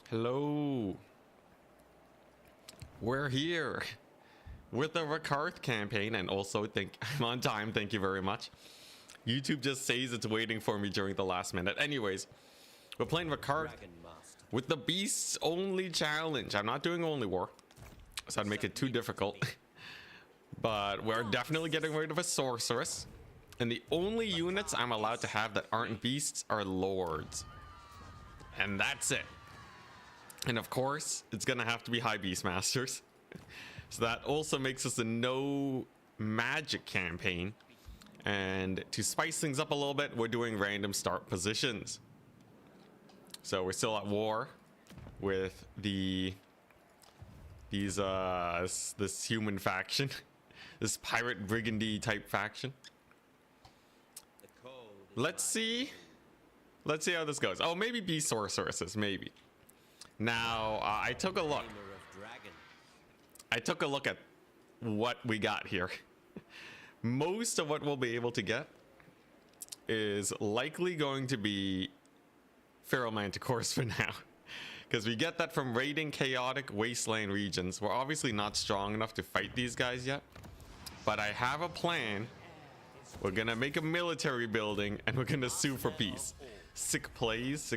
Hello. We're here with the Rakarth campaign, and also I'm on time. Thank you very much. YouTube just says it's waiting for me during the last minute. Anyways, we're playing Rakarth with the Beasts Only challenge. I'm not doing Only War, so I'd make it too difficult. But we're definitely getting rid of a sorceress, and the only units I'm allowed to have that aren't beasts are lords, and that's it. And of course, it's gonna have to be high beast masters. So that also makes us a no magic campaign. And to spice things up a little bit, we're doing random start positions. So we're still at war with this human faction, this pirate brigandy type faction. Let's see how this goes. Oh, maybe beast sorceresses, maybe. Now, I took a look at what we got here. Most of what we'll be able to get is likely going to be Feral Manticores for now, because we get that from raiding chaotic wasteland regions. We're obviously not strong enough to fight these guys yet, but I have a plan. We're gonna make a military building and we're gonna sue for peace. Sick plays.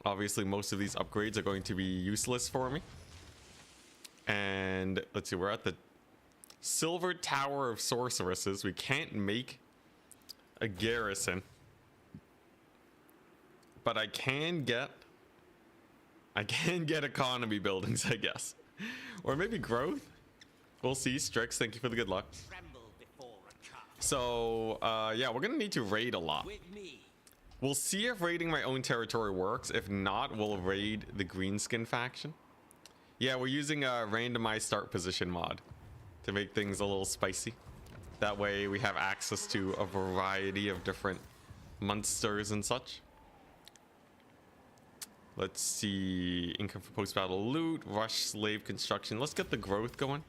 Obviously, most of these upgrades are going to be useless for me. And let's see, we're at the Silver Tower of Sorceresses. We can't make a garrison, but I can get economy buildings, I guess. Or maybe growth. We'll see. Strix, thank you for the good luck. So, yeah, we're gonna need to raid a lot. We'll see if raiding my own territory works. If not, we'll raid the Greenskin faction. Yeah, we're using a randomized start position mod to make things a little spicy. That way we have access to a variety of different monsters and such. Let's see. Income for post-battle loot, rush slave construction. Let's get the growth going.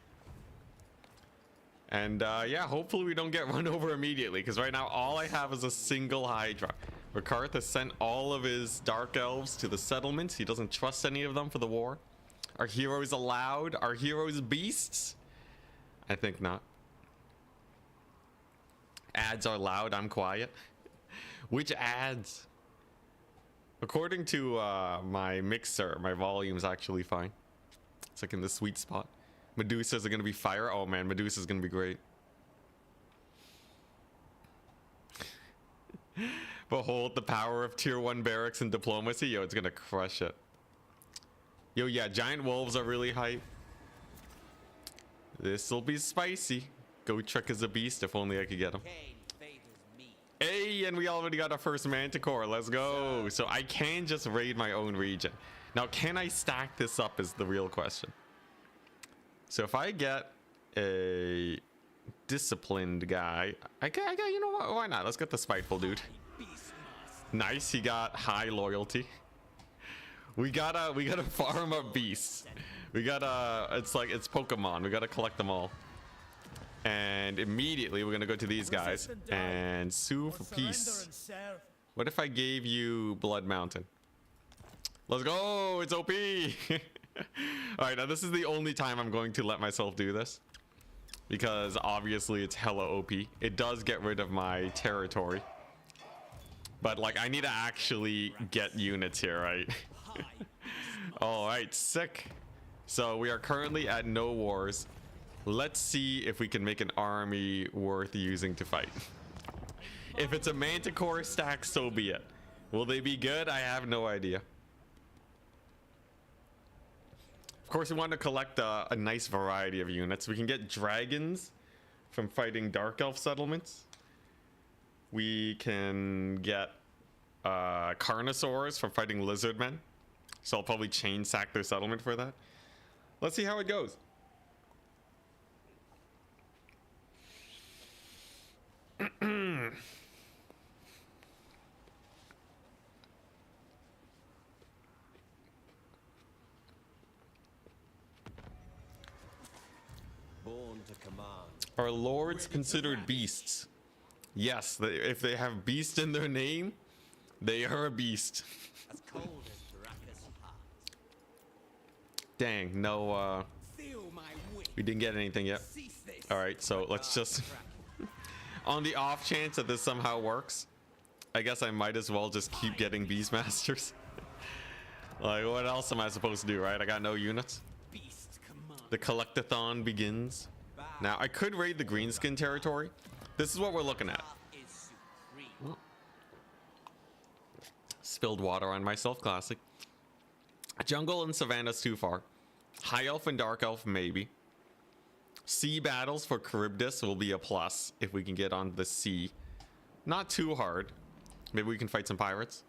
And yeah, hopefully we don't get run over immediately, because right now all I have is a single Hydra. Rakarth has sent all of his Dark Elves to the settlements. He doesn't trust any of them for the war. Are heroes allowed? Are heroes beasts? I think not. Ads are loud. I'm quiet. Which ads? According to my mixer, my volume's actually fine. It's like in the sweet spot. Medusas are going to be fire. Oh man, Medusa's going to be great. Behold the power of tier 1 barracks and diplomacy. Yo, it's going to crush it. Yo, yeah, giant wolves are really hype. This'll be spicy. Go Trek is a beast. If only I could get him. Hey, and we already got our first Manticore. Let's go. So I can just raid my own region. Now, can I stack this up is the real question. So if I get a disciplined guy, I got, you know what? Why not? Let's get the spiteful dude. Nice, he got high loyalty. We gotta farm up beasts. We gotta, it's Pokemon. We gotta collect them all. And immediately we're gonna go to these guys and sue for peace. What if I gave you Blood Mountain? Let's go, it's OP. Alright, now this is the only time I'm going to let myself do this, because obviously it's hella OP. It does get rid of my territory, but like I need to actually get units here, right? Alright, sick. So we are currently at no wars. Let's see if we can make an army worth using to fight. If it's a Manticore stack, so be it. Will they be good? I have no idea. Of course, we want to collect a nice variety of units. We can get dragons from fighting Dark Elf settlements. We can get Carnosaurs from fighting Lizardmen. So I'll probably chain sack their settlement for that. Let's see how it goes. Born to command. Are lords considered beasts? Yes, if they have beast in their name, they are a beast. As cold as Dang, no, we didn't get anything yet. All right, so let's just, on the off chance that this somehow works, I guess I might as well just keep getting Beastmasters. Like, what else am I supposed to do, right? I got no units. The collectathon begins. Now, I could raid the greenskin territory. This is what we're looking at. Oh. Spilled water on myself, classic. Jungle and Savannah's too far. High Elf and Dark Elf, maybe. Sea battles for Charybdis will be a plus if we can get on the sea. Not too hard. Maybe we can fight some pirates.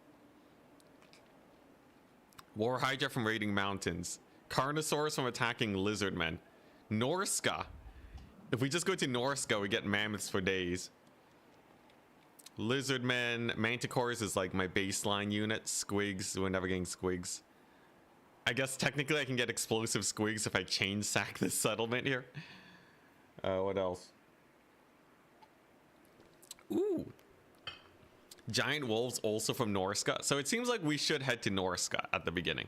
War Hydra from raiding mountains. Carnosaurs from attacking lizardmen. Norska. If we just go to Norska, we get mammoths for days. Lizardmen. Manticores is like my baseline unit. Squigs. We're never getting squigs. I guess technically I can get explosive squigs if I chain sack this settlement here. What else? Ooh. Giant wolves also from Norska. So it seems like we should head to Norska at the beginning.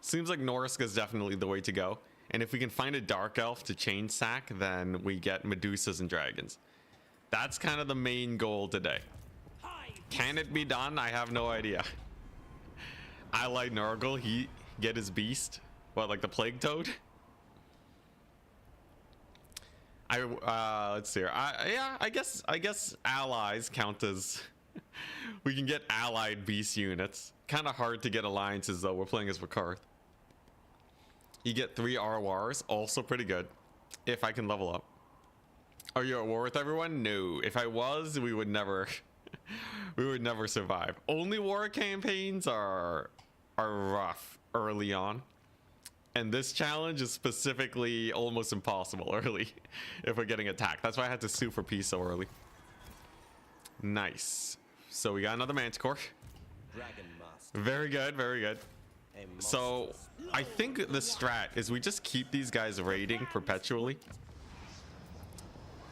Seems like Norska is definitely the way to go. And if we can find a dark elf to chain sack, then we get Medusas and dragons. That's kind of the main goal today. Can it be done? I have no idea. Allied Nurgle, he get his beast. What, like the plague toad? Let's see here. Yeah, I guess allies count as we can get allied beast units. Kind of hard to get alliances though. We're playing as Rakarth. You get 3 RORs, also pretty good if I can level up. Are you at war with everyone? No. If I was, we would never we would never survive. Only war campaigns are rough early on. And this challenge is specifically almost impossible early if we're getting attacked. That's why I had to sue for peace so early. Nice. So we got another Manticore. Very good, very good. So I think the strat is we just keep these guys raiding perpetually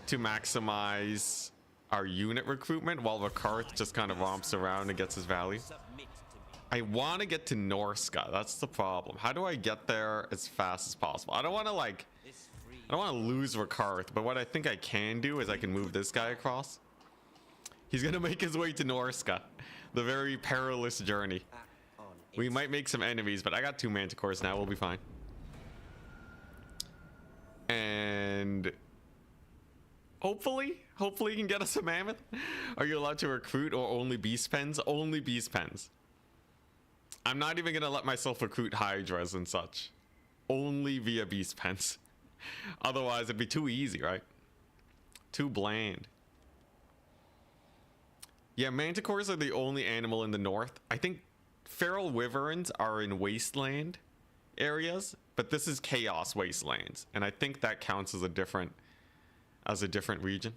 to maximize our unit recruitment while Rakarth just kind of romps around and gets his value. I want to get to Norska. That's the problem. How do I get there as fast as possible? I don't want to lose Rakarth, but what I think I can do is I can move this guy across. He's going to make his way to Norska. The very perilous journey. We might make some enemies, but I got 2 Manticores now. We'll be fine. And hopefully you can get us a mammoth. Are you allowed to recruit or only beast pens? Only beast pens. I'm not even going to let myself recruit hydras and such. Only via beast pens. Otherwise, it'd be too easy, right? Too bland. Yeah, manticores are the only animal in the north. I think feral wyverns are in wasteland areas, but this is chaos wastelands. And I think that counts as a different region.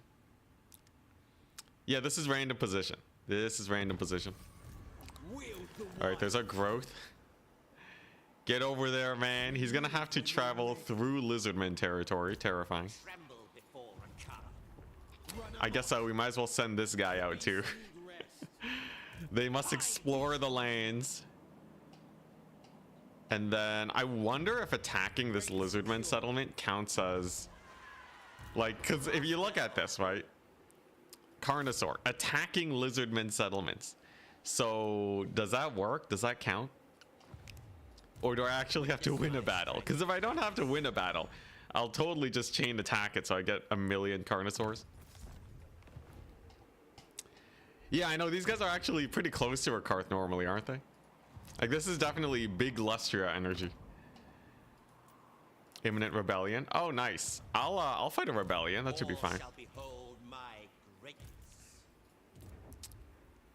Yeah, this is random position. This is random position. All right, there's our growth. Get over there, man. He's gonna have to travel through lizardman territory. Terrifying. I guess we might as well send this guy out too. They must explore the lands. And then I wonder if attacking this lizardman settlement counts as like, because if you look at this, right? Carnosaur attacking lizardman settlements. So does that work? Does that count? Or do I actually have to win a battle? Because if I don't have to win a battle, I'll totally just chain attack it so I get 1,000,000 Carnosaurs. Yeah, I know these guys are actually pretty close to Rakarth normally, aren't they? Like this is definitely big Lustria energy. Imminent rebellion. Oh, nice. I'll fight a rebellion. That should be fine.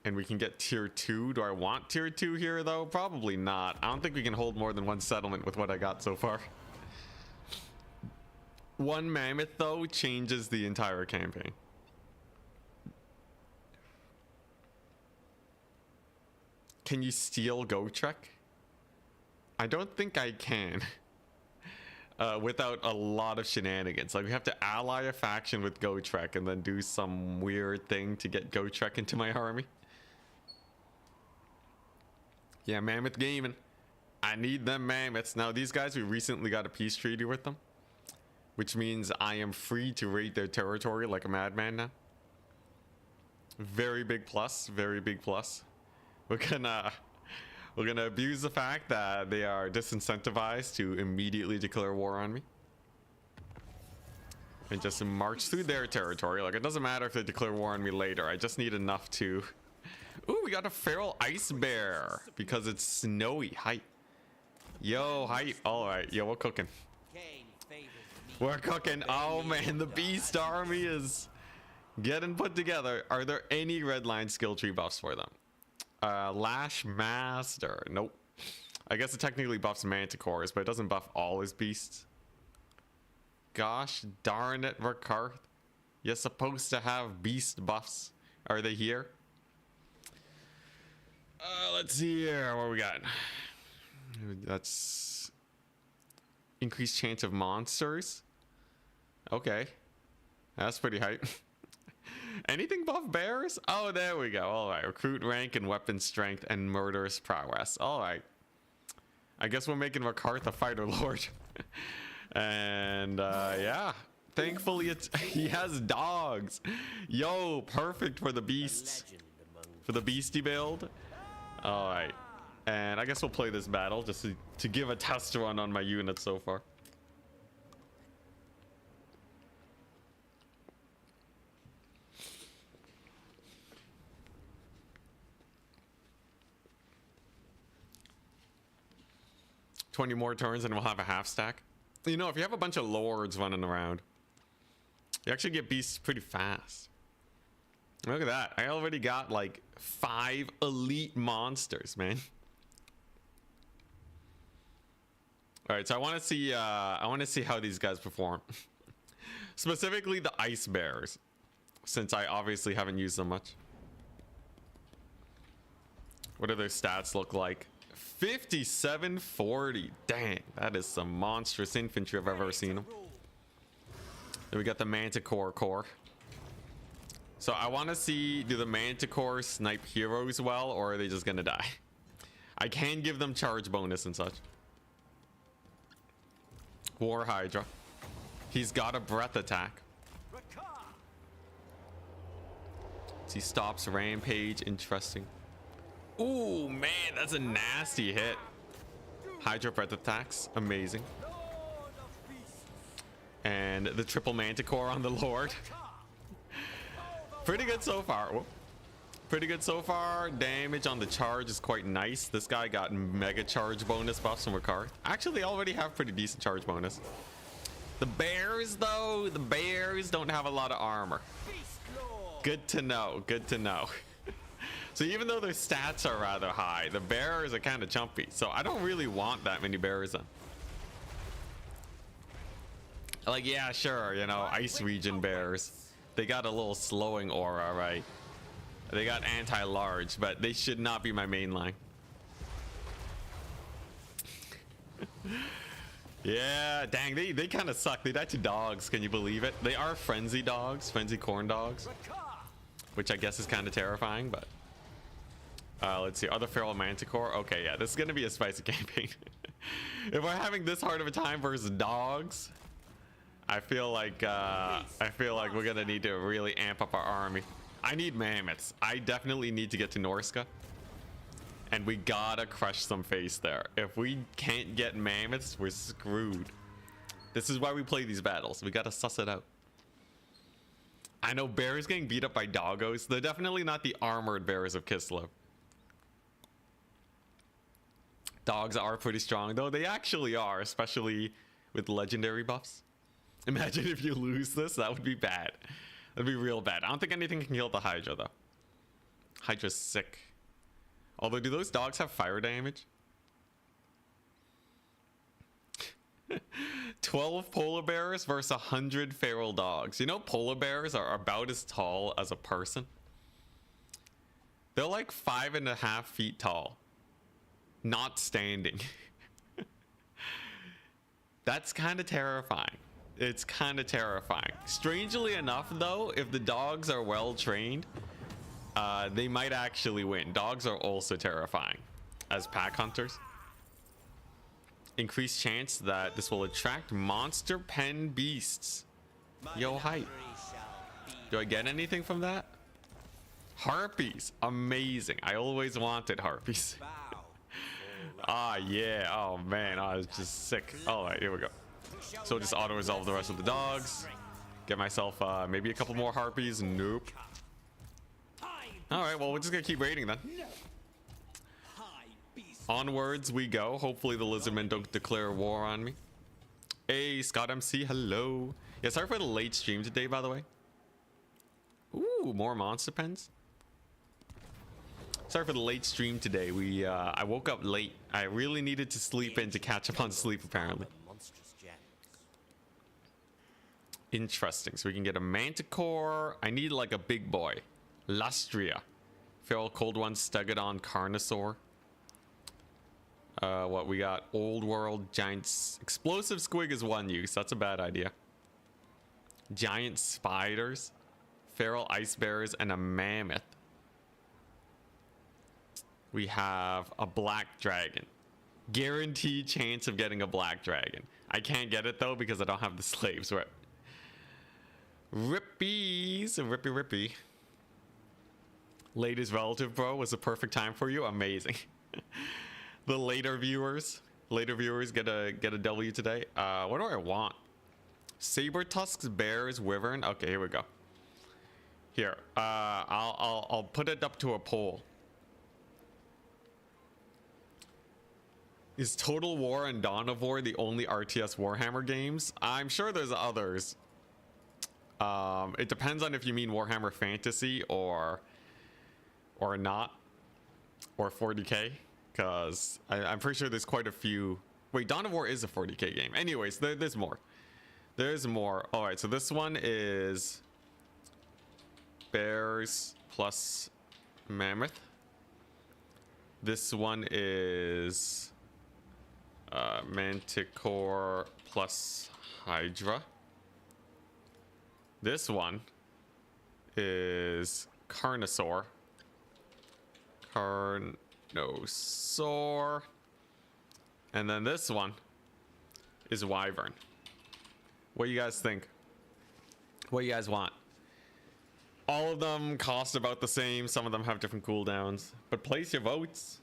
And we can get tier 2. Do I want tier 2 here though? Probably not. I don't think we can hold more than 1 settlement with what I got so far. 1 mammoth though changes the entire campaign. Can you steal Gotrek? I don't think I can. Without a lot of shenanigans. Like we have to ally a faction with Gotrek and then do some weird thing to get Gotrek into my army. Yeah, mammoth gaming. I need them mammoths. Now, these guys, we recently got a peace treaty with them, which means I am free to raid their territory like a madman now. Very big plus. Very big plus. We're gonna abuse the fact that they are disincentivized to immediately declare war on me. And just march through their territory. Like, it doesn't matter if they declare war on me later. I just need enough to... Ooh, we got a feral ice bear because it's snowy. Height. Yo, height. All right. Yo, we're cooking. We're cooking. Oh, man. The beast army is getting put together. Are there any red line skill tree buffs for them? Lash Master. Nope. I guess it technically buffs manticores, but it doesn't buff all his beasts. Gosh darn it, Rakarth. You're supposed to have beast buffs. Are they here? Let's see here. What we got? That's increased chance of monsters. Okay. That's pretty hype. Anything buff bears? Oh, there we go. All right. Recruit rank and weapon strength and murderous prowess. All right. I guess we're making Rakarth a fighter lord. And yeah, thankfully he has dogs. Yo, perfect for the beasts, for the beastie build. All right, and I guess we'll play this battle just to give a test run on my unit so far. $20 more turns and we'll have a half stack. You know, if you have a bunch of lords running around, you actually get beasts pretty fast. Look at that. I already got like 5 elite monsters, man. All right, so I want to see how these guys perform. Specifically the ice bears, since I obviously haven't used them much. What do their stats look like? 5740. Dang, that is some monstrous infantry if I've ever seen them. Then we got the Manticore core. So I want to see, do the Manticore snipe heroes well, or are they just gonna die? I can give them charge bonus and such. War Hydra. He's got a breath attack. So he stops rampage. Interesting. Ooh, man, that's a nasty hit. Hydra breath attacks. Amazing. And the triple manticore on the Lord. Pretty good so far. Whoop. Pretty good so far. Damage on the charge is quite nice. This guy got mega charge bonus buffs from Rakarth. Actually, they already have pretty decent charge bonus. The bears, though, the bears don't have a lot of armor. Good to know. Good to know. So even though their stats are rather high, the bears are kind of chumpy. So I don't really want that many bears then. Like, yeah, sure, you know, ice region bears. They got a little slowing aura, right? They got anti-large, but they should not be my main line. Yeah, dang, they kind of suck. They died to dogs, can you believe it? They are frenzy dogs, frenzy corn dogs, which I guess is kind of terrifying, but let's see. Other feral manticore. Okay, yeah, this is gonna be a spicy campaign. If we're having this hard of a time versus dogs, I feel like we're gonna need to really amp up our army. I need mammoths. I definitely need to get to Norska, and we gotta crush some face there. If we can't get mammoths, we're screwed. This is why we play these battles. We gotta suss it out. I know bears getting beat up by doggos. They're definitely not the armored bears of Kislev. Dogs are pretty strong, though. They actually are, especially with legendary buffs. Imagine if you lose this. That would be bad. That'd be real bad. I don't think anything can kill the Hydra, though. Hydra's sick. Although, do those dogs have fire damage? 12 polar bears versus 100 feral dogs. You know, polar bears are about as tall as a person. They're like 5.5 feet tall. Not standing. That's kind of terrifying. It's kind of terrifying. Strangely enough, though, if the dogs are well trained, they might actually win. Dogs are also terrifying as pack hunters. Increased chance that this will attract monster pen beasts. Yo, hype. Do I get anything from that? Harpies. Amazing. I always wanted harpies. Ah, yeah. Oh, man. Oh, it's just sick. All right, here we go. So just auto-resolve the rest of the dogs. Get myself maybe a couple more harpies. Nope. All right, well, we're just going to keep raiding then. Onwards we go. Hopefully the lizardmen don't declare war on me. Hey, Scott MC. Hello. Yeah, sorry for the late stream today, by the way. Ooh, more monster pens. Sorry for the late stream today. I woke up late. I really needed to sleep in to catch up on sleep, apparently. Interesting. So we can get a manticore. I need like a big boy. Lastria. Feral Cold One, Stegodon, Carnosaur. What we got? Old World, Giants. Explosive Squig is one use. That's a bad idea. Giant spiders. Feral ice bears and a mammoth. We have a black dragon. Guaranteed chance of getting a black dragon. I can't get it though because I don't have the slaves. Right. Rippies. Rippy rippy. Latest relative, bro, was a perfect time for you. Amazing. The later viewers get a W today. What do I want? Saber tusks, bears, wyvern. Okay, here we go. Here, I'll put it up to a poll. Is Total War and Dawn of War the only RTS Warhammer games? I'm sure there's others. It depends on if you mean Warhammer Fantasy or not, or 40k, because I'm pretty sure there's quite a few. Wait, Dawn of War is a 40k game. Anyways, there's more. There's more. All right, so this one is bears plus mammoth. This one is manticore plus hydra. This one is carnosaur. Carnosaur. And then this one is wyvern. What do you guys think? What do you guys want? All of them cost about the same. Some of them have different cooldowns. But place your votes.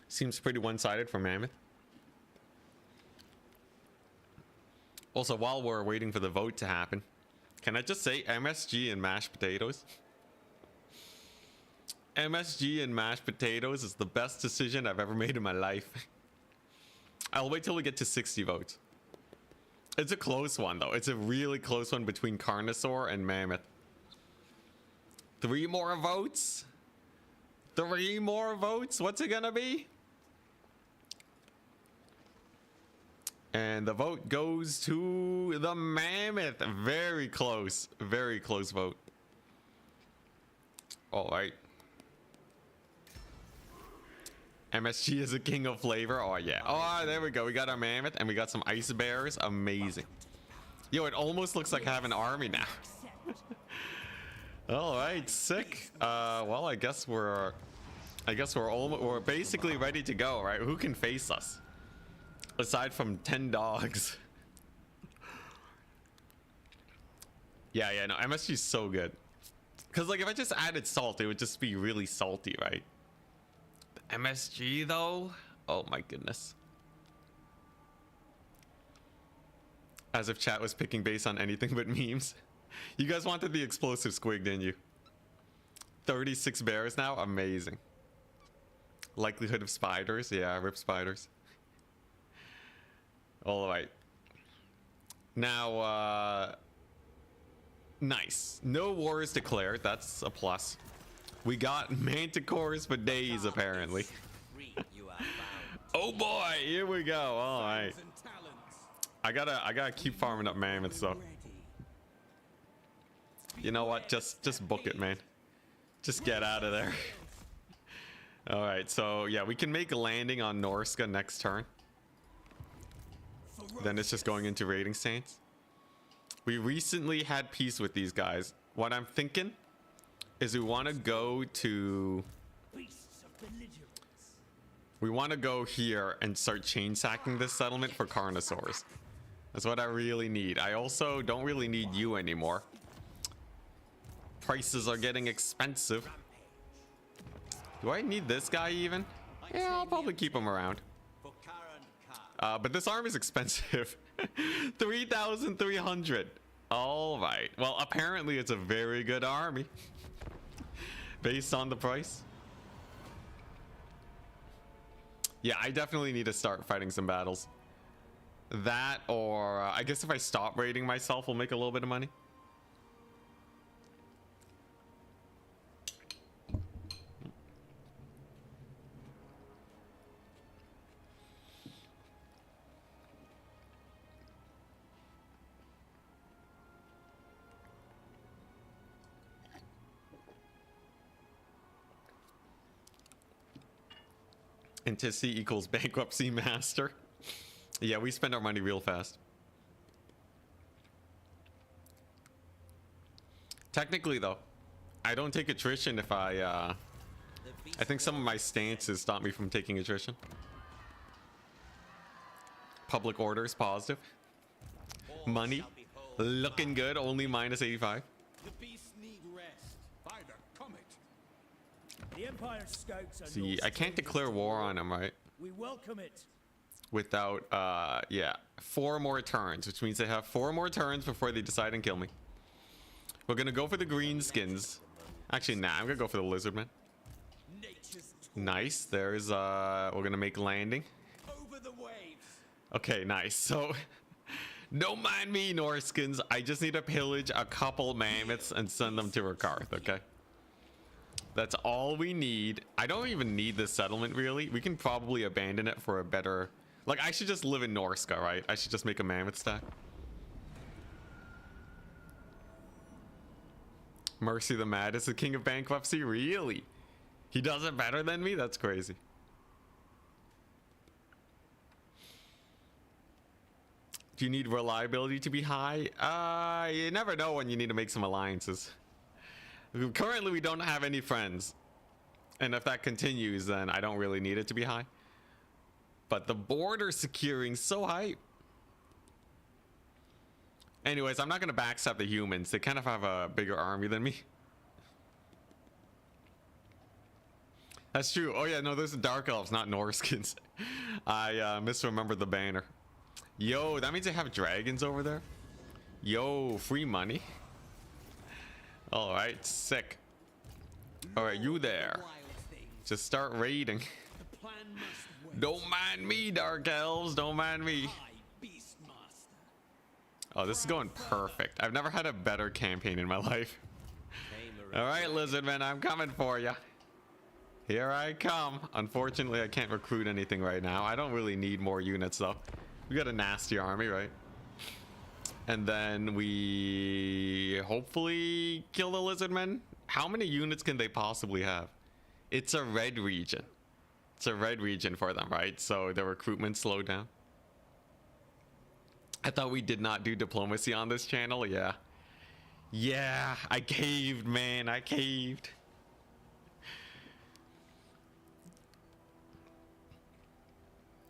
Seems pretty one-sided for Mammoth. Also, while we're waiting for the vote to happen, can I just say MSG and mashed potatoes? MSG and mashed potatoes is the best decision I've ever made in my life. I'll wait till we get to 60 votes. It's a close one, though. It's a really close one between Carnosaur and Mammoth. 3 more votes? 3 more votes? What's it gonna be? And the vote goes to the Mammoth. Very close vote. All right. MSG is a king of flavor. Oh, yeah. Oh, there we go. We got our Mammoth and we got some ice bears. Amazing. Yo, it almost looks like I have an army now. All right, sick. Well, I guess we're basically ready to go, right? Who can face us? Aside from 10 dogs. Yeah, no, MSG is so good. Because, like, if I just added salt, it would just be really salty, right? The MSG, though? Oh, my goodness. As if chat was picking base on anything but memes. You guys wanted the explosive squig, didn't you? 36 bears now? Amazing. Likelihood of spiders? Yeah, rip spiders. All right. Now, nice. No war is declared. That's a plus. We got manticores for days, apparently. Oh boy, here we go. All right. I gotta keep farming up mammoths though. You know what? Just book it, man. Just get out of there. All right, so yeah, we can make a landing on Norska next turn. Then it's just going into raiding stance. We recently had peace with these guys. What I'm thinking is we want to go to... We want to go here and start chain sacking this settlement for Carnosaurs. That's what I really need. I also don't really need you anymore. Prices are getting expensive. Do I need this guy even? Yeah, I'll probably keep him around. But this arm is expensive. 3,300. All right. Well, apparently it's a very good army. Based on the price. Yeah, I definitely need to start fighting some battles. That or I guess if I stop raiding myself, we'll make a little bit of money. Enticity equals bankruptcy master. Yeah, we spend our money real fast. Technically, though, I don't take attrition if I think some of my stances stop me from taking attrition. Public orders positive. Money looking good, only minus 85. The beasts need rest by the comet. The Empire's scouts are See, I can't declare war on them, right? We welcome it. Without, yeah, 4 more turns, which means they have 4 more turns before they decide and kill me. We're gonna go for the greenskins. Actually, nah, I'm gonna go for the lizardmen. Nice. There's, we're gonna make landing. Over the waves. Okay, nice. So, don't mind me, Norskins. I just need to pillage a couple mammoths and send them to Rakarth, okay? That's all we need. I don't even need this settlement, really. We can probably abandon it for a better... Like, I should just live in Norska, right? I should just make a mammoth stack. Mercy the Mad is the king of bankruptcy? Really? He does it better than me? That's crazy. Do you need reliability to be high? You never know when you need to make some alliances. Currently, we don't have any friends. And if that continues, then I don't really need it to be high. But the border securing so hype. Anyways, I'm not going to backstab the humans. They kind of have a bigger army than me. That's true. Oh yeah, no, those are Dark Elves, not Norskins. I misremembered the banner. Yo, that means they have dragons over there. Yo, free money. All right, sick. All right, you there. Just start raiding. Don't mind me, Dark Elves. Don't mind me. Oh, this is going perfect. I've never had a better campaign in my life. All right, Lizardman, I'm coming for you. Here I come. Unfortunately, I can't recruit anything right now. I don't really need more units, though. We got a nasty army, right? And then we hopefully kill the Lizardmen. How many units can they possibly have? It's a red region. It's a red region for them, right? So the recruitment slowed down. I thought we did not do diplomacy on this channel. Yeah. Yeah, I caved, man. I caved.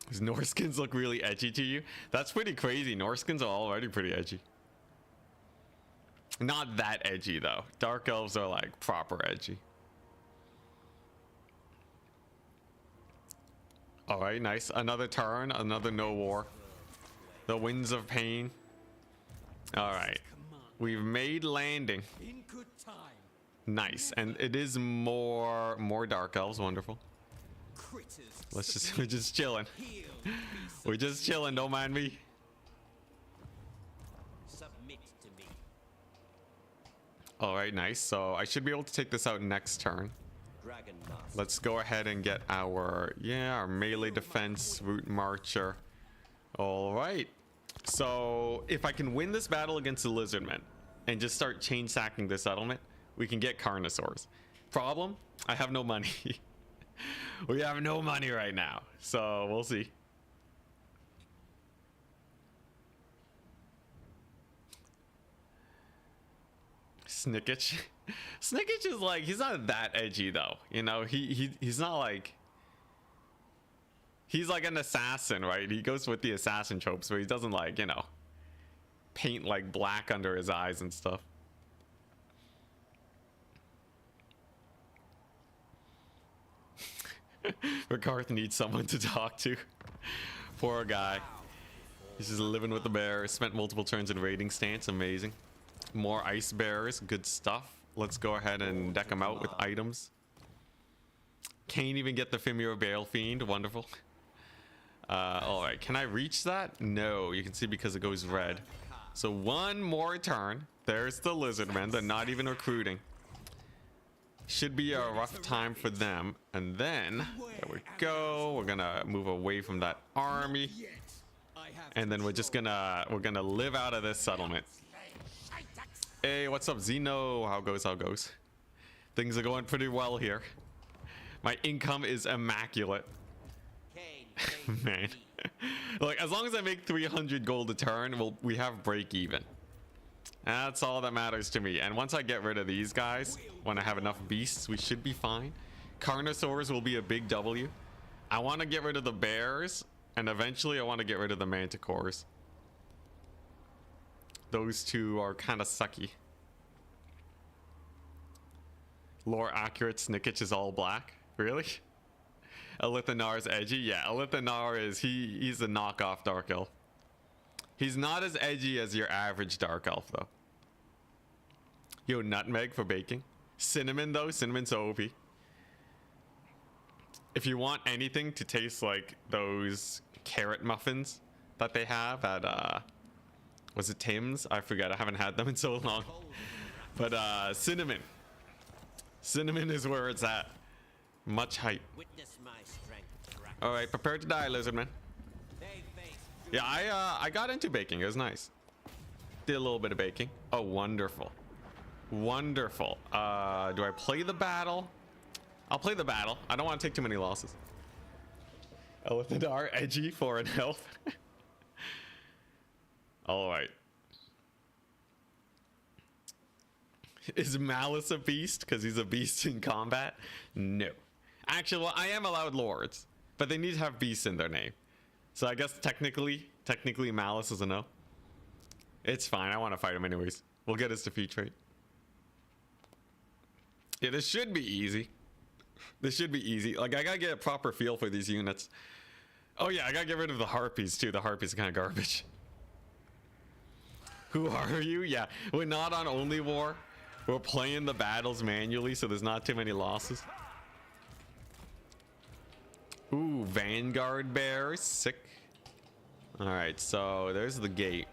Does Norskins look really edgy to you? That's pretty crazy. Norskins are already pretty edgy. Not that edgy, though. Dark Elves are like proper edgy. All right, nice. Another turn, another no war. The winds of pain. All right, we've made landing. Nice, and it is more Dark Elves. Wonderful. We're just chilling. We're just chilling. Don't mind me. Submit to me. All right, nice. So I should be able to take this out next turn. Dragon Master. Let's go ahead and get our our melee defense, root marcher. All right. So if I can win this battle against the Lizardmen, and just start chain sacking the settlement, we can get Carnosaurs. Problem? I have no money. We have no money right now, so we'll see. Snickage. Snickage is like, he's not that edgy though, you know. He's not like, he's like an assassin, right? He goes with the assassin tropes where he doesn't, like, you know, paint like black under his eyes and stuff. Rakarth needs someone to talk to. Poor guy. He's just living with the bear. Spent multiple turns in raiding stance. Amazing. More ice bears. Good stuff. Let's go ahead and deck them out with items. Can't even get the Fimir Bale Fiend. Wonderful. Alright, can I reach that? No, you can see because it goes red. So one more turn. There's the Lizardmen. They're not even recruiting. Should be a rough time for them. And then, there we go. We're gonna move away from that army. And then we're gonna live out of this settlement. Hey, what's up, Zeno? How goes? Things are going pretty well here. My income is immaculate. Man. Like, as long as I make 300 gold a turn, we have break even. That's all that matters to me. And once I get rid of these guys, when I have enough beasts, we should be fine. Carnosaurs will be a big W. I want to get rid of the bears, and eventually I want to get rid of the manticores. Those two are kind of sucky. Lore accurate Snickage is all black. Really? Elithanar's edgy? Yeah, Elithanar is, he's a knockoff Dark Elf. He's not as edgy as your average Dark Elf, though. Yo, nutmeg for baking. Cinnamon, though. Cinnamon's so OP. If you want anything to taste like those carrot muffins that they have at, was it Tim's? I forget. I haven't had them in so long. But, cinnamon. Cinnamon is where it's at. Much hype. Alright, prepare to die, Lizardman. Yeah, I got into baking. It was nice. Did a little bit of baking. Oh, wonderful. Wonderful. Do I play the battle? I'll play the battle. I don't want to take too many losses. Elithanar, edgy for an elf. Alright. Is Malice a beast? Because he's a beast in combat? No. Actually, well, I am allowed lords. But they need to have beasts in their name. So I guess technically Malice is a no. It's fine. I want to fight him anyways. We'll get his defeat rate. Yeah, this should be easy. This should be easy. Like, I gotta get a proper feel for these units. Oh yeah, I gotta get rid of the harpies too. The harpies are kind of garbage. Who are you? Yeah, we're not on Only War. We're playing the battles manually, so there's not too many losses. Ooh, Vanguard Bear. Sick. Alright, so there's the gate.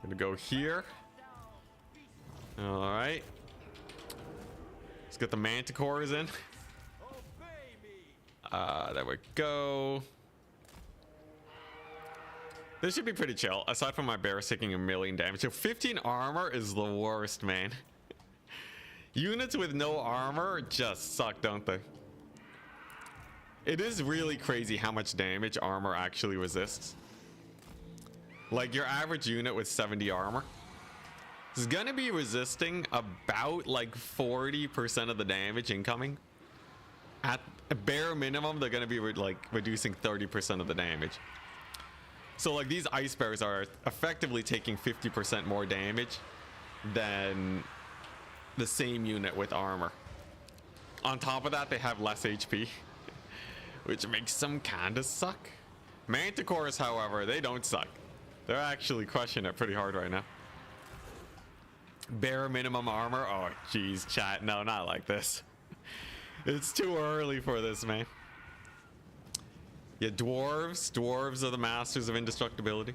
Gonna go here. Alright. Let's get the manticores in. There we go. This should be pretty chill, aside from my bears taking 1,000,000 damage. So 15 armor is the worst, man. Units with no armor just suck, don't they? It is really crazy how much damage armor actually resists. Like, your average unit with 70 armor is gonna be resisting about like 40% of the damage incoming. At a bare minimum, they're gonna be reducing 30% of the damage. So like, these ice bears are effectively taking 50% more damage than the same unit with armor. On top of that, they have less HP, which makes them kinda suck. Manticores, however, they don't suck. They're actually crushing it pretty hard right now. Bare minimum armor. Oh, geez, chat. No, not like this. It's too early for this, man. Yeah, dwarves. Dwarves are the masters of indestructibility.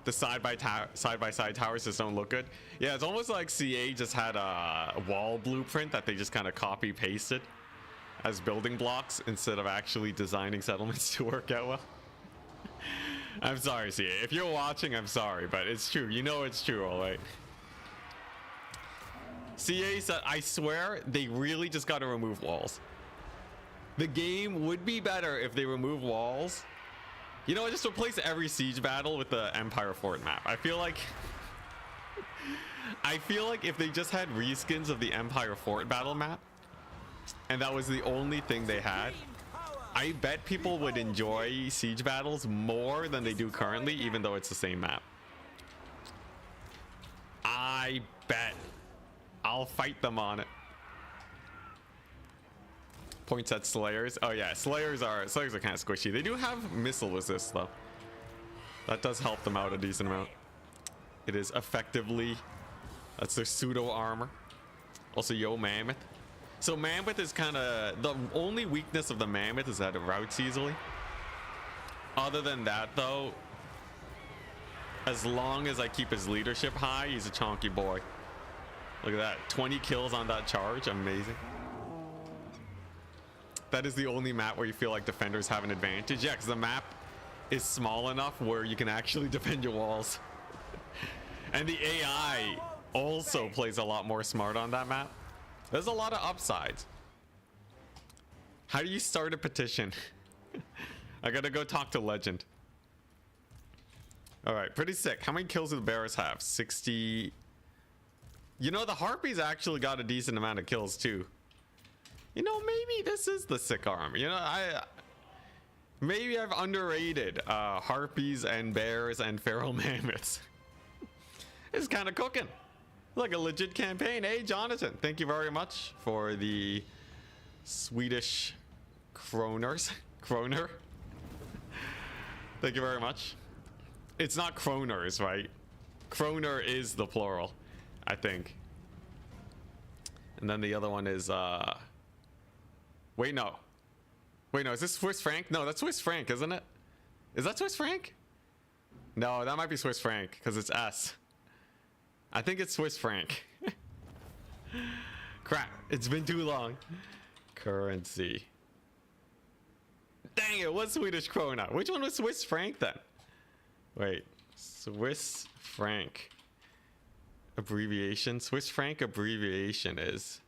The side-by-side towers just don't look good. Yeah, it's almost like CA just had a wall blueprint that they just kind of copy-pasted as building blocks instead of actually designing settlements to work out well. I'm sorry, CA. If you're watching, I'm sorry, but it's true. You know it's true, all right? CA said, I swear they really just got to remove walls. The game would be better if they remove walls. You know what? Just replace every siege battle with the Empire Fort map. I feel like if they just had reskins of the Empire Fort battle map, and that was the only thing they had, I bet people would enjoy siege battles more than they do currently, even though it's the same map. I bet. I'll fight them on it. Points at Slayers. Oh yeah, Slayers are kind of squishy. They do have missile resist though. That does help them out a decent amount. It is effectively, that's their pseudo armor. Also, Yo Mammoth. So Mammoth is kind of, the only weakness of the Mammoth is that it routes easily. Other than that though, as long as I keep his leadership high, he's a chonky boy. Look at that, 20 kills on that charge, amazing. That is the only map where you feel like defenders have an advantage. Yeah, because the map is small enough where you can actually defend your walls. And the AI also plays a lot more smart on that map. There's a lot of upsides. How do you start a petition? I gotta go talk to Legend. All right, pretty sick. How many kills do the bears have? 60. You know, the Harpies actually got a decent amount of kills too. You know, maybe this is the sick army. You know, maybe I've underrated Harpies and bears and feral mammoths. It's kind of cooking. Like a legit campaign. Hey, Jonathan, thank you very much for the Swedish kroners. Kroner. Thank you very much. It's not kroners, right? Kroner is the plural, I think. And then the other one is wait, no, is this Swiss franc? No, that's Swiss franc, isn't it? Is that Swiss franc? No, that might be Swiss franc because it's S. I think it's Swiss franc. Crap, it's been too long. Currency. Dang it, what's Swedish krona? Which one was Swiss franc then? Wait, Swiss franc abbreviation. Swiss franc abbreviation is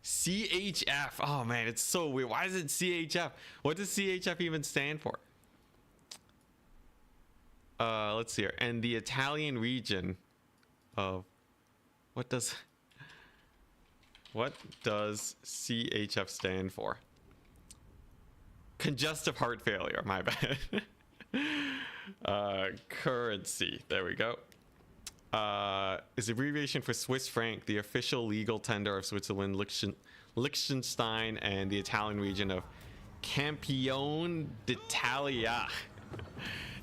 CHF. Oh man, it's so weird. Why is it CHF? What does CHF even stand for? Let's see here. And the Italian region of what does CHF stand for? Congestive heart failure, my bad. Currency, there we go. Is abbreviation for Swiss franc, the official legal tender of Switzerland, Liechtenstein, and the Italian region of Campione d'Italia.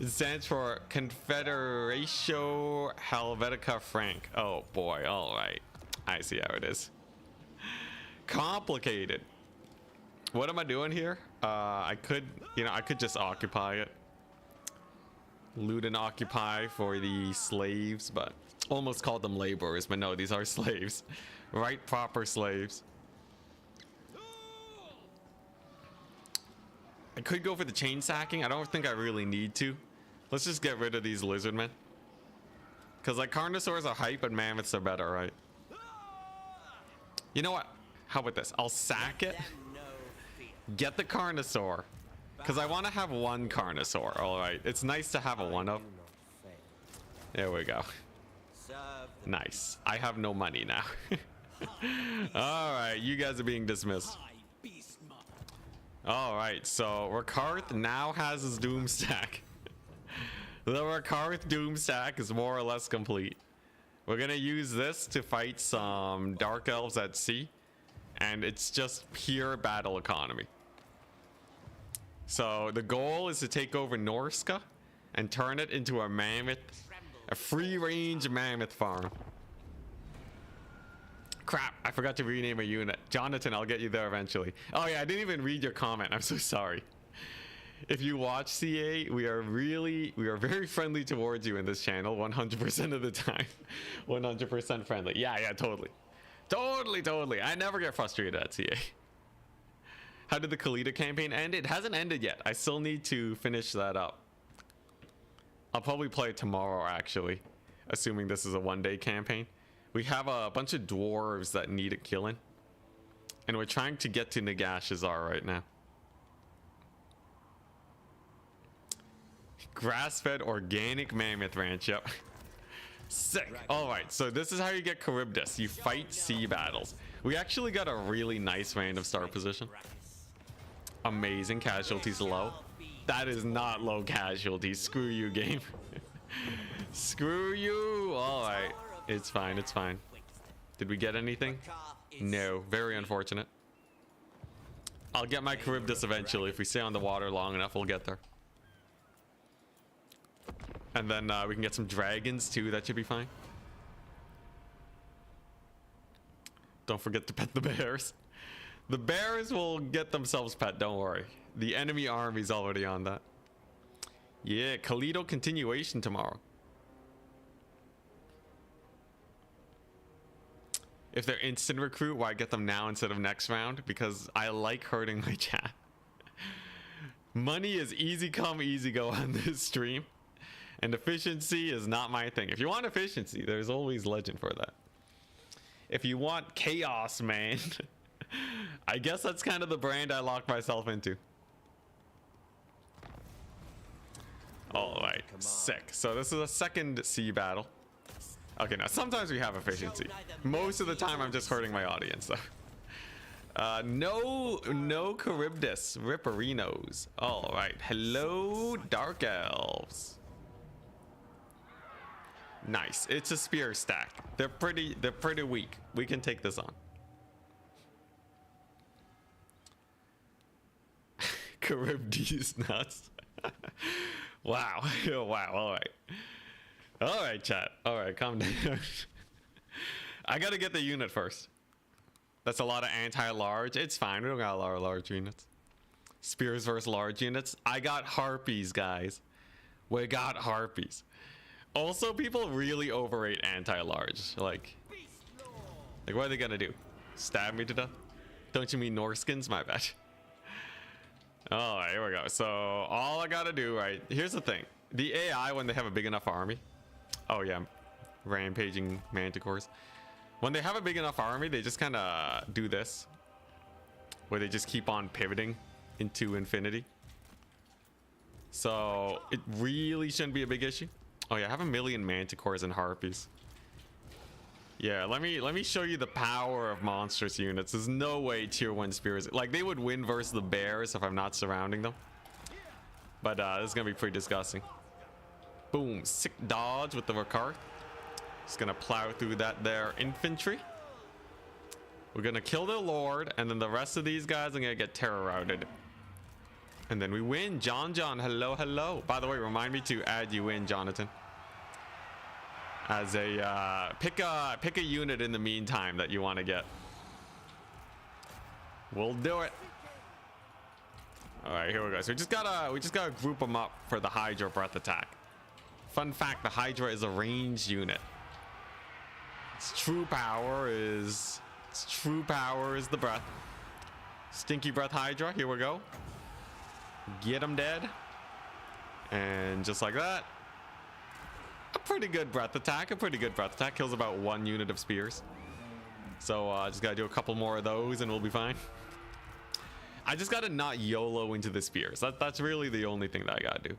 It stands for Confederation Helvetica Franc. Oh boy, all right. I see how it is. Complicated. What am I doing here? I could just occupy it. Loot and occupy for the slaves, but almost called them laborers, but no, these are slaves. Right, proper slaves. I could go for the chain sacking. I don't think I really need to. Let's just get rid of these lizard men. Because like Carnosaurs are hype, but mammoths are better, right? You know what? How about this? I'll sack it. Get the Carnosaur. Because I want to have one Carnosaur, alright? It's nice to have a one of. There we go. Nice. I have no money now. Alright, you guys are being dismissed. Alright, so Rakarth now has his doomstack. The Rakarth doomstack is more or less complete. We're gonna use this to fight some Dark Elves at sea. And it's just pure battle economy. So the goal is to take over Norska and turn it into a mammoth, a free-range mammoth farm. Crap, I forgot to rename a unit. Jonathan, I'll get you there eventually. Oh yeah, I didn't even read your comment. I'm so sorry. If you watch CA, we are very friendly towards you in this channel 100% of the time. 100% friendly. Yeah, totally. Totally. I never get frustrated at CA. How did the Khalida campaign end? It hasn't ended yet. I still need to finish that up. I'll probably play it tomorrow, actually, assuming this is a one-day campaign. We have a bunch of dwarves that need it killing, and we're trying to get to Nagashazar right now. Grass-fed organic mammoth ranch. Yep. Sick. All right, so this is how you get Charybdis. You fight sea battles. We actually got a really nice random start position. Amazing. Casualties low. That is not low casualties. Screw you, game. Screw you. All right, it's fine. It's fine. Did we get anything? No. Very unfortunate. I'll get my Charybdis eventually. If we stay on the water long enough, we'll get there. And then we can get some dragons too. That should be fine. Don't forget to pet the bears. The bears will get themselves pet. Don't worry. The enemy army's already on that. Yeah, Kalido continuation tomorrow. If they're instant recruit, why get them now instead of next round? Because I like hurting my chat. Money is easy come, easy go on this stream. And efficiency is not my thing. If you want efficiency, there's always Legend for that. If you want chaos, man, I guess that's kind of the brand I locked myself into. All right, sick. So this is a second sea battle. Okay, now sometimes we have efficiency. Most of the time, I'm just hurting my audience, though. No Charybdis, Ripperinos. All right, hello, Dark Elves. Nice. It's a spear stack. They're pretty weak. We can take this on. Charybdis nuts. Wow. Wow. All right. All right, chat. All right, calm down. I gotta get the unit first. That's a lot of anti-large. It's fine. We don't got a lot of large units. Spears versus large units. I got harpies, guys. We got harpies. Also, people really overrate anti-large. Like what are they gonna do? Stab me to death? Don't you mean Norskins? My bad. All right, here we go. So all I gotta do, right? Here's the thing. The AI, when they have a big enough army. Oh yeah, rampaging manticores. When they have a big enough army, they just kind of do this, where they just keep on pivoting into infinity. So it really shouldn't be a big issue. Oh yeah, I have 1 million manticores and harpies. Yeah, let me show you the power of monstrous units. There's no way tier 1 spears, like they would win versus the bears if I'm not surrounding them. But this is gonna be pretty disgusting. Boom, sick dodge with the Rakarth. Just gonna plow through that there infantry. We're gonna kill their lord, and then the rest of these guys are gonna get terror routed. And then we win. John, hello, hello. By the way, remind me to add you in, Jonathan. As a pick a unit in the meantime that you want to get. We'll do it. All right, here we go. So we just gotta group them up for the Hydra breath attack. Fun fact: the Hydra is a ranged unit. Its true power is the breath. Stinky breath Hydra. Here we go. Get him dead. And just like that. A pretty good breath attack. Kills about 1 unit of spears. So just gotta do a couple more of those and we'll be fine. I just gotta not YOLO into the spears. That's really the only thing that I gotta do.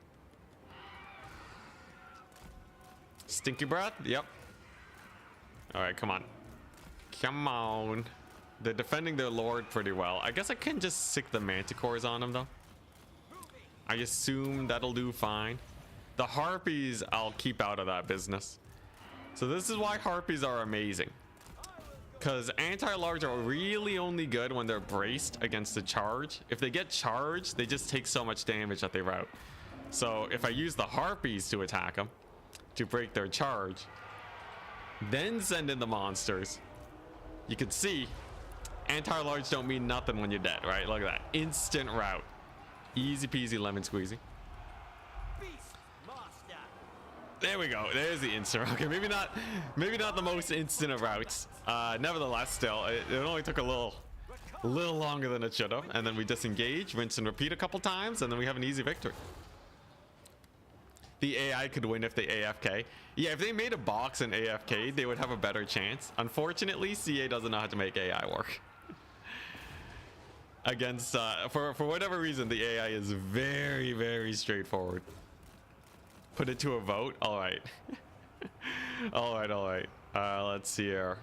Stinky breath. Yep. All right, come on. Come on. They're defending their lord pretty well. I guess I can just sick the manticores on them though. I assume that'll do fine. The harpies, I'll keep out of that business. So this is why harpies are amazing. Because anti-large are really only good when they're braced against the charge. If they get charged, they just take so much damage that they rout. So if I use the harpies to attack them, to break their charge, then send in the monsters, you can see anti-large don't mean nothing when you're dead, right? Look at that. Instant rout. Easy peasy lemon squeezy. There we go. There's the instant. Okay, maybe not the most instant of routes. Nevertheless, still, it only took a little longer than it should have. And then we disengage, rinse and repeat a couple times, and then we have an easy victory. the AI could win if they AFK. Yeah, if they made a box in AFK, they would have a better chance. Unfortunately, CA doesn't know how to make AI work. Against, for whatever reason, the AI is very, very straightforward. Put it to a vote? Alright. Alright. Let's see here.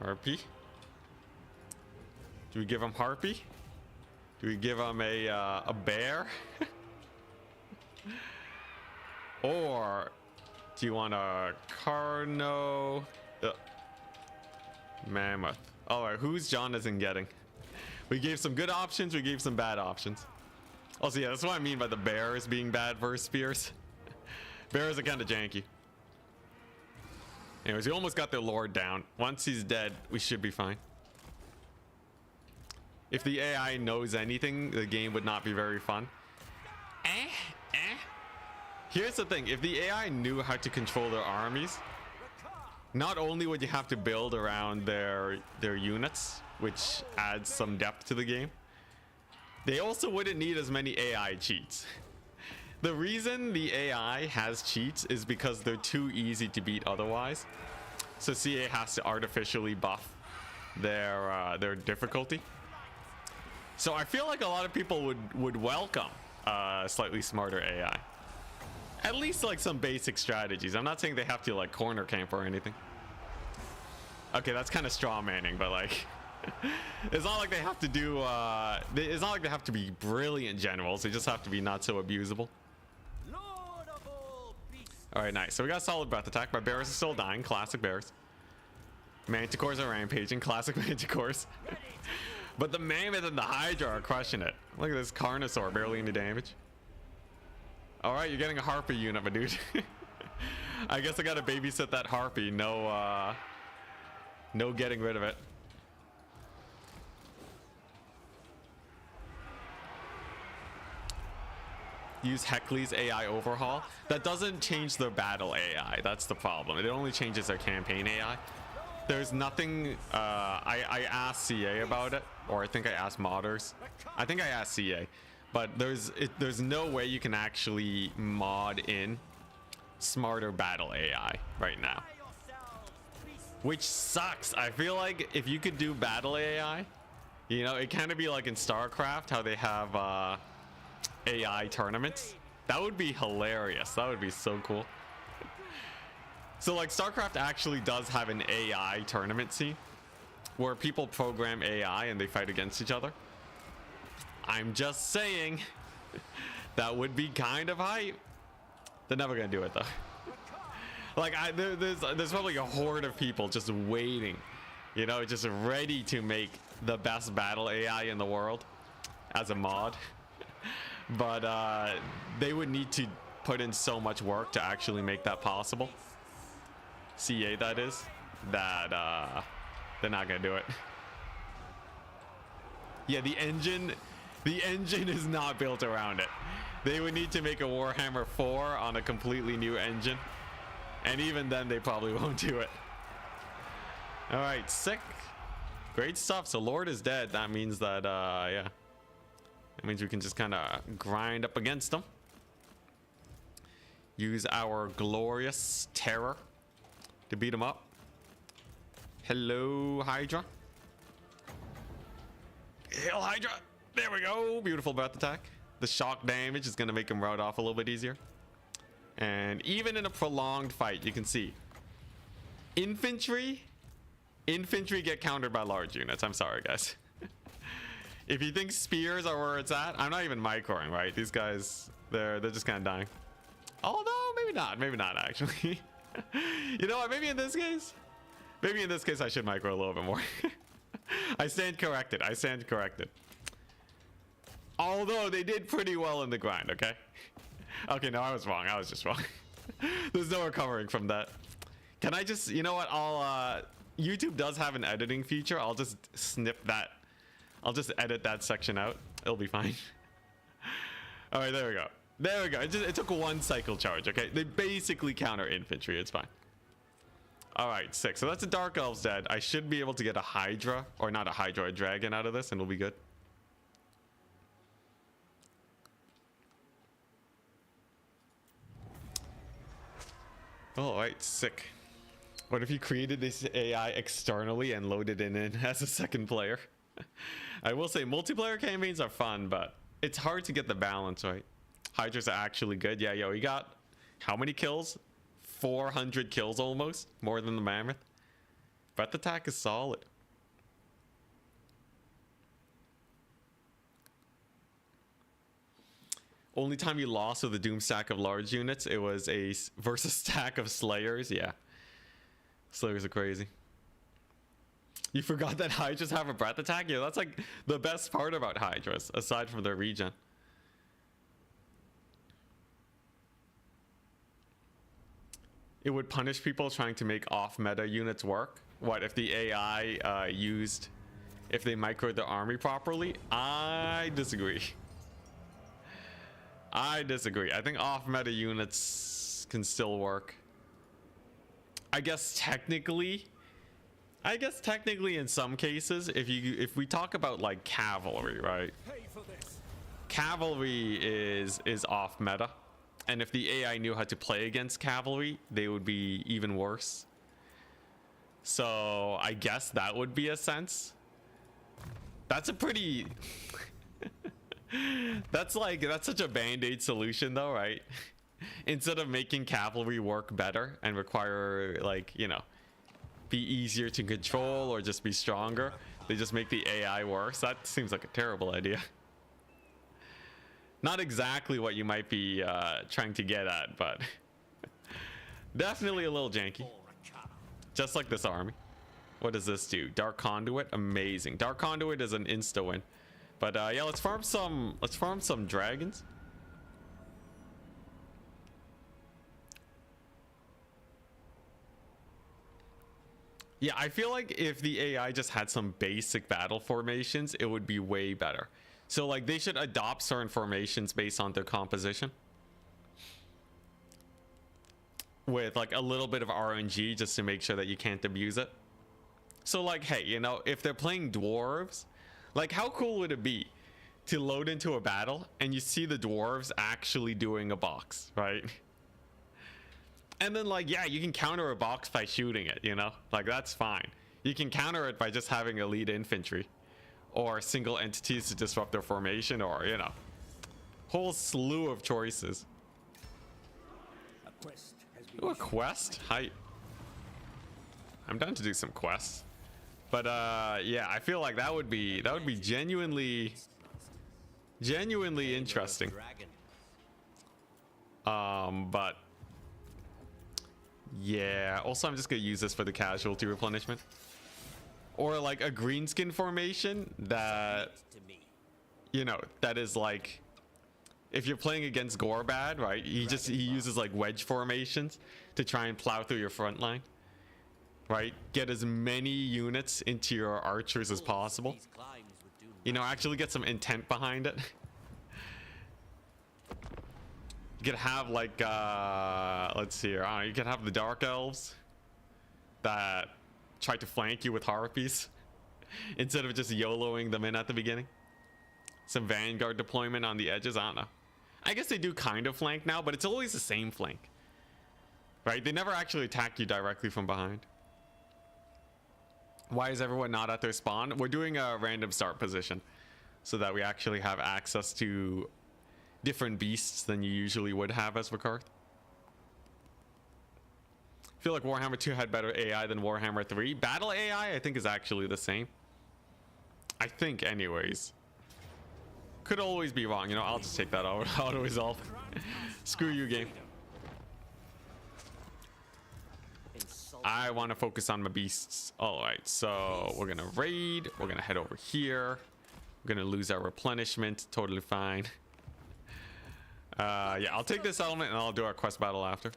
Harpy? Do we give him Harpy? Do we give him a bear? Or do you want a Carno? Mammoth. Alright, who's Jonathan getting? We gave some good options, we gave some bad options. Also, yeah, that's what I mean by the bears being bad versus spears. Bears are kind of janky. Anyways, we almost got their lord down. Once he's dead, we should be fine. If the AI knows anything, the game would not be very fun. Here's the thing, if the AI knew how to control their armies, not only would you have to build around their units, which adds some depth to the game, they also wouldn't need as many AI cheats. The reason the AI has cheats is because they're too easy to beat otherwise. So CA has to artificially buff their difficulty. So I feel like a lot of people would welcome slightly smarter AI. At least like some basic strategies. I'm not saying they have to like corner camp or anything. Okay, that's kind of straw manning, but like it's not like they have to do it's not like they have to be brilliant generals. They just have to be not so abusable. All right, nice. So we got a solid breath attack. My bears are still dying. Classic bears. Manticores are rampaging. Classic manticores. But the mammoth and the hydra are crushing it. Look at this carnosaur, barely any damage. All right, you're getting a harpy unit, my dude. I guess I gotta babysit that harpy. No getting rid of it. Use Heckley's AI overhaul. That doesn't change their battle AI. That's the problem. It only changes their campaign AI. There's nothing. I asked CA about it, or I think I asked modders. I think I asked CA, but there's no way you can actually mod in smarter battle AI right now, which sucks. I feel like if you could do battle AI, you know, it kind of be like in StarCraft how they have AI tournaments. That would be hilarious. That would be so cool. So like StarCraft actually does have an AI tournament scene where people program AI and they fight against each other. I'm just saying that would be kind of hype. They're never gonna do it though. Like there's probably a horde of people just waiting, you know, just ready to make the best battle AI in the world as a mod. But they would need to put in so much work to actually make that possible. CA, that is, that they're not gonna do it. Yeah, the engine is not built around it. They would need to make a Warhammer 4 on a completely new engine, and even then they probably won't do it. All right, sick, great stuff. So Lord is dead. That means that yeah, it means we can just kind of grind up against them. Use our glorious terror to beat them up. Hello, Hydra. Hail, Hydra. There we go. Beautiful breath attack. The shock damage is going to make him rout off a little bit easier. And even in a prolonged fight, you can see infantry get countered by large units. I'm sorry, guys. If you think spears are where it's at, I'm not even microing, right? These guys, they're just kind of dying. Although maybe not actually. You know what? Maybe in this case I should micro a little bit more. I stand corrected. Although they did pretty well in the grind. Okay. Okay, no, I was wrong. I was just wrong. There's no recovering from that. Can I just, you know what? YouTube does have an editing feature. I'll just snip that. I'll just edit that section out. It'll be fine. All right, there we go. There we go. It took one cycle charge. Okay, they basically counter infantry. It's fine. All right, 6. So that's a Dark Elves dead. I should be able to get a Hydra, or not a Hydra, a dragon out of this, and it'll be good. All right, sick. What if you created this AI externally and loaded it in as a second player? I will say multiplayer campaigns are fun, but it's hard to get the balance right. Hydras are actually good. Yeah, yo, he got how many kills? 400 kills almost, more than the mammoth. Breath attack is solid. Only time you lost with the doomstack of large units, it was a versus stack of slayers. Yeah, slayers are crazy. You forgot that hydras have a breath attack? Yeah, that's like the best part about hydras, aside from their regen. It would punish people trying to make off-meta units work. What if the AI if they microed the army properly? I disagree. I disagree. I think off-meta units can still work. I guess technically in some cases, if we talk about like cavalry, right? Cavalry is off-meta. And if the AI knew how to play against cavalry, they would be even worse. So I guess that would be a sense. That's a pretty... that's such a band-aid solution though, right? Instead of making cavalry work better and require, like, you know, be easier to control or just be stronger, they just make the AI worse. That seems like a terrible idea. Not exactly what you might be trying to get at, but definitely a little janky. Just like this army. What does this do? Dark Conduit, amazing. Dark Conduit is an insta win. But yeah, let's farm some dragons. Yeah, I feel like if the AI just had some basic battle formations, it would be way better. So like they should adopt certain formations based on their composition. With like a little bit of RNG just to make sure that you can't abuse it. So like, hey, you know, if they're playing dwarves, like how cool would it be to load into a battle and you see the dwarves actually doing a box, right? And then like, yeah, you can counter a box by shooting it, you know? Like that's fine. You can counter it by just having elite infantry or single entities to disrupt their formation, or, you know, whole slew of choices. Ooh, a quest? Hi. I'm down to do some quests. But yeah, I feel like that would be genuinely interesting. But yeah, also I'm just gonna use this for the casualty replenishment. Or like a greenskin formation that, you know, that is like, if you're playing against Gorbad, right, he uses like wedge formations to try and plow through your front line, right? Get as many units into your archers as possible, you know, actually get some intent behind it. You could have like let's see here, I don't know, you could have the dark elves that try to flank you with harpies instead of just YOLOing them in at the beginning. Some vanguard deployment on the edges. I don't know, I guess they do kind of flank now, but it's always the same flank, right? They never actually attack you directly from behind. Why is everyone not at their spawn? We're doing a random start position so that we actually have access to different beasts than you usually would have as Rakarth. I feel like Warhammer 2 had better AI than Warhammer 3. Battle AI, I think, is actually the same. I think, anyways. Could always be wrong, you know. I'll just take that auto resolve. Screw you, game. I want to focus on my beasts. All right, so we're gonna raid. We're gonna head over here. We're gonna lose our replenishment. Totally fine. Yeah, I'll take this element and I'll do our quest battle after.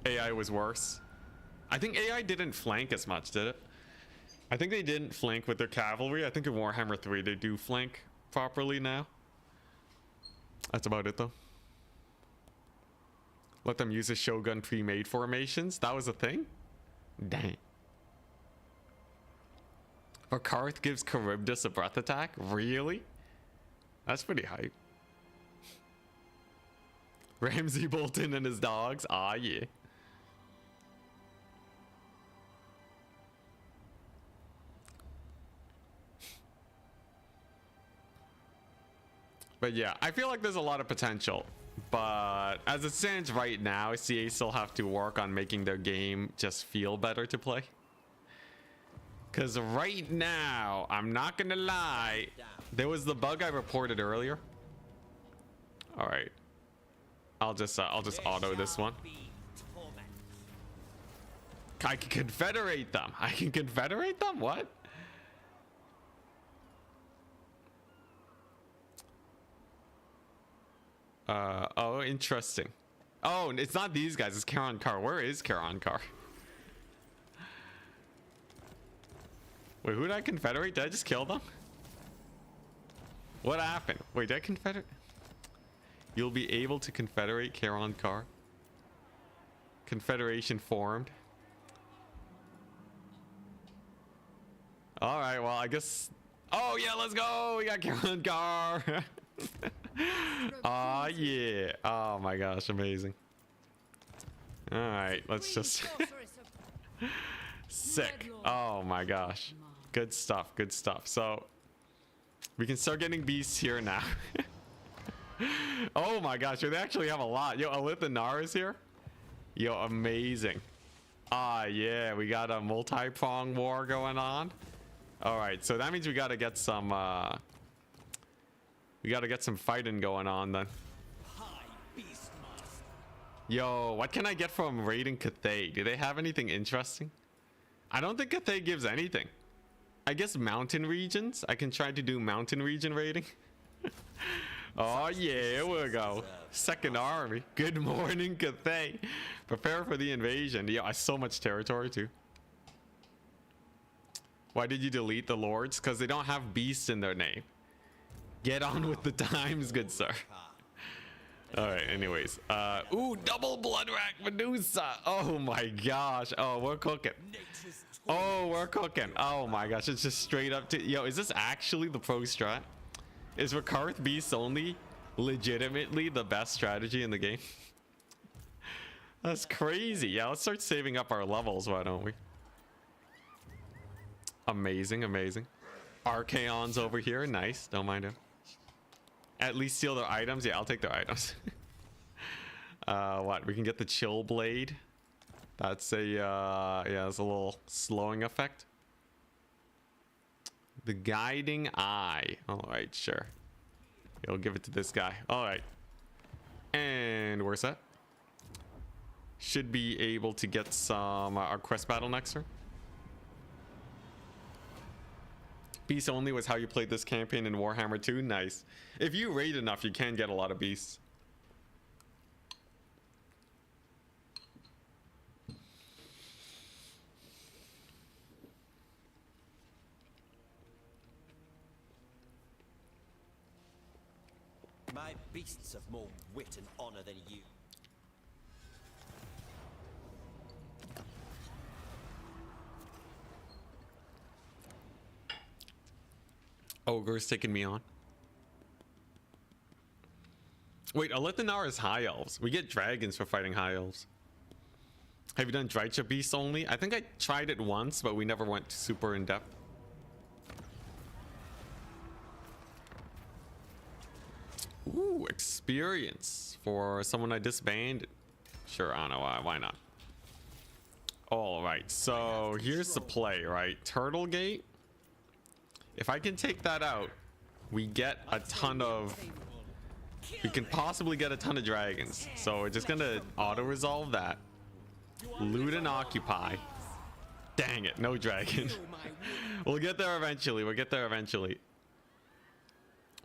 AI was worse. I think AI didn't flank as much, did it? I think they didn't flank with their cavalry. I think in Warhammer 3 they do flank properly now. That's about it though. Let them use a Shogun pre-made formations. That was a thing? Dang. Rakarth gives Charybdis a breath attack? Really? That's pretty hype. Ramsey Bolton and his dogs? Ah, yeah. But yeah, I feel like there's a lot of potential. But as it stands right now, CA still have to work on making their game just feel better to play. Because right now, I'm not gonna lie, there was the bug I reported earlier. All right, I'll just auto this one. I can confederate them. I can confederate them. What? Oh, interesting. Oh, it's not these guys. It's Rakarth. Where is Rakarth? Wait, who did I confederate? Did I just kill them? What happened? Wait, did I confederate? You'll be able to confederate Rakarth. Confederation formed. All right, well, I guess. Oh yeah, let's go. We got Rakarth. Oh yeah. Oh my gosh, amazing. All right, let's just. Sick. Oh my gosh. Good stuff. Good stuff. So we can start getting beasts here now. Oh my gosh. They actually have a lot. Yo, Alithanaar is here. Yo, amazing. Ah, yeah. We got a multi-prong war going on. All right. So that means we got to get some fighting going on then. Yo, what can I get from raiding Cathay? Do they have anything interesting? I don't think Cathay gives anything. I guess mountain regions. I can try to do mountain region raiding. Oh yeah, here we go. Second army. Good morning, Cathay. Prepare for the invasion. Yeah, I so much territory too. Why did you delete the lords? Because they don't have beasts in their name. Get on with the times, good sir. All right, anyways. Ooh, double blood rack Medusa. Oh my gosh. Oh, we're cooking. Oh, we're cooking. Oh my gosh, it's just straight up to. Yo, is this actually the pro strat? Is Rakarth beast only legitimately the best strategy in the game? That's crazy. Yeah, let's start saving up our levels, why don't we? Amazing, amazing. Archaon's over here. Nice. Don't mind him. At least steal their items. Yeah, I'll take their items. What? We can get the chill blade. That's a yeah, it's a little slowing effect. The guiding eye. All right, sure. You'll give it to this guy. All right. And where's that? Should be able to get some our quest battle next turn. Beast only was how you played this campaign in Warhammer 2. Nice. If you raid enough, you can get a lot of beasts. My beasts have more wit and honor than you. Ogre's taking me on. Wait, Alithanaar is high elves. We get dragons for fighting high elves. Have you done Drycha Beast only? I think I tried it once, but we never went super in depth. Ooh, experience for someone I disbanded. Sure, I don't know why not. All right, so here's the play, right? Turtle Gate. If I can take that out, we get a ton of. We can possibly get a ton of dragons. So we're just gonna auto-resolve that. Loot and occupy. Dang it, no dragon. We'll get there eventually. We'll get there eventually.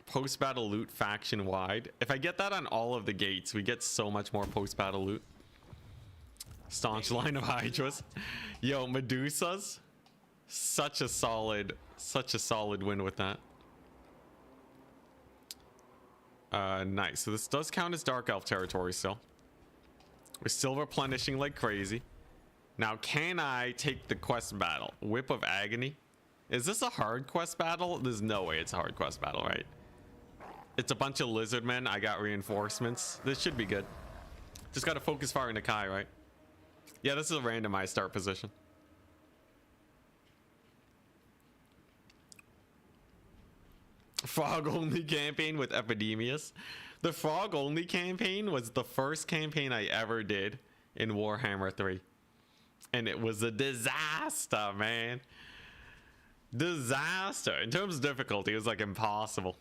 Post-battle loot faction wide. If I get that on all of the gates, we get so much more post-battle loot. Staunch line of Hydras. Yo, Medusas. Such a solid win with that. Nice. So this does count as Dark Elf territory still. We're still replenishing like crazy. Now, can I take the quest battle? Whip of Agony. Is this a hard quest battle? There's no way it's a hard quest battle, right? It's a bunch of lizard men. I got reinforcements. This should be good. Just got to focus fire into Kai, right? Yeah, this is a randomized start position. Frog only campaign with Epidemius. The frog only campaign was the first campaign I ever did in Warhammer 3. And it was a disaster, man. Disaster. In terms of difficulty, it was like impossible.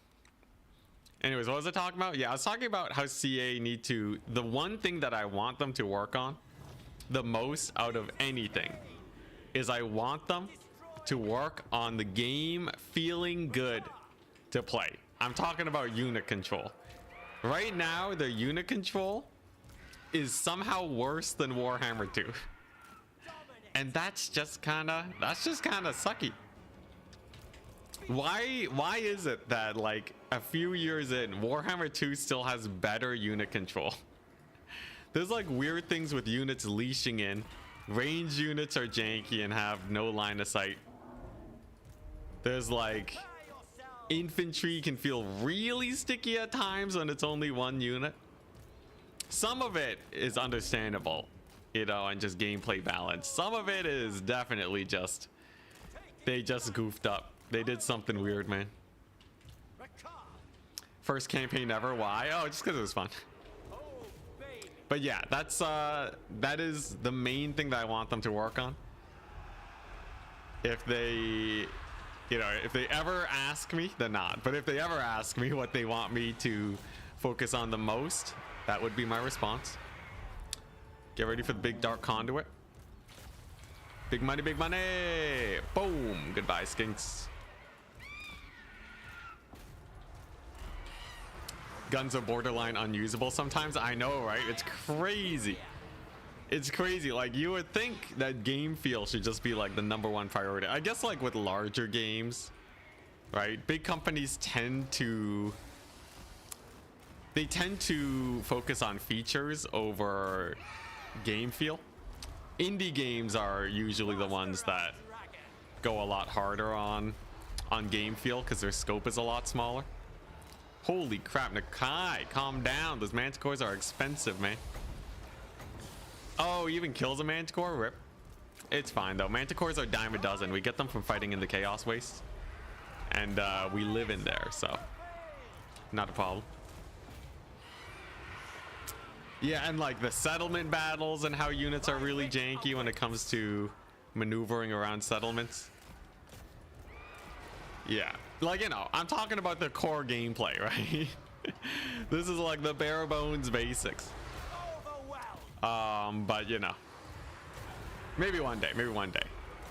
Anyways, what was I talking about? Yeah, I was talking about how CA need to... The one thing that I want them to work on the most out of anything is I want them to work on the game feeling good to play. I'm talking about unit control. Right now, their unit control is somehow worse than Warhammer 2. And that's just kind of sucky. Why is it that like a few years in, Warhammer 2 still has better unit control? There's like weird things with units leashing in. Range units are janky and have no line of sight. There's like infantry can feel really sticky at times when it's only one unit. Some of it is understandable, you know, and just gameplay balance. Some of it is definitely just they just goofed up. They did something weird, man. First campaign ever. Why? Oh, just because it was fun. But yeah, that is the main thing that I want them to work on. If they, you know, if they ever ask me, then not. But if they ever ask me what they want me to focus on the most, that would be my response. Get ready for the big dark conduit. Big money, big money. Boom. Goodbye, skinks. Guns are borderline unusable sometimes. I know, right? It's crazy. It's crazy. Like, you would think that game feel should just be like the #1 priority. I guess like with larger games, right? Big companies tend to focus on features over game feel. Indie games are usually the ones that go a lot harder on game feel because their scope is a lot smaller. Holy crap, Nakai, calm down. Those manticores are expensive, man. Oh, he even kills a manticore? Rip. It's fine, though. Manticores are dime a dozen. We get them from fighting in the Chaos Waste. And we live in there, so not a problem. Yeah, and like the settlement battles and how units are really janky when it comes to maneuvering around settlements. Yeah, like, you know, I'm talking about the core gameplay, right? This is like the bare bones basics. But you know, maybe one day,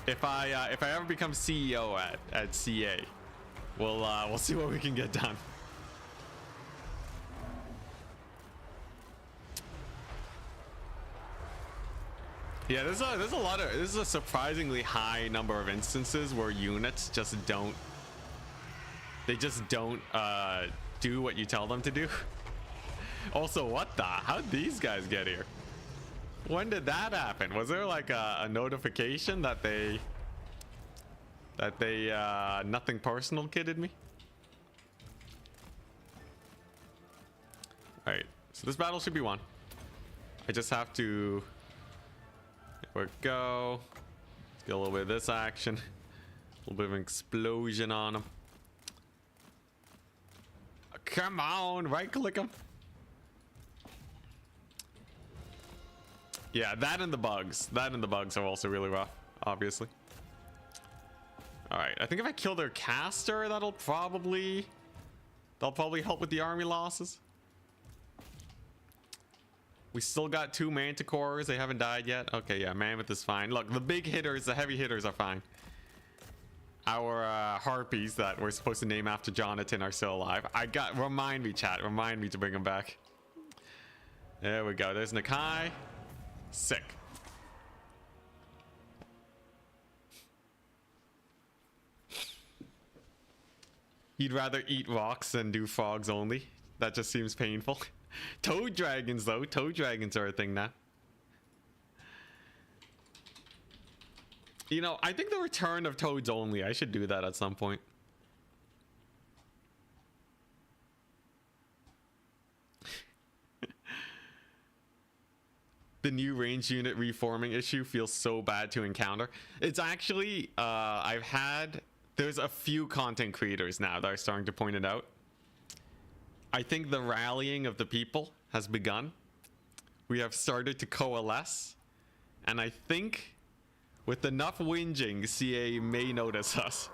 if I ever become CEO at CA, we'll see what we can get done. Yeah, this is a surprisingly high number of instances where units just don't do what you tell them to do. Also, what the? How'd these guys get here? When did that happen? Was there like a notification that they nothing personal kidded me? All right, so this battle should be won. I just have to, there we go. Let's get a little bit of this action. A little bit of an explosion on him. Come on, right click him. Yeah, that and the bugs are also really rough, obviously. All right, I think if I kill their caster, they'll probably help with the army losses. We still got 2 manticores. They haven't died yet. Okay, yeah, mammoth is fine. Look, the big hitters, the heavy hitters are fine. Our harpies that we're supposed to name after Jonathan are still alive. Remind me, chat. Remind me to bring them back. There we go. There's Nakai. Sick. You'd rather eat rocks than do frogs only? That just seems painful. Toad dragons, though. Toad dragons are a thing now. You know, I think the return of toads only. I should do that at some point. The new range unit reforming issue feels so bad to encounter. It's actually, I've had there's a few content creators now that are starting to point it out. I think the rallying of the people has begun. We have started to coalesce, and I think with enough whinging, CA may notice us.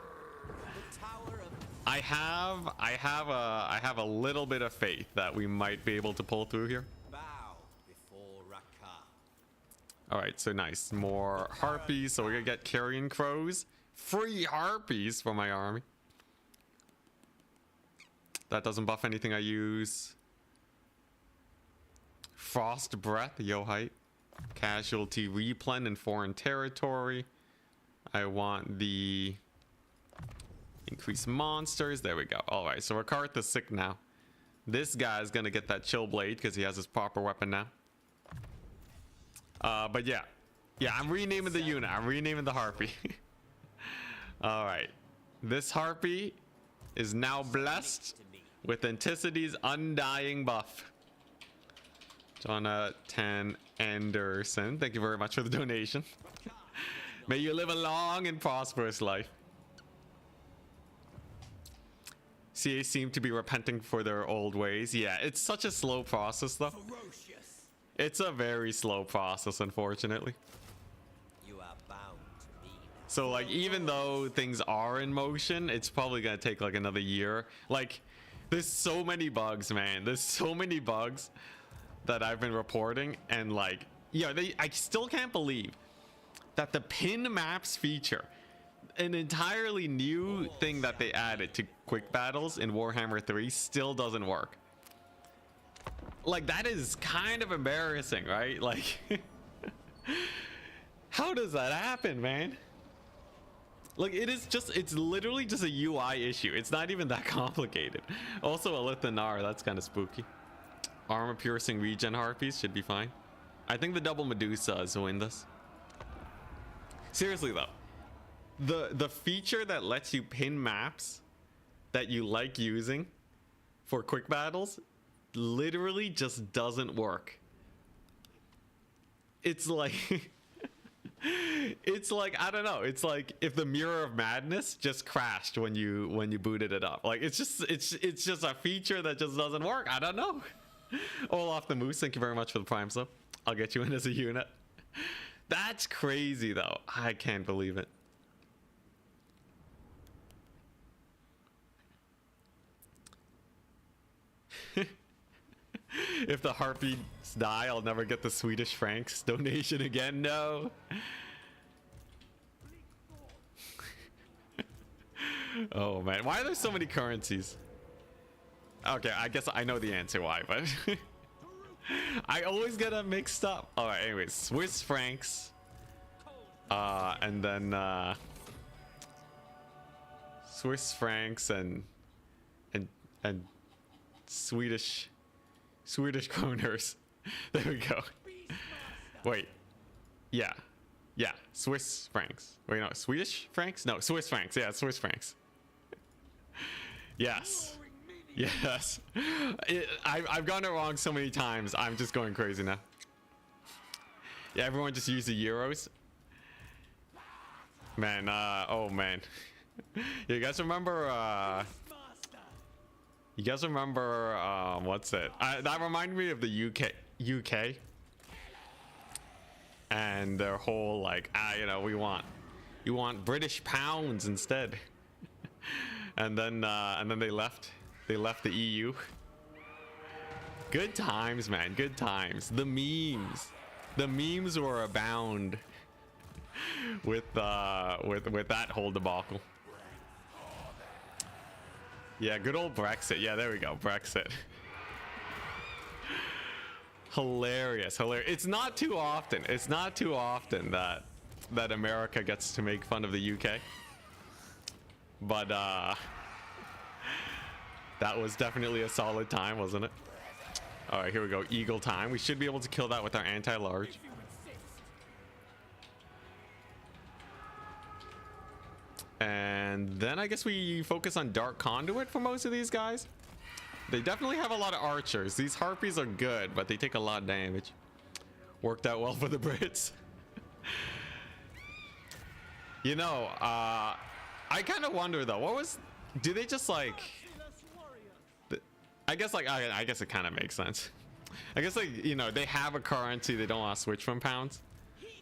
I have a little bit of faith that we might be able to pull through here. Bow before Rakarth. All right, so nice. More harpies, so we're gonna get carrion crows. Free harpies for my army. That doesn't buff anything I use. Frost breath, yo height. Casualty replen in foreign territory. I want the increase monsters. There we go. All right, so Rakarth is sick now. This guy's gonna get that chill blade because he has his proper weapon now. But yeah, I'm renaming the unit. I'm renaming the harpy. All right, this harpy is now blessed with Anticity's undying buff. Jonathan Anderson, thank you very much for the donation. May you live a long and prosperous life. CA seem to be repenting for their old ways. Yeah, it's such a slow process though. Ferocious. It's a very slow process, unfortunately. You are bound to me. So like, even though things are in motion, it's probably gonna take like another year. Like, there's so many bugs, man. There's so many bugs that I've been reporting, and like, yeah, I still can't believe that the pin maps feature, an entirely new thing that they added to quick battles in Warhammer 3, still doesn't work. Like, that is kind of embarrassing, right? Like, how does that happen, man? Like, it's literally just a UI issue. It's not even that complicated. Also, a Lithanar, that's kind of spooky. Armor piercing regen harpies should be fine. I think the double Medusas win this. Seriously though, the feature that lets you pin maps that you like using for quick battles literally just doesn't work. It's like it's like, I don't know, it's like if the Mirror of Madness just crashed when you booted it up. Like, it's just a feature that just doesn't work. I don't know. Olaf the Moose, thank you very much for the prime sub. I'll get you in as a unit. That's crazy though. I can't believe it. If the harpies die, I'll never get the Swedish francs donation again. No. Oh man, why are there so many currencies? Okay, I guess I know the answer why, but I always get them mixed up. All right, anyways, Swiss francs, and then Swiss francs and Swedish kroners. There we go. Wait, yeah, Swiss francs. Wait, no, Swedish francs? No, Swiss francs. Yeah, Swiss francs. Yes. Yes. I've gotten it wrong so many times. I'm just going crazy now. Yeah, everyone just use the euros. Man, oh man. You guys remember, what's it? That reminded me of the UK. And their whole like, you know, we want British pounds instead. and then they left the EU. Good times, man. Good times. The memes were abound with that whole debacle. Yeah, good old Brexit. Yeah, there we go. Brexit. Hilarious. It's not too often. It's not too often that America gets to make fun of the UK. But that was definitely a solid time, wasn't it? All right, here we go. Eagle time. We should be able to kill that with our anti-large. And then I guess we focus on Dark Conduit for most of these guys. They definitely have a lot of archers. These harpies are good, but they take a lot of damage. Worked out well for the Brits. You know, I kind of wonder though, what was, do they just like, I guess like, I guess it kind of makes sense. I guess like, you know, they have a currency, they don't want to switch from pounds.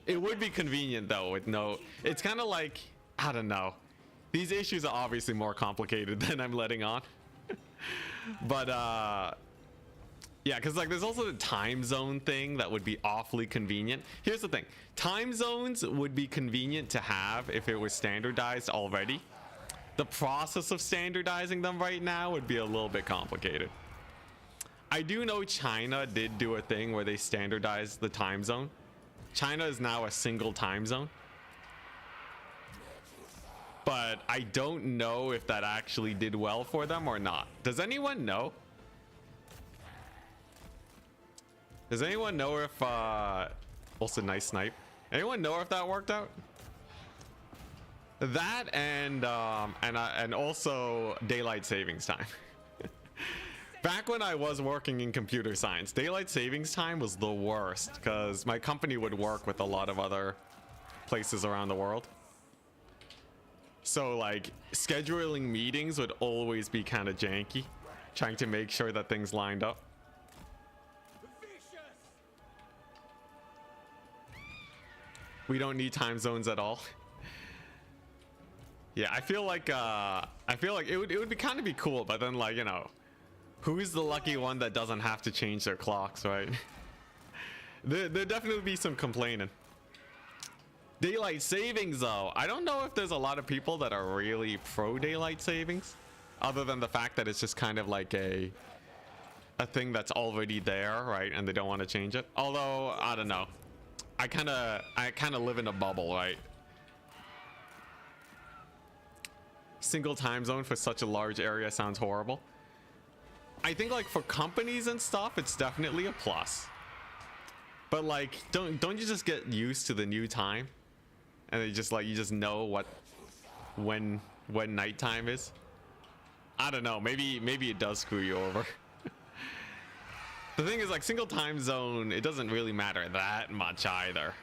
It would be convenient though with no, it's kind of like, I don't know. These issues are obviously more complicated than I'm letting on. But yeah, because like there's also the time zone thing that would be awfully convenient. Here's the thing, time zones would be convenient to have if it was standardized already. The process of standardizing them right now would be a little bit complicated. I do know China did do a thing where they standardized the time zone. China is now a single time zone. But I don't know if that actually did well for them or not. Does anyone know? Does anyone know if also nice snipe. Anyone know if that worked out? That and also daylight savings time. Back when I was working in computer science, daylight savings time was the worst because my company would work with a lot of other places around the world. So like scheduling meetings would always be kind of janky, trying to make sure that things lined up. We don't need time zones at all. Yeah, I feel like it would be kind of be cool, but then like, you know, who's the lucky one that doesn't have to change their clocks, right? There'd definitely be some complaining. Daylight savings though, I don't know if there's a lot of people that are really pro daylight savings, other than the fact that it's just kind of like a thing that's already there, right? And they don't want to change it. Although I don't know, I kind of live in a bubble, right? Single time zone for such a large area sounds horrible. I think like for companies and stuff, it's definitely a plus. But like, don't you just get used to the new time? And they just like, you just know when nighttime is. I don't know, maybe it does screw you over. The thing is like single time zone, it doesn't really matter that much either.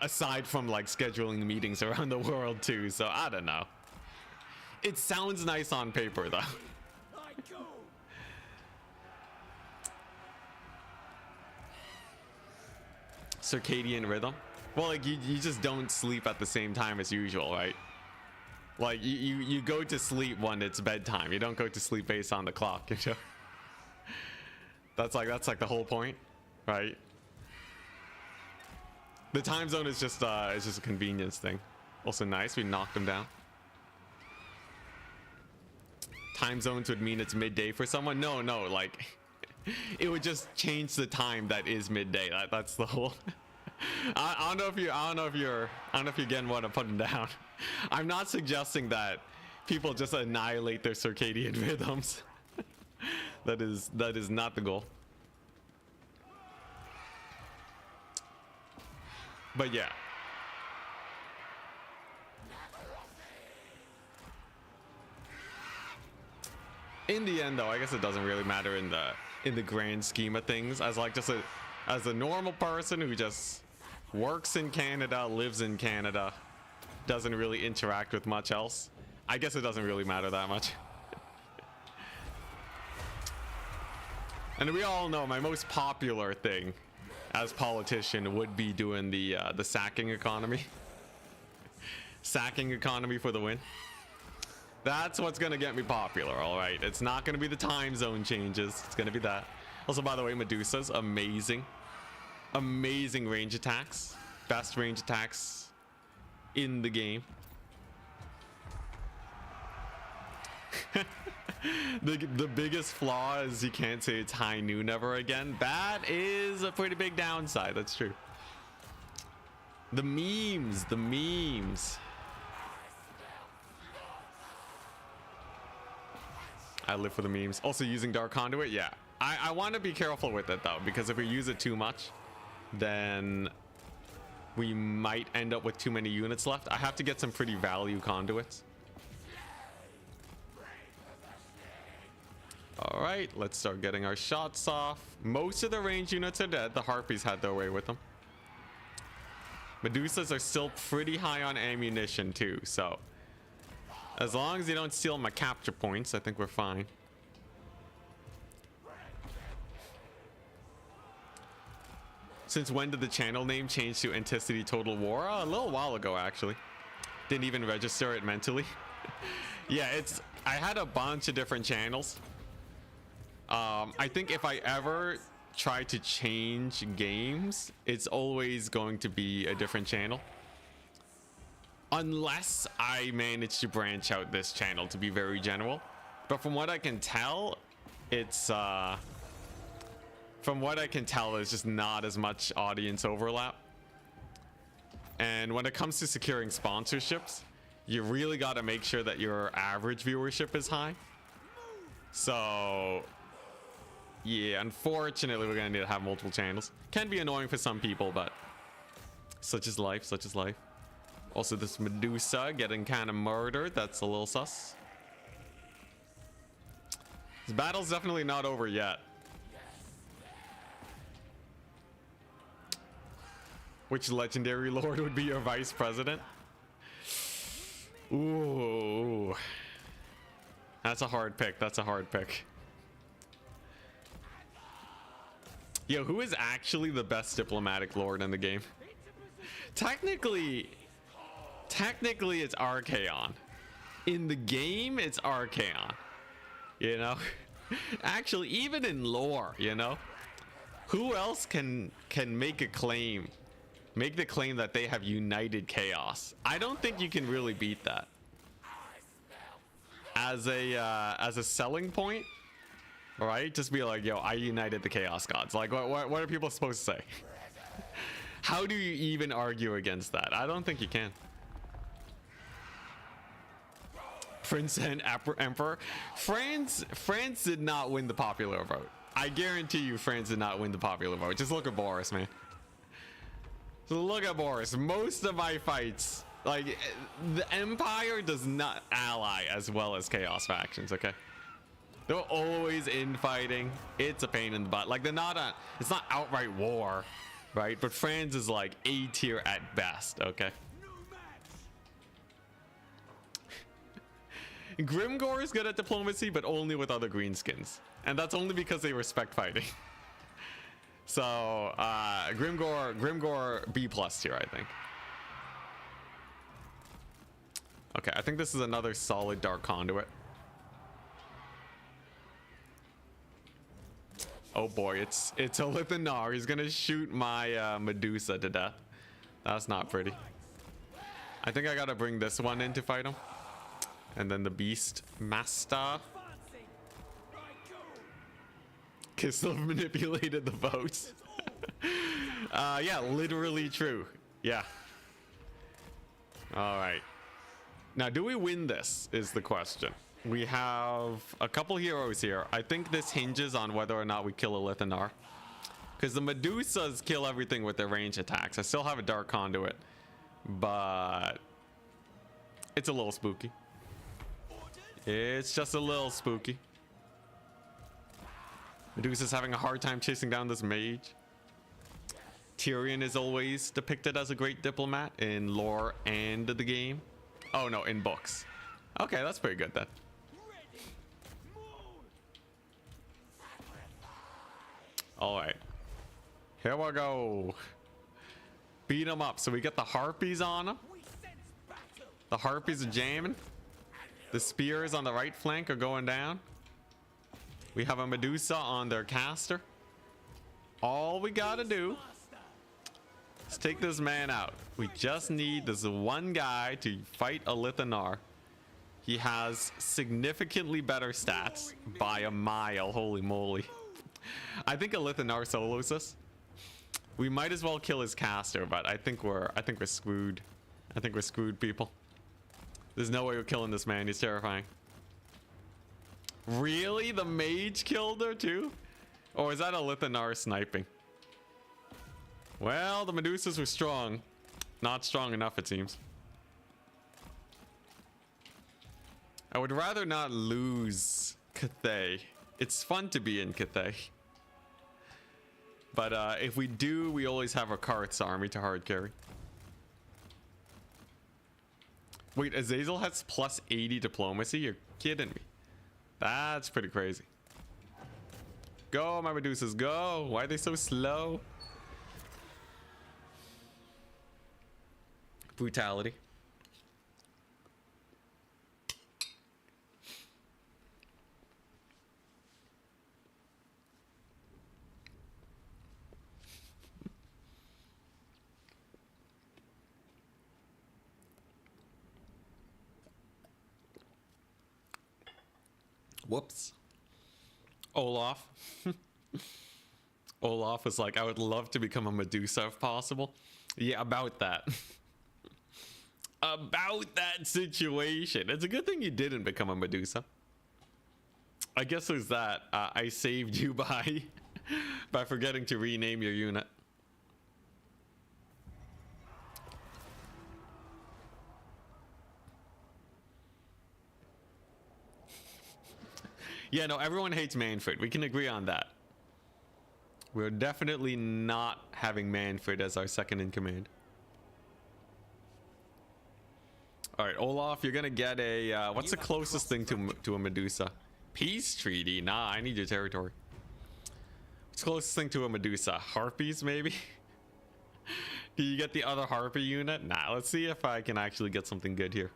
Aside from like scheduling meetings around the world too, so I don't know. It sounds nice on paper though. Circadian rhythm. Well, like you just don't sleep at the same time as usual, right? Like you go to sleep when it's bedtime. You don't go to sleep based on the clock, you know? That's like the whole point, right? The time zone is just a convenience thing. Also nice, we knocked them down. Time zones would mean it's midday for someone. No, like it would just change the time that is midday. That's the whole. I don't know if you're getting what I'm putting down. I'm not suggesting that people just annihilate their circadian rhythms. That is not the goal. But yeah. In the end though, I guess it doesn't really matter in the grand scheme of things, as like just as a normal person who just works in Canada, lives in Canada, doesn't really interact with much else. I guess it doesn't really matter that much. And we all know my most popular thing as politician would be doing the sacking economy. Sacking economy for the win. That's what's gonna get me popular, all right? It's not gonna be the time zone changes. It's gonna be that. Also, by the way, Medusa's amazing. Amazing range attacks. Best range attacks in the game. The biggest flaw is you can't say it's high noon ever again. That is a pretty big downside. That's true. The memes. I live for the memes. Also using Dark Conduit, yeah. I want to be careful with it though, because if we use it too much, then we might end up with too many units left. I have to get some pretty value conduits. All right, let's start getting our shots off. Most of the range units are dead. The Harpies had their way with them. Medusas are still pretty high on ammunition too, so as long as you don't steal my capture points, I think we're fine. Since when did the channel name change to Enticity Total War? A little while ago, actually. Didn't even register it mentally. Yeah, I had a bunch of different channels. I think if I ever try to change games, it's always going to be a different channel. Unless I manage to branch out this channel to be very general. But from what I can tell, it's there's just not as much audience overlap. And when it comes to securing sponsorships, you really got to make sure that your average viewership is high. So yeah, unfortunately, we're gonna need to have multiple channels. Can be annoying for some people, but such is life, such is life. Also, this Medusa getting kind of murdered. That's a little sus. This battle's definitely not over yet. Which legendary lord would be your vice president? Ooh. That's a hard pick. That's a hard pick. Yo, who is actually the best diplomatic lord in the game? Technically it's Archaon. In the game, it's Archaon. You know? Actually, even in lore, you know? Who else can make a claim? Make the claim that they have united chaos. I don't think you can really beat that. As a selling point, right? Just be like, yo, I united the chaos gods. Like, what are people supposed to say? How do you even argue against that? I don't think you can. Prince and Emperor. France did not win the popular vote. I guarantee you France did not win the popular vote. Just look at Boris, man. So look at Boris. Most of my fights, like, the Empire does not ally as well as Chaos factions, okay? They're always infighting. It's a pain in the butt. Like, it's not outright war, right? But France is like A tier at best, okay? Grimgor is good at diplomacy, but only with other greenskins. And that's only because they respect fighting. So, Grimgor B+ tier, I think. Okay, I think this is another solid Dark Conduit. Oh boy, it's a Lithanar. He's gonna shoot my Medusa to death. That's not pretty. I think I gotta bring this one in to fight him. And then the Beast Master. Kislev manipulated the votes. Yeah, literally true. Yeah. All right. Now, do we win this is the question. We have a couple heroes here. I think this hinges on whether or not we kill a Lithanar. Because the Medusas kill everything with their range attacks. I still have a Dark Conduit. But it's a little spooky. It's just a little spooky. Medusa's having a hard time chasing down this mage. Tyrion is always depicted as a great diplomat in lore and the game. Oh no, in books. Okay, that's pretty good then. All right, here we go. Beat him up. So we get the harpies on him. The harpies are jamming. The spears on the right flank are going down. We have a Medusa on their caster. All we gotta do is take this man out. We just need this one guy to fight a Lithanar. He has significantly better stats by a mile. Holy moly. I think a Lithanar solos us. We might as well kill his caster, but I think we're screwed. I think we're screwed, people. There's no way we're killing this man. He's terrifying. Really? The mage killed her too? Or is that a Lithanar sniping? Well, the Medusas were strong. Not strong enough, it seems. I would rather not lose Cathay. It's fun to be in Cathay. But if we do, we always have Rakarth's army to hard carry. Wait, Azazel has plus 80 diplomacy? You're kidding me. That's pretty crazy. Go, my Medusas, go. Why are they so slow? Brutality. Whoops. Olaf. Olaf was like, I would love to become a Medusa if possible. Yeah, about that. About that situation. It's a good thing you didn't become a Medusa. I guess there's that. I saved you by by forgetting to rename your unit. Yeah, no, everyone hates Manfred. We can agree on that. We're definitely not having Manfred as our second in command. All right, Olaf, you're gonna get a what's the closest thing to a Medusa? Peace treaty? Nah, I need your territory. What's the closest thing to a Medusa? Harpies, maybe? Do you get the other Harpy unit? Nah, let's see if I can actually get something good here.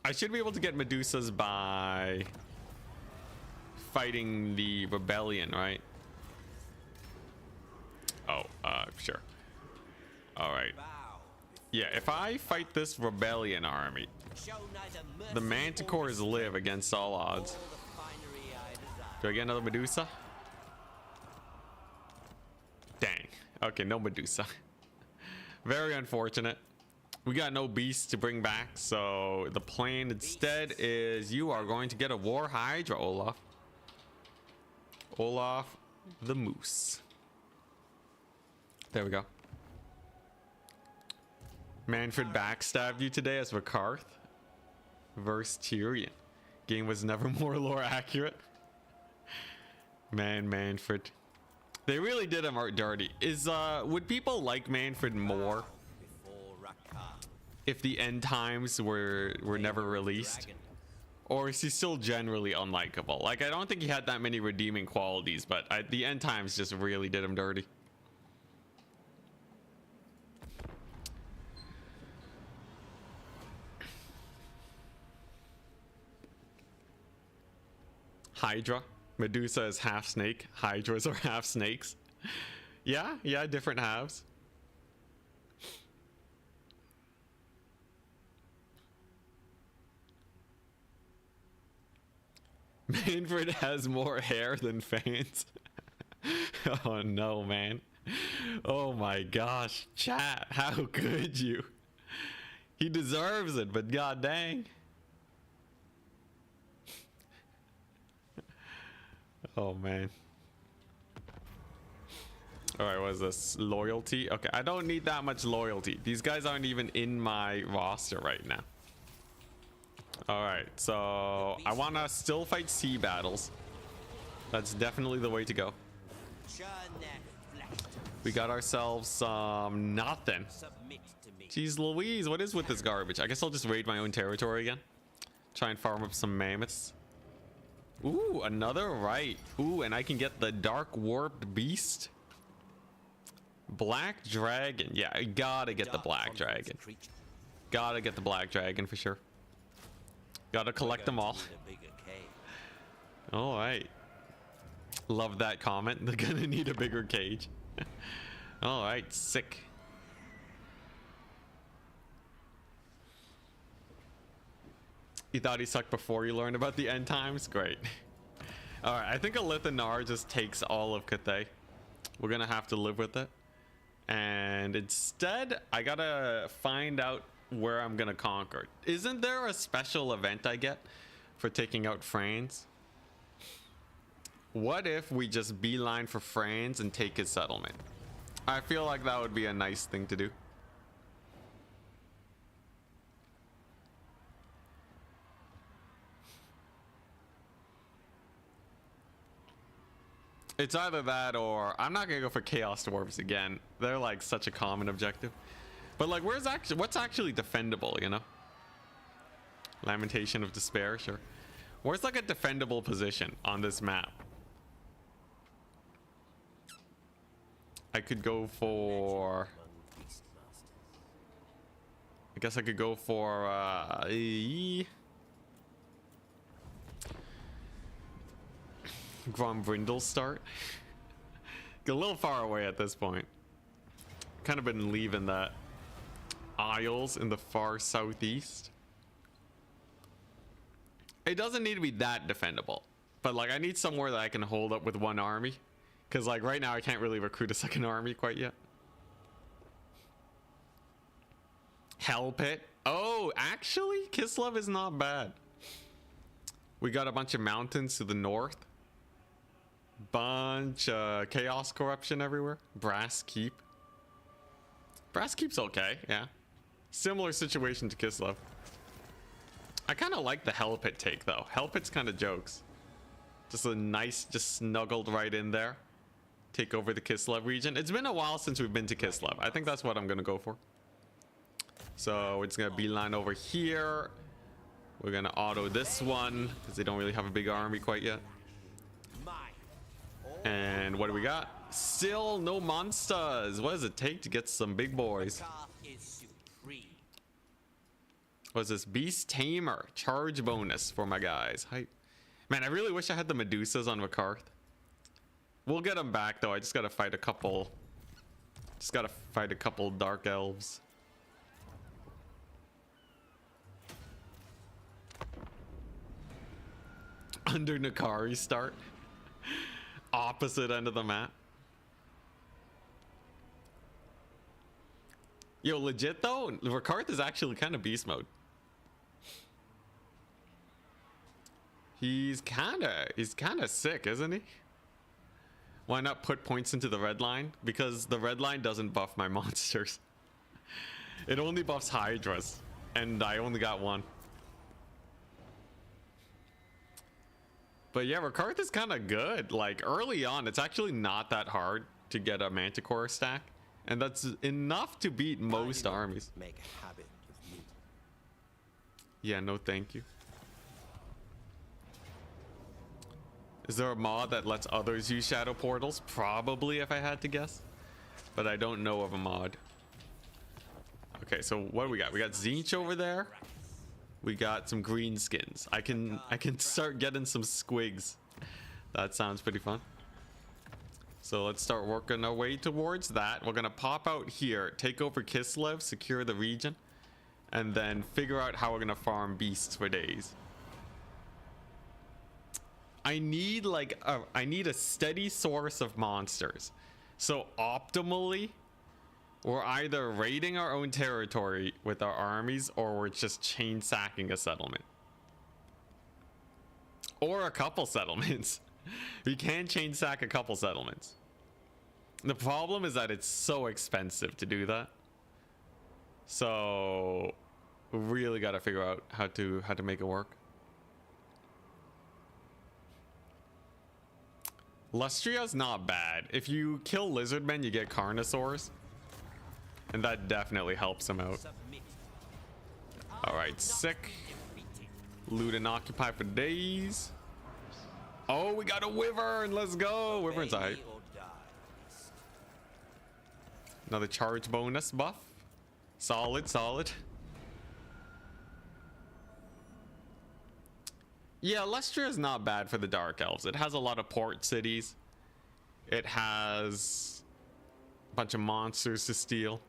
I should be able to get Medusas by fighting the rebellion, right? Oh, sure. All right. Yeah, if I fight this rebellion army, the Manticores live against all odds. Do I get another Medusa? Dang. Okay, no Medusa. Very unfortunate. We got no beasts to bring back, so the plan instead is you are going to get a War Hydra, Olaf. Olaf the Moose. There we go. Manfred backstabbed you today as Rakarth versus Tyrion. Game was never more lore accurate. Man, Manfred. They really did him dirty. Would people like Manfred more if the end times were never released? Or is he still generally unlikable? Like, I don't think he had that many redeeming qualities, but the end times just really did him dirty. Hydra. Medusa is half snake. Hydras are half snakes. Yeah, different halves. Manfred has more hair than fans. Oh no, man. Oh my gosh. Chat, how could you? He deserves it, but god dang. Oh man. All right, what is this? Loyalty? Okay, I don't need that much loyalty. These guys aren't even in my roster right now. All right, so I want to still fight sea battles. That's definitely the way to go. We got ourselves some nothing. Jeez Louise, what is with this garbage? I guess I'll just raid my own territory again. Try and farm up some mammoths. Ooh, another right. Ooh, and I can get the Dark Warped Beast. Black Dragon. Yeah, I gotta get the Black Dragon. Gotta get the Black Dragon for sure. Gotta collect them all. All right. Love that comment. They're gonna need a bigger cage. All right, sick. You thought he sucked before you learned about the end times? Great. All right, I think a Lithanar just takes all of Cathay. We're gonna have to live with it. And instead, I gotta find out where I'm gonna conquer. Isn't there a special event I get for taking out France? What if we just beeline for France and take his settlement? I feel like that would be a nice thing to do. It's either that or I'm not gonna go for Chaos Dwarves again. They're like such a common objective. But like, what's actually defendable, you know? Lamentation of Despair, sure. Where's like a defendable position on this map? I could go for... I guess I could go for Grombrindle start. Get a little far away at this point. Kind of been leaving that Isles in the far southeast. It doesn't need to be that defendable, but like I need somewhere that I can hold up with one army, because like right now I can't really recruit a second army quite yet. Hell Pit. Oh, actually, Kislev is not bad. We got a bunch of mountains to the north. Bunch chaos corruption everywhere. Brass Keep. Brass Keep's okay, yeah. Similar situation to Kislev. I kind of like the Hell Pit take though. Hell Pit's kind of jokes. Just a nice, just snuggled right in there. Take over the Kislev region. It's been a while since we've been to Kislev. I think that's what I'm gonna go for. So we're just gonna beeline over here. We're gonna auto this one because they don't really have a big army quite yet. And what do we got? Still no monsters. What does it take to get some big boys? What's this? Beast Tamer. Charge bonus for my guys. Hype. Man, I really wish I had the Medusas on Rakarth. We'll get them back though. I just gotta fight a couple. Just gotta fight a couple Dark Elves. Under Nakari start. Opposite end of the map. Yo, legit though, Rakarth is actually kind of beast mode. He's kind of sick, isn't he? Why not put points into the red line? Because the red line doesn't buff my monsters. It only buffs Hydras, and I only got one. But yeah, Rakarth is kind of good. Like early on, it's actually not that hard to get a Manticore stack, and that's enough to beat most armies. Make a habit of me. Yeah, no thank you. Is there a mod that lets others use shadow portals? Probably, if I had to guess, but I don't know of a mod. Okay, so what do we got? We got Zinch over there. We got some green skins. I can start getting some squigs. That sounds pretty fun. So let's start working our way towards that. We're gonna pop out here, take over Kislev, secure the region, and then figure out how we're gonna farm beasts for days. I need a steady source of monsters. So optimally, we're either raiding our own territory with our armies, or we're just chain sacking a settlement. Or a couple settlements. We can chain sack a couple settlements. The problem is that it's so expensive to do that. So we really got to figure out how to make it work. Lustria's not bad. If you kill lizardmen, you get carnosaurs. And that definitely helps him out. Alright, sick. Loot and occupy for days. Oh, we got a wyvern. Let's go. Wyvern's hype. Another charge bonus buff. Solid, solid. Yeah, Lustria is not bad for the Dark Elves. It has a lot of port cities. It has a bunch of monsters to steal.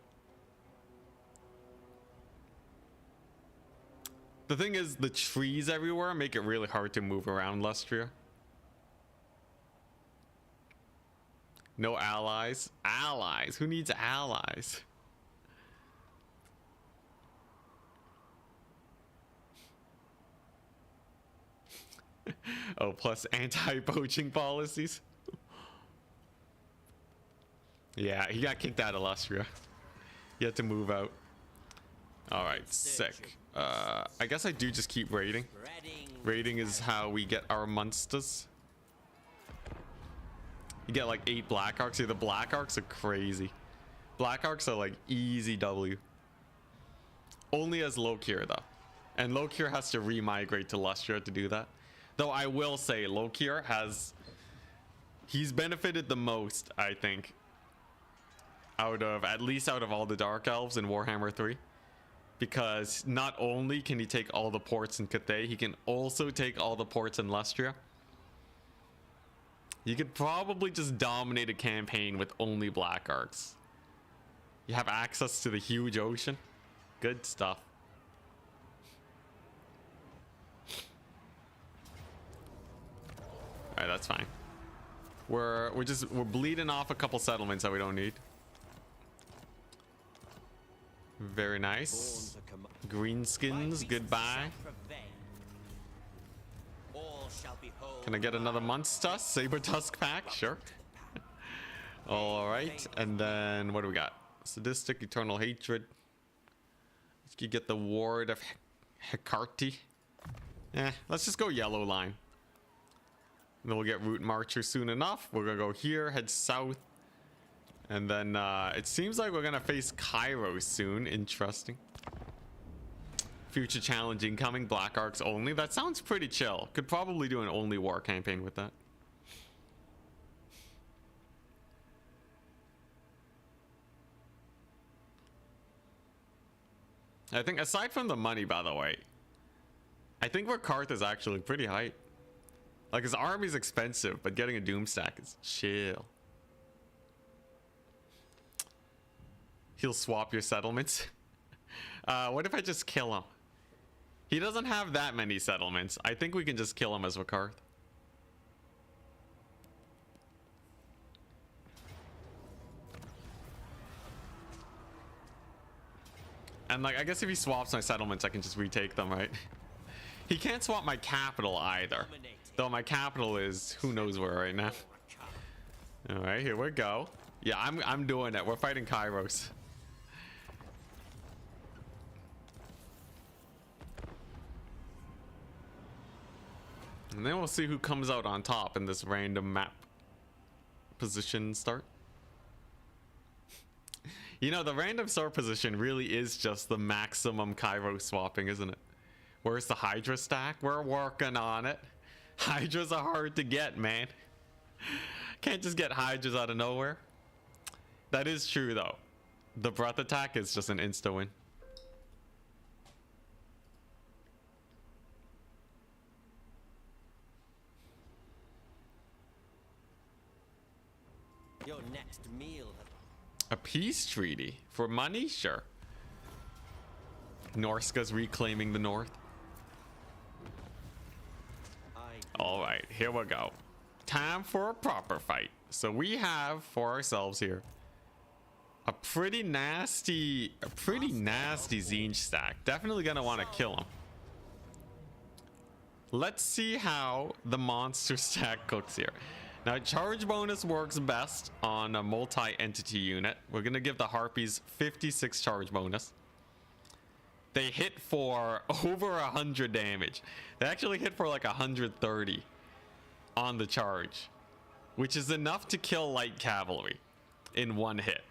The thing is, the trees everywhere make it really hard to move around Lustria. No allies. Allies? Who needs allies? Oh, plus anti-poaching policies. Yeah, he got kicked out of Lustria. He had to move out. All right, sick. I guess I do just keep raiding. Raiding is how we get our monsters. You get like 8 Black Arcs. Yeah, the Black Arcs are crazy. Black Arcs are like easy W. Only as Lokir though. And Lokir has to re-migrate to Lustria to do that. Though I will say Lokir has... He's benefited the most, I think. At least out of all the Dark Elves in Warhammer 3. Because not only can he take all the ports in Cathay, he can also take all the ports in Lustria. You could probably just dominate a campaign with only Black Arcs. You have access to the huge ocean. Good stuff. Alright, that's fine. We're bleeding off a couple settlements that we don't need. Very nice. Greenskins, goodbye. Can I get another Monster Saber Tusk pack? Sure. Alright, and then what do we got? Sadistic Eternal Hatred. You get the Ward of Rakarth. Let's just go yellow line. And then we'll get Root Marcher soon enough. We're gonna go here, head south. And then it seems like we're gonna face Cairo soon. Interesting. Future challenge incoming, Black Arcs only. That sounds pretty chill. Could probably do an only war campaign with that. I think aside from the money, by the way, I think Rakarth is actually pretty hype. Like, his army's expensive, but getting a doomstack is chill. He'll swap your settlements. What if I just kill him? He doesn't have that many settlements. I think we can just kill him as Rakarth. And like, I guess if he swaps my settlements, I can just retake them, right? He can't swap my capital either. Though my capital is who knows where right now. All right, here we go. Yeah, I'm doing it. We're fighting Kairos. And then we'll see who comes out on top in this random map position start. You know, the random start position really is just the maximum Kairos swapping, isn't it? Where's the Hydra stack? We're working on it. Hydras are hard to get, man. Can't just get Hydras out of nowhere. That is true, though. The breath attack is just an insta win. Your next meal. A peace treaty for money? Sure. Norska's reclaiming the north. All right, here we go. Time for a proper fight. So we have for ourselves here a pretty nasty Zinj stack. Definitely gonna want to kill him. Let's see how the monster stack cooks here. Now, charge bonus works best on a multi-entity unit. We're gonna give the Harpies 56 charge bonus. They hit for over 100 damage. They actually hit for like 130 on the charge, which is enough to kill light cavalry in one hit.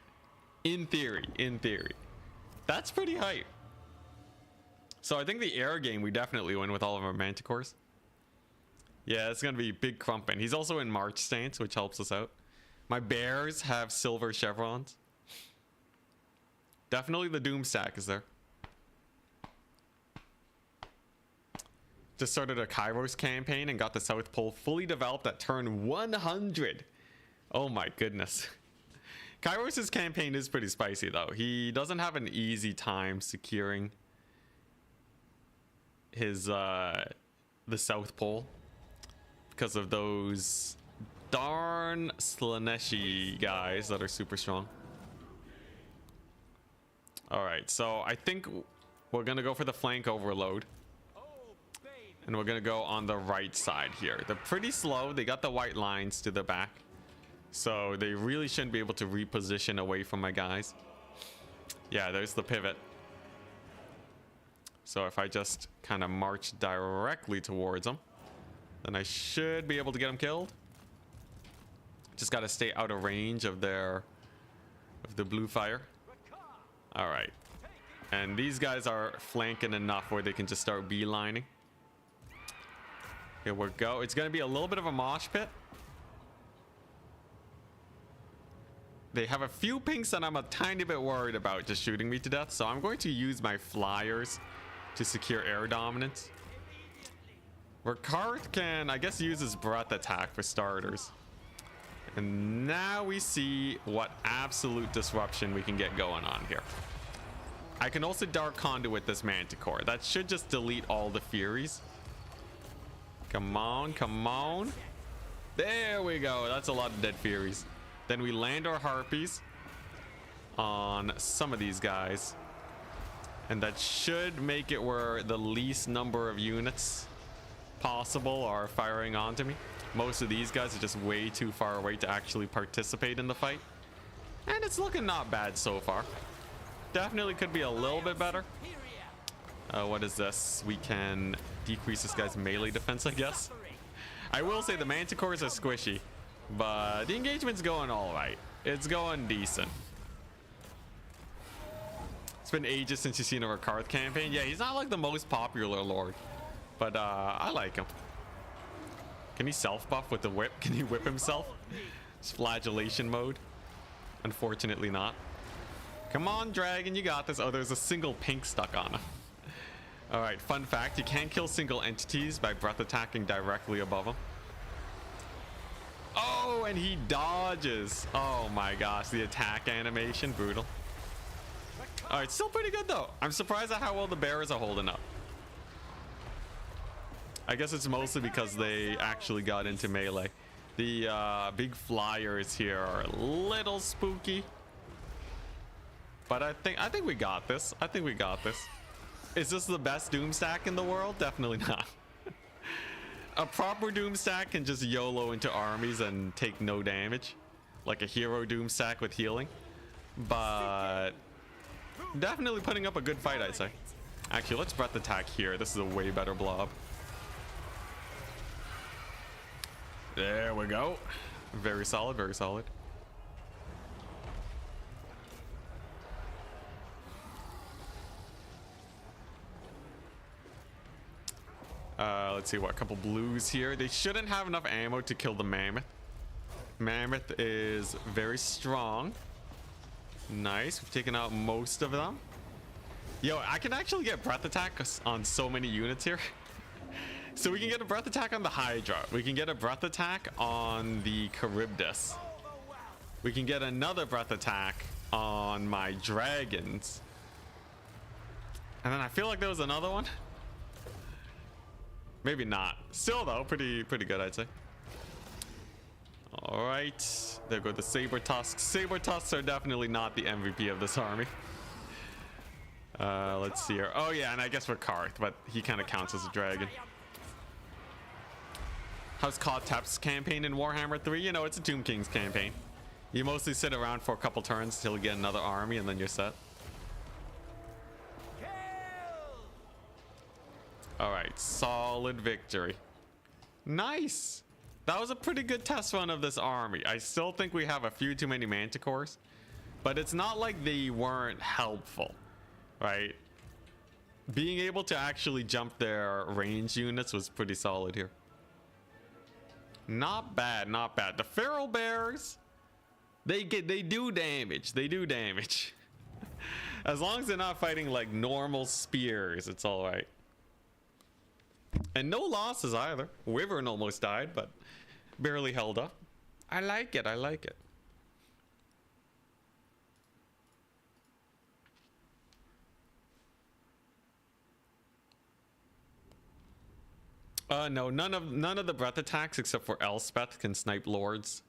In theory. That's pretty hype. So I think the air game we definitely win with all of our Manticores. Yeah, it's gonna be big crumpin'. He's also in March stance, which helps us out. My bears have silver chevrons. Definitely the Doom stack is there. Just started a Kairos campaign and got the South Pole fully developed at turn 100. Oh my goodness. Kairos' campaign is pretty spicy though. He doesn't have an easy time securing his the South Pole because of those darn Slaneshi guys that are super strong. All right, so I think we're gonna go for the flank overload. And we're gonna go on the right side here. They're pretty slow. They got the white lines to the back, so they really shouldn't be able to reposition away from my guys. Yeah, there's the pivot. So if I just kind of march directly towards them, then I should be able to get them killed. Just got to stay out of range of the blue fire. All right. And these guys are flanking enough where they can just start beelining. Here we go. It's going to be a little bit of a mosh pit. They have a few pinks that I'm a tiny bit worried about just shooting me to death. So I'm going to use my flyers to secure air dominance. Rakarth can, I guess, use his breath attack for starters. And now we see what absolute disruption we can get going on here. I can also Dark Conduit this Manticore. That should just delete all the Furies. Come on, come on. There we go. That's a lot of dead Furies. Then we land our Harpies on some of these guys. And that should make it where the least number of units possible are firing onto me. Most of these guys are just way too far away to actually participate in the fight. And it's looking not bad so far. Definitely could be a little bit better. What is this? We can decrease this guy's melee defense, I guess. I will say the Manticores are squishy, but the engagement's going all right. It's going decent. It's been ages since you've seen a Rakarth campaign. Yeah, he's not like the most popular lord, but I like him. Can he self-buff with the whip? Can he whip himself? It's flagellation mode. Unfortunately not. Come on, dragon, you got this. Oh, there's a single pink stuck on him. All right, fun fact, you can't kill single entities by breath attacking directly above him. Oh, and he dodges. Oh my gosh, the attack animation, brutal. All right, still pretty good though. I'm surprised at how well the bears are holding up. I guess it's mostly because they actually got into melee. The big flyers here are a little spooky. But I think we got this. I think we got this. Is this the best doomstack in the world? Definitely not. A proper doomstack can just YOLO into armies and take no damage. Like a hero doomstack with healing. But definitely putting up a good fight, I'd say. Actually, let's breath attack here. This is a way better blob. There we go. Very solid, very solid. Let's see, what, a couple blues here. They shouldn't have enough ammo to kill the mammoth. Mammoth is very strong. Nice, we've taken out most of them. Yo, I can actually get breath attack on so many units here. So we can get a breath attack on the Hydra. We can get a breath attack on the Charybdis. We can get another breath attack on my dragons. And then I feel like there was another one. Maybe not. Still though, pretty good, I'd say. All right, there go the saber tusks. Saber tusks are definitely not the MVP of this army. Let's see here. Oh yeah, and I guess Rakarth, but he kind of counts as a dragon. How's Kotep's campaign in Warhammer 3? You know, it's a Tomb King's campaign. You mostly sit around for a couple turns till you get another army, and then you're set. All right, solid victory. Nice. That was a pretty good test run of this army. I still think we have a few too many Manticores, but it's not like they weren't helpful, right? Being able to actually jump their range units was pretty solid here. Not bad, not bad. The feral bears, they do damage. They do damage. As long as they're not fighting like normal spears, it's all right. And no losses either. Wyvern almost died, but barely held up. I like it. I like it. No, none of the breath attacks except for Elspeth can snipe lords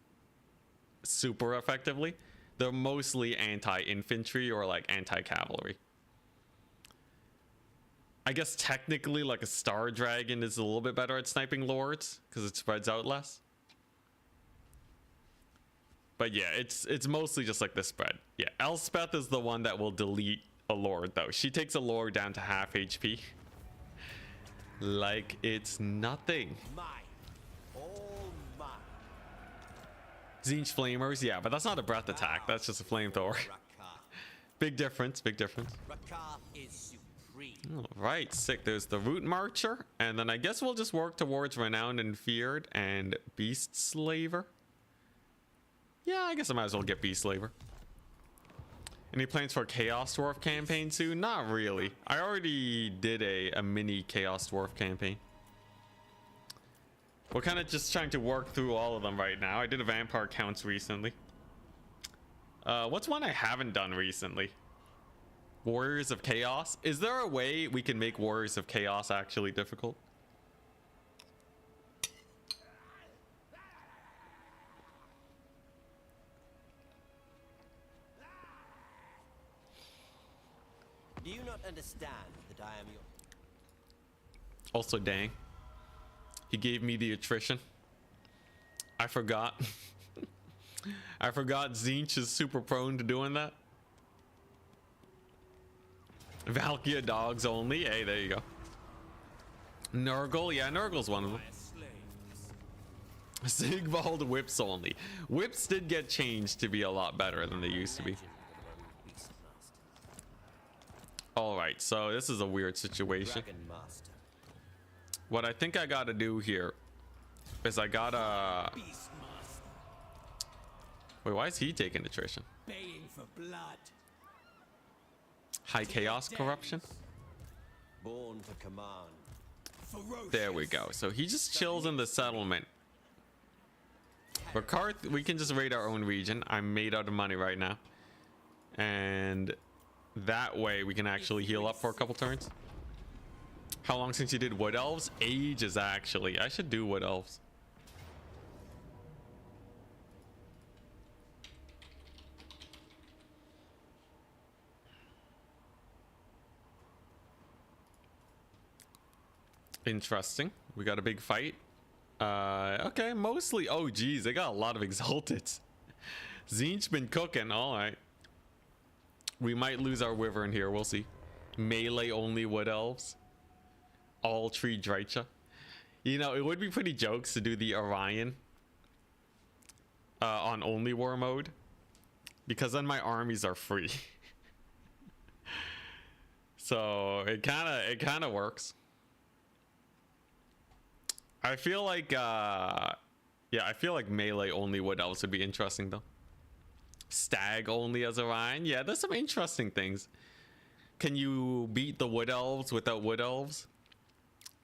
super effectively. They're mostly anti-infantry or like anti-cavalry. I guess technically like a Star Dragon is a little bit better at sniping lords because it spreads out less. But yeah, it's mostly just like the spread. Yeah, Elspeth is the one that will delete a lord though. She takes a lord down to half HP. Like it's nothing. Mine. All mine. Zinch Flamers, yeah, but that's not a breath attack. That's just a flamethrower. Rakarth. Big difference, big difference. Rakarth is supreme. All right, sick. There's the Root Marcher, and then I guess we'll just work towards Renowned and Feared and Beast Slaver. Yeah, I guess I might as well get Beast Slaver. Any plans for a Chaos Dwarf campaign soon? Not really. I already did a mini Chaos Dwarf campaign. We're kind of just trying to work through all of them right now. I did a Vampire Counts recently. What's one I haven't done recently? Warriors of Chaos. Is there a way we can make Warriors of Chaos actually difficult? Do you not understand that I am your... Also, dang. He gave me the attrition. I forgot. I forgot Tzeentch is super prone to doing that. Valkia dogs only. Hey, there you go. Nurgle. Yeah, Nurgle's one of them. Sigvald whips only. Whips did get changed to be a lot better than they used to be. All right, so this is a weird situation. What I think I gotta do here is I gotta... Wait, why is he taking attrition? Baying for blood. High Chaos Corruption? Born to command. Ferocious. There we go. So he just chills in the settlement. Rakarth, we can just raid our own region. I'm made out of money right now. And that way we can actually heal up for a couple turns. How long since you did Wood Elves? Ages, actually. I should do Wood Elves. Interesting. We got a big fight. Okay, mostly. Oh, geez, they got a lot of exalted. Tzeentch been cooking. All right. We might lose our Wyvern here. We'll see. Melee only Wood Elves. All tree Drycha. You know, it would be pretty jokes to do the Orion on only war mode, because then my armies are free. So it kind of works. I feel like yeah, I feel like melee only Wood Elves would be interesting though. Stag only as Orion. Yeah, there's some interesting things. Can you beat the Wood Elves without Wood Elves?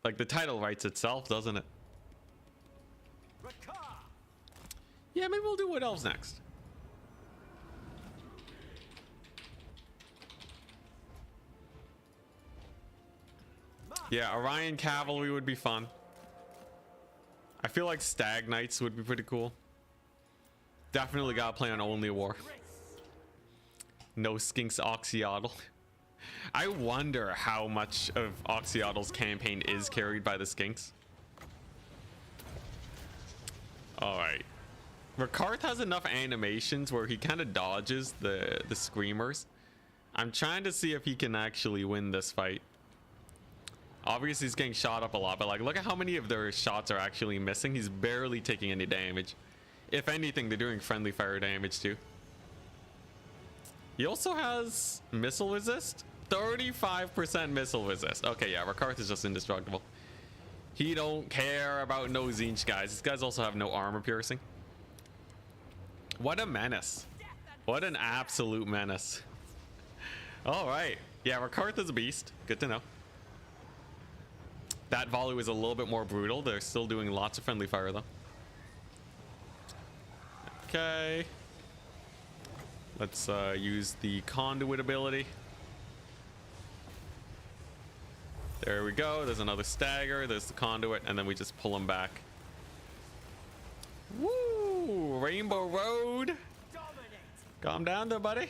Like, the title writes itself, doesn't it? Yeah, maybe we'll do Wood Elves next. Yeah, Orion Cavalry would be fun. I feel like Stag Knights would be pretty cool. Definitely gotta play on only war. No Skinks Oxyotl. I wonder how much of Oxyotl's campaign is carried by the Skinks. Alright. Rakarth has enough animations where he kind of dodges the screamers. I'm trying to see if he can actually win this fight. Obviously he's getting shot up a lot, but like, look at how many of their shots are actually missing. He's barely taking any damage. If anything, they're doing friendly fire damage too. He also has missile resist. 35% missile resist. Okay, yeah, Rakarth is just indestructible. He don't care about no Tzeentch guys. These guys also have no armor piercing. What a menace. What an absolute menace. All right. Yeah, Rakarth is a beast. Good to know. That volley was a little bit more brutal. They're still doing lots of friendly fire though. Okay. Let's use the conduit ability. There we go. There's another stagger. There's the conduit, and then we just pull him back. Woo! Rainbow Road. Calm down there, buddy.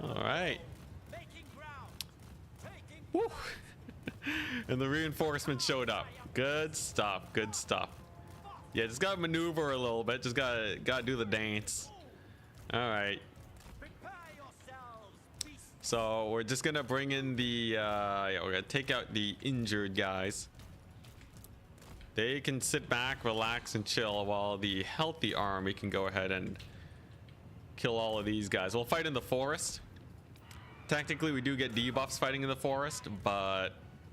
All right. Woo! And the reinforcement showed up. Good stuff. Good stuff. Yeah, just gotta maneuver a little bit. Just gotta do the dance. All right. So we're just gonna bring in the yeah, we're gonna take out the injured guys. They can sit back, relax, and chill while the healthy army can go ahead and kill all of these guys. We'll fight in the forest. Technically, we do get debuffs fighting in the forest, but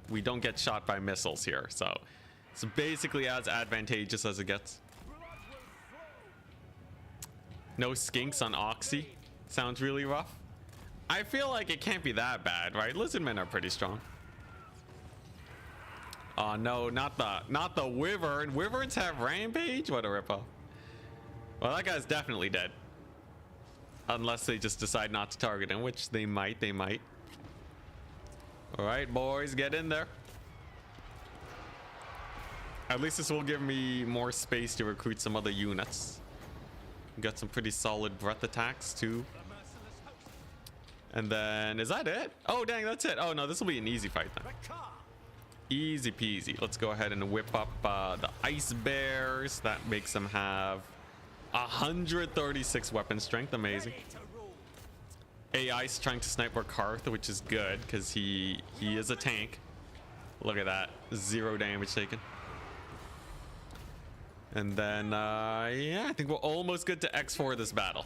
we don't get shot by missiles here. So it's basically as advantageous as it gets. No skinks on Oxy. Sounds really rough. I feel like it can't be that bad, right? Lizardmen are pretty strong. Oh no, not the wyvern. Wyverns have rampage? What a ripoff. Well, that guy's definitely dead. Unless they just decide not to target him, which they might. All right, boys, get in there. At least this will give me more space to recruit some other units. Got some pretty solid breath attacks too. And then, is that it? Oh, dang, that's it. Oh no, this will be an easy fight then. Easy peasy. Let's go ahead and whip up the ice bears. That makes them have 136 weapon strength. Amazing. AI's trying to snipe Rakarth, which is good because he is a tank. Look at that. 0 damage taken. And then, yeah, I think we're almost good to X4 this battle.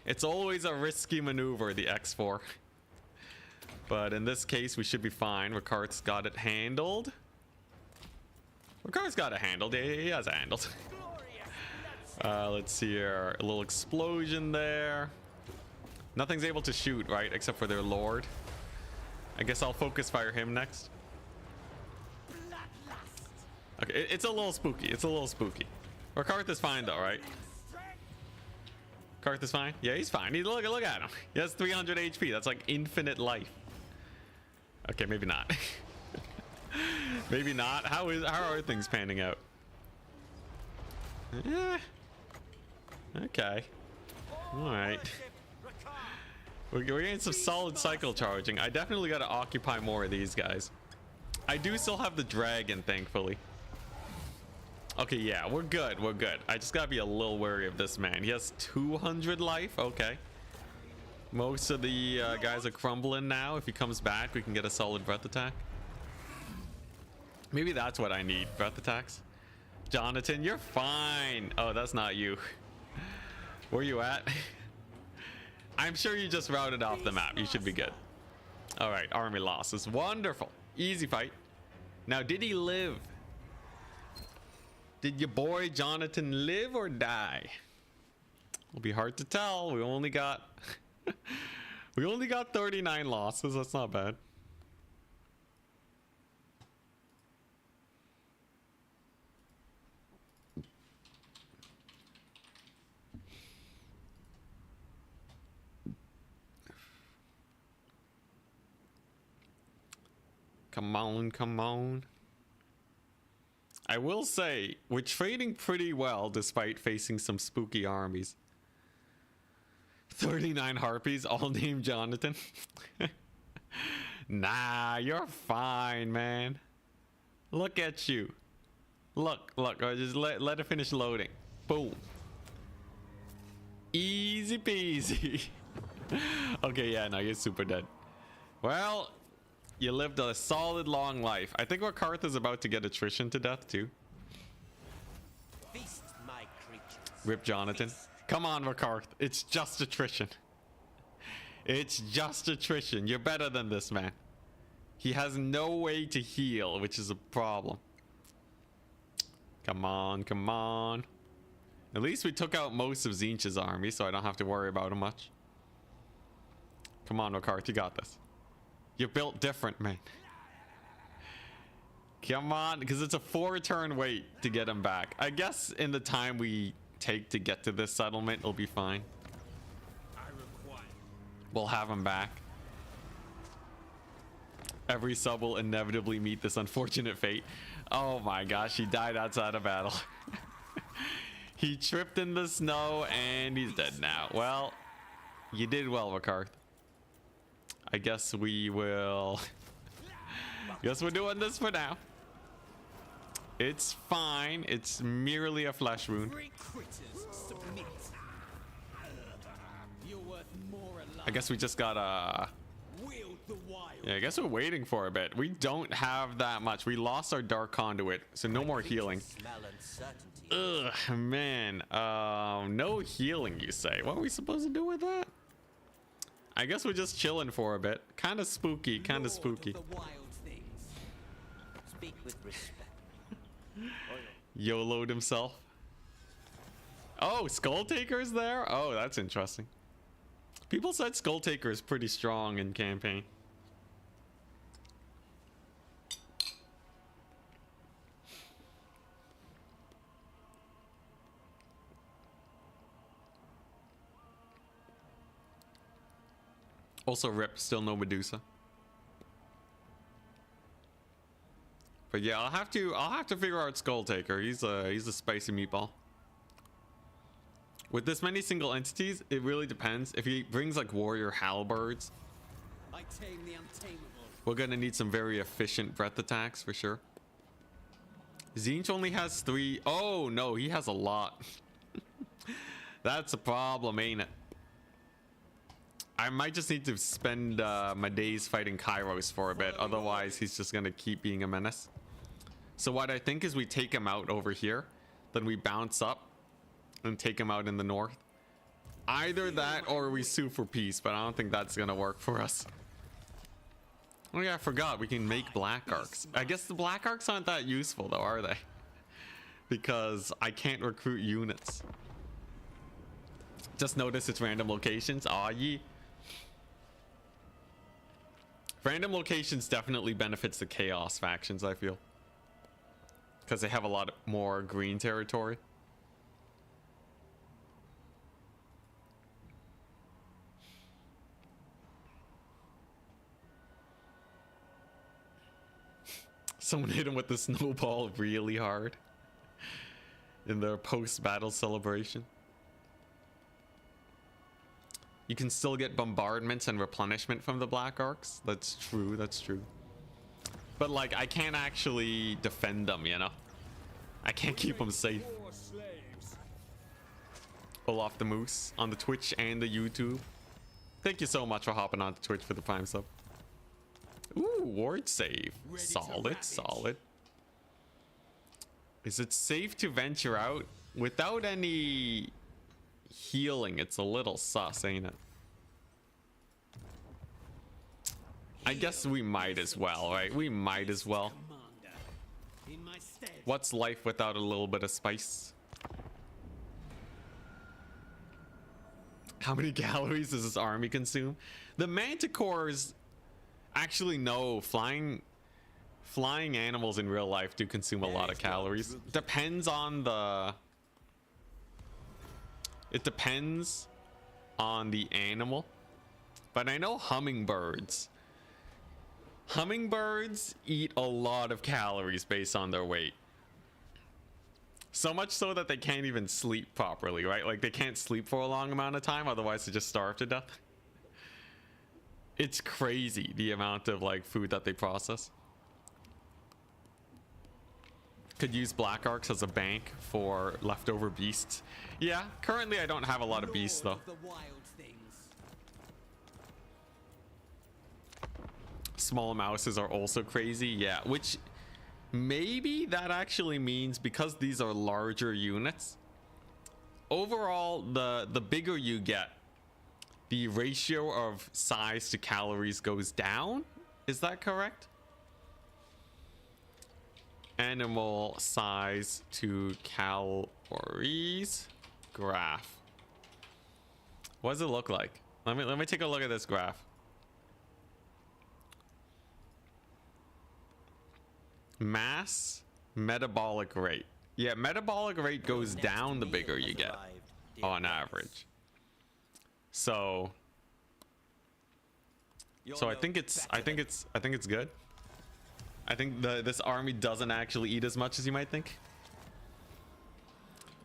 It's always a risky maneuver, the X4. But in this case, we should be fine. Rakarth's got it handled. Rakarth's got it handled. Yeah, he has it handled. Let's see here. A little explosion there. Nothing's able to shoot, right? Except for their lord. I guess I'll focus fire him next. Okay, it's a little spooky. It's a little spooky. Rakarth is fine though, right? Rakarth is fine? Yeah, he's fine. Look at him. He has 300 HP. That's like infinite life. Okay, maybe not. Maybe not. How are things panning out? Yeah. Okay. All right. We're getting some solid cycle charging. I definitely got to occupy more of these guys. I do still have the dragon, thankfully. Okay, yeah, we're good. We're good. I just gotta be a little wary of this man. He has 200 life. Okay. Most of the guys are crumbling now. If he comes back, we can get a solid breath attack. Maybe that's what I need. Breath attacks. Jonathan, you're fine. Oh, that's not you. Where you at? I'm sure you just routed off the map. You should be good. All right, army losses. Wonderful. Easy fight. Now, did he live? Did your boy Jonathan live or die? It'll be hard to tell. We only got 39 losses. That's not bad. Come on, come on. I will say, we're trading pretty well despite facing some spooky armies. 39 harpies, all named Jonathan. Nah, you're fine, man. Look at you. Look, just let it finish loading. Boom. Easy peasy. Okay, yeah, no, you're super dead. Well, you lived a solid long life. I think Rakarth is about to get attrition to death too. Feast, my creatures. Rip Jonathan. Feast. Come on, Rakarth. It's just attrition. It's just attrition. You're better than this, man. He has no way to heal, which is a problem. Come on, come on. At least we took out most of Tzeentch's army, so I don't have to worry about him much. Come on, Rakarth, you got this. You're built different, man. Come on, because it's a 4-turn wait to get him back. I guess in the time we take to get to this settlement, it'll be fine. We'll have him back. Every sub will inevitably meet this unfortunate fate. Oh my gosh, he died outside of battle. He tripped in the snow and he's dead now. Well, you did well, Rakarth. I guess we will. Guess we're doing this for now. It's fine. It's merely a flesh wound. I guess we just gotta. Yeah, I guess we're waiting for a bit. We don't have that much. We lost our dark conduit, so no more healing. Ugh, man. No healing, you say? What are we supposed to do with that? I guess we're just chilling for a bit. Kind of spooky, kind of Lord spooky. of the wild things. Speak with respect. YOLO'd himself. Oh, Skull Taker's there? Oh, that's interesting. People said Skull Taker is pretty strong in campaign. Also rip, still no Medusa. But yeah, I'll have to figure out Skull Taker. He's a spicy meatball. With this many single entities, it really depends. If he brings like warrior halberds, I tame the untamable. we're gonna need some very efficient breath attacks for sure. Zinch only has 3. Oh no, he has a lot. That's a problem, ain't it? I might just need to spend my days fighting Kairos for a bit. Otherwise, he's just gonna keep being a menace. So what I think is we take him out over here, then we bounce up and take him out in the north. Either that or we sue for peace, but I don't think that's gonna work for us. Oh yeah, I forgot we can make black arcs. I guess the black arcs aren't that useful though, are they? Because I can't recruit units. Just notice it's random locations. Aw, ye. Random locations definitely benefits the chaos factions, I feel. Because they have a lot more green territory. Someone hit him with the snowball really hard in their post-battle celebration. You can still get bombardments and replenishment from the black arcs. That's true, that's true. But like, I can't actually defend them, you know? I can't keep them safe. Poor slaves. Olaf the Moose on the Twitch and the YouTube. Thank you so much for hopping on to Twitch for the Prime sub. Ooh, ward save. Ready to Solid, ravage. solid. Is it safe to venture out without any healing? It's a little sus, ain't it? I guess we might as well, right? We might as well. Commander. In my stead. What's life without a little bit of spice? How many calories does this army consume? The manticores, actually no, flying animals in real life do consume a lot of calories. Depends on the... It depends on the animal. But I know hummingbirds eat a lot of calories based on their weight. So much so that they can't even sleep properly, right? Like they can't sleep for a long amount of time, otherwise they just starve to death. It's crazy the amount of like food that they process. Could use black arcs as a bank for leftover beasts. Yeah, currently I don't have a lot of beasts though. Lord of the wild things. Small mouses are also crazy, yeah, which maybe that actually means because these are larger units, overall the bigger you get, the ratio of size to calories goes down. Is that correct? Animal size to calories graph. What does it look like? Let me take a look at this graph. Mass, metabolic rate. Yeah, metabolic rate goes down the bigger you get on average. So I think it's good. I think this army doesn't actually eat as much as you might think.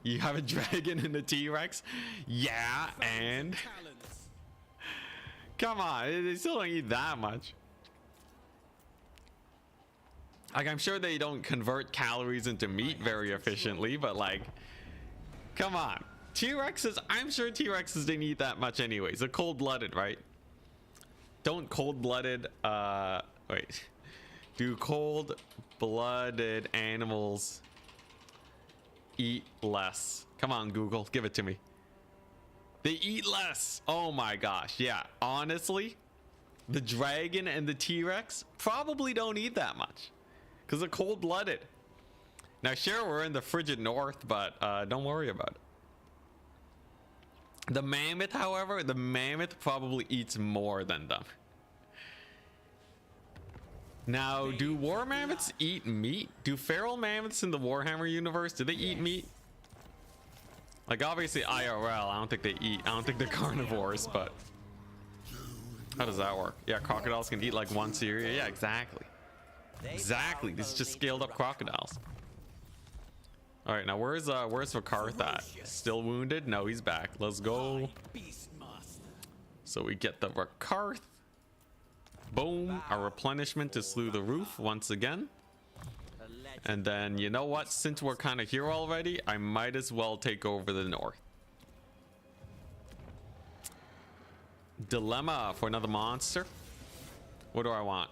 You have a dragon and a T-Rex? Yeah, and Talons. come on, they still don't eat that much. Like, I'm sure they don't convert calories into meat very efficiently, but like, come on. T-Rexes, I'm sure T-Rexes didn't eat that much anyways. They're cold-blooded, right? Don't cold-blooded, wait. Do cold-blooded animals eat less? Come on, Google, give it to me. They eat less. Oh my gosh. Yeah, honestly, the dragon and the T-Rex probably don't eat that much because they're cold-blooded. Now, sure, we're in the frigid north, but don't worry about it. The mammoth, however, the mammoth probably eats more than them. Now, do war mammoths eat meat? Do feral mammoths in the Warhammer universe, do they eat meat? Like, obviously IRL, I don't think they eat. I don't think they're carnivores, but how does that work? Yeah, crocodiles can eat like one cereal. Yeah, exactly. Exactly. These are just scaled up crocodiles. All right, now where's Rakarth at? Still wounded? No, he's back. Let's go. So we get the Rakarth. Boom. Our replenishment is through the roof once again. And then, you know what? Since we're kind of here already, I might as well take over the north. Dilemma for another monster. What do I want?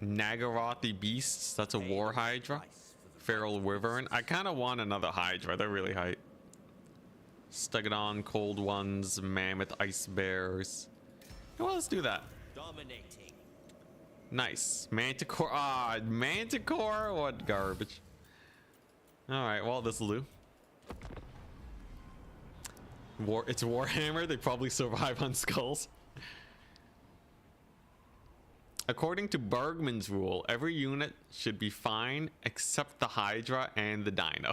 Nagarothi beasts. That's a war hydra. Feral wyvern. I kind of want another hydra. They're really hype. Stegodon, cold ones, mammoth, ice bears. Well, let's do that. Dominating. Nice. Manticore. Ah, Manticore. What garbage. All right. Well, this will do. It's Warhammer. They probably survive on skulls. According to Bergman's rule, every unit should be fine except the Hydra and the Dino.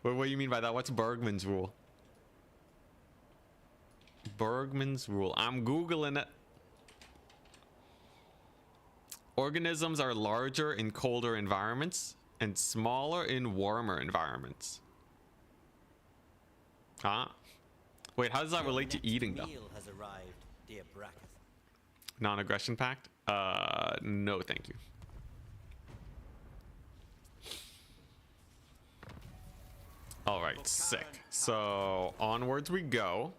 What do you mean by that? What's Bergman's rule? Bergman's rule. I'm Googling it. Organisms are larger in colder environments and smaller in warmer environments. Huh? Wait, how does that relate to eating though? Meal has arrived, dear Rakarth. Non-aggression pact? No, thank you. All right, sick. So onwards we go.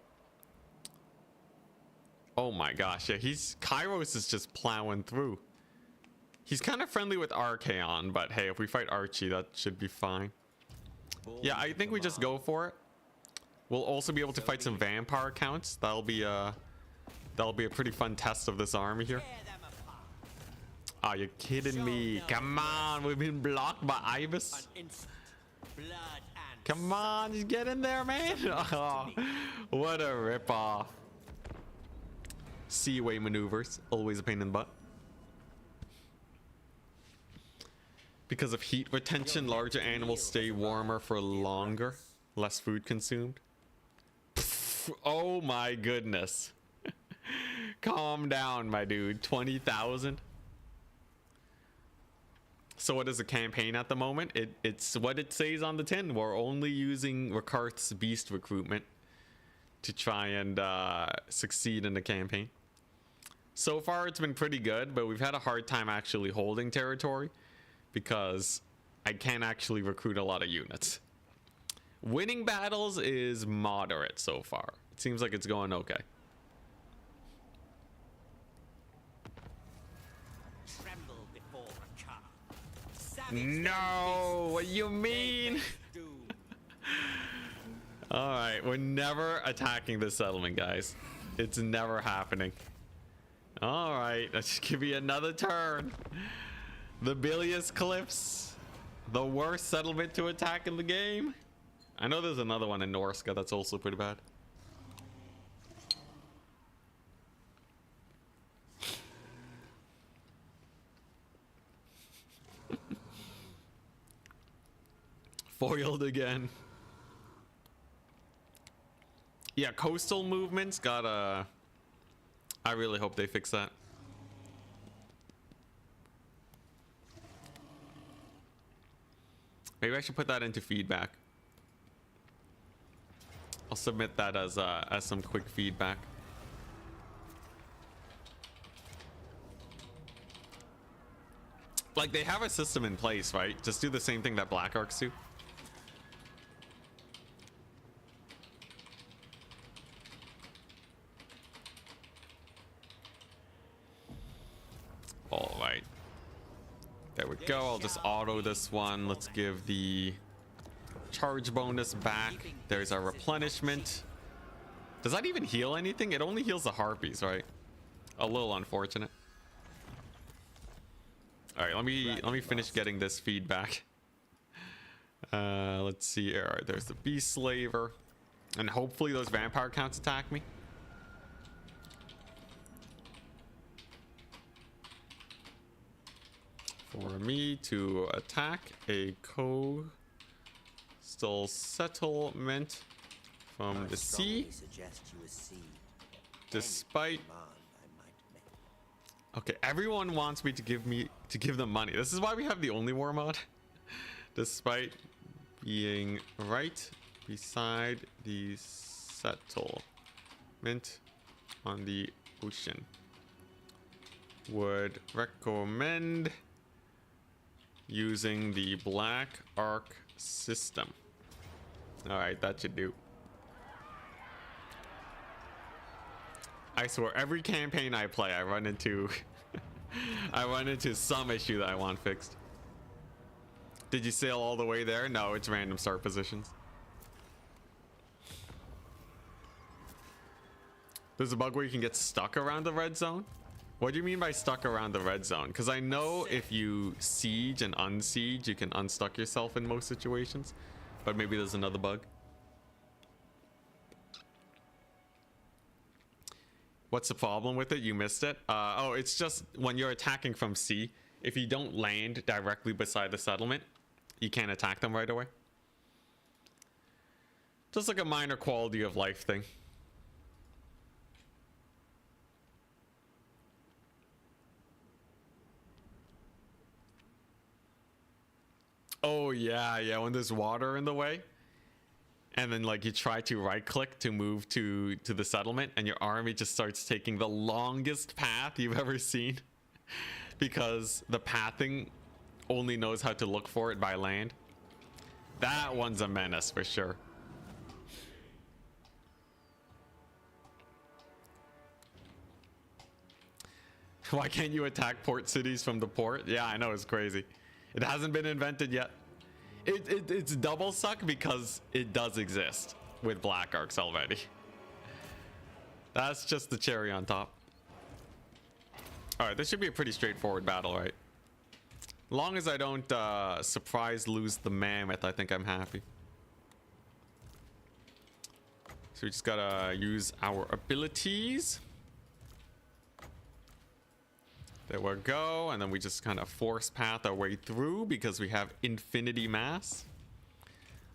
Oh my gosh, yeah, Kairos is just plowing through. He's kind of friendly with Archaon, but hey, if we fight Archie, that should be fine. Yeah, I think we just go for it. We'll also be able to fight some vampire counts. That'll be a pretty fun test of this army here. Oh, you're kidding me. Come on, we've been blocked by Ibis. Come on, just get in there, man. Oh, what a ripoff. Seaway maneuvers, always a pain in the butt. Because of heat retention, larger animals stay warmer for longer. Less food consumed. Pff, oh my goodness. Calm down, my dude. 20,000. So what is the campaign at the moment? It's what it says on the tin. We're only using Rakarth's beast recruitment to try and succeed in the campaign. So far it's been pretty good, but we've had a hard time actually holding territory because I can't actually recruit a lot of units. Winning battles is moderate so far. It seems like it's going okay. Tremble before Rakarth. No, what do you mean? All right, we're never attacking this settlement, guys. It's never happening. All right, let's just give you another turn. The Bilious Cliffs, the worst settlement to attack in the game. I know there's another one in Norska that's also pretty bad. Foiled again. Yeah, coastal movements gotta... I really hope they fix that. Maybe I should put that into feedback. I'll submit that as some quick feedback. Like, they have a system in place, right? Just do the same thing that Black Arcs do. All right. There we go. I'll just auto this one. Let's give the charge bonus back. There's our replenishment. Does that even heal anything? It only heals the harpies, right? A little unfortunate. All right, let me finish getting this feedback. Let's see. All right, there's the beast slaver, and hopefully those vampire counts attack me. For me to attack a coastal settlement from the sea, despite. Okay, everyone wants me to give them money. This is why we have the only war mod. Despite being right beside the settlement on the ocean, would recommend using the Black Ark system. All right, that should do. I swear, every campaign I play, I run into I run into some issue that I want fixed. Did you sail all the way there? No, it's random start positions. There's a bug where you can get stuck around the red zone. What do you mean by stuck around the red zone? Because I know if you siege and unsiege, you can unstuck yourself in most situations. But maybe there's another bug. What's the problem with it? You missed it. Oh, it's just when you're attacking from sea, if you don't land directly beside the settlement, you can't attack them right away. Just like a minor quality of life thing. Oh yeah, when there's water in the way. And then like you try to right click to move to the settlement and your army just starts taking the longest path you've ever seen because the pathing only knows how to look for it by land. That one's a menace for sure. Why can't you attack port cities from the port? Yeah, I know, it's crazy. It hasn't been invented yet. It's double suck because it does exist with Black Arcs already. That's just the cherry on top. Alright, this should be a pretty straightforward battle, right? Long as I don't surprise lose the mammoth, I think I'm happy. So we just gotta use our abilities. There we go, and then we just kind of force path our way through because we have infinity mass.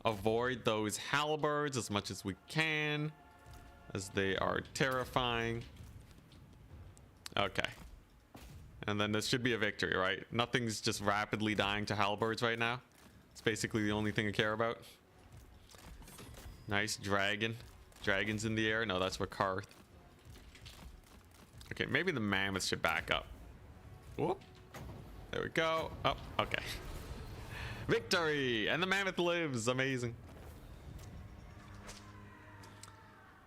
Avoid those halberds as much as we can, as they are terrifying. Okay. And then this should be a victory, right? Nothing's just rapidly dying to halberds right now. It's basically the only thing I care about. Nice dragon. Dragon's in the air. No, that's Rakarth. Okay, maybe the mammoth should back up. Whoop. There we go. Oh, okay. Victory! And the mammoth lives. Amazing.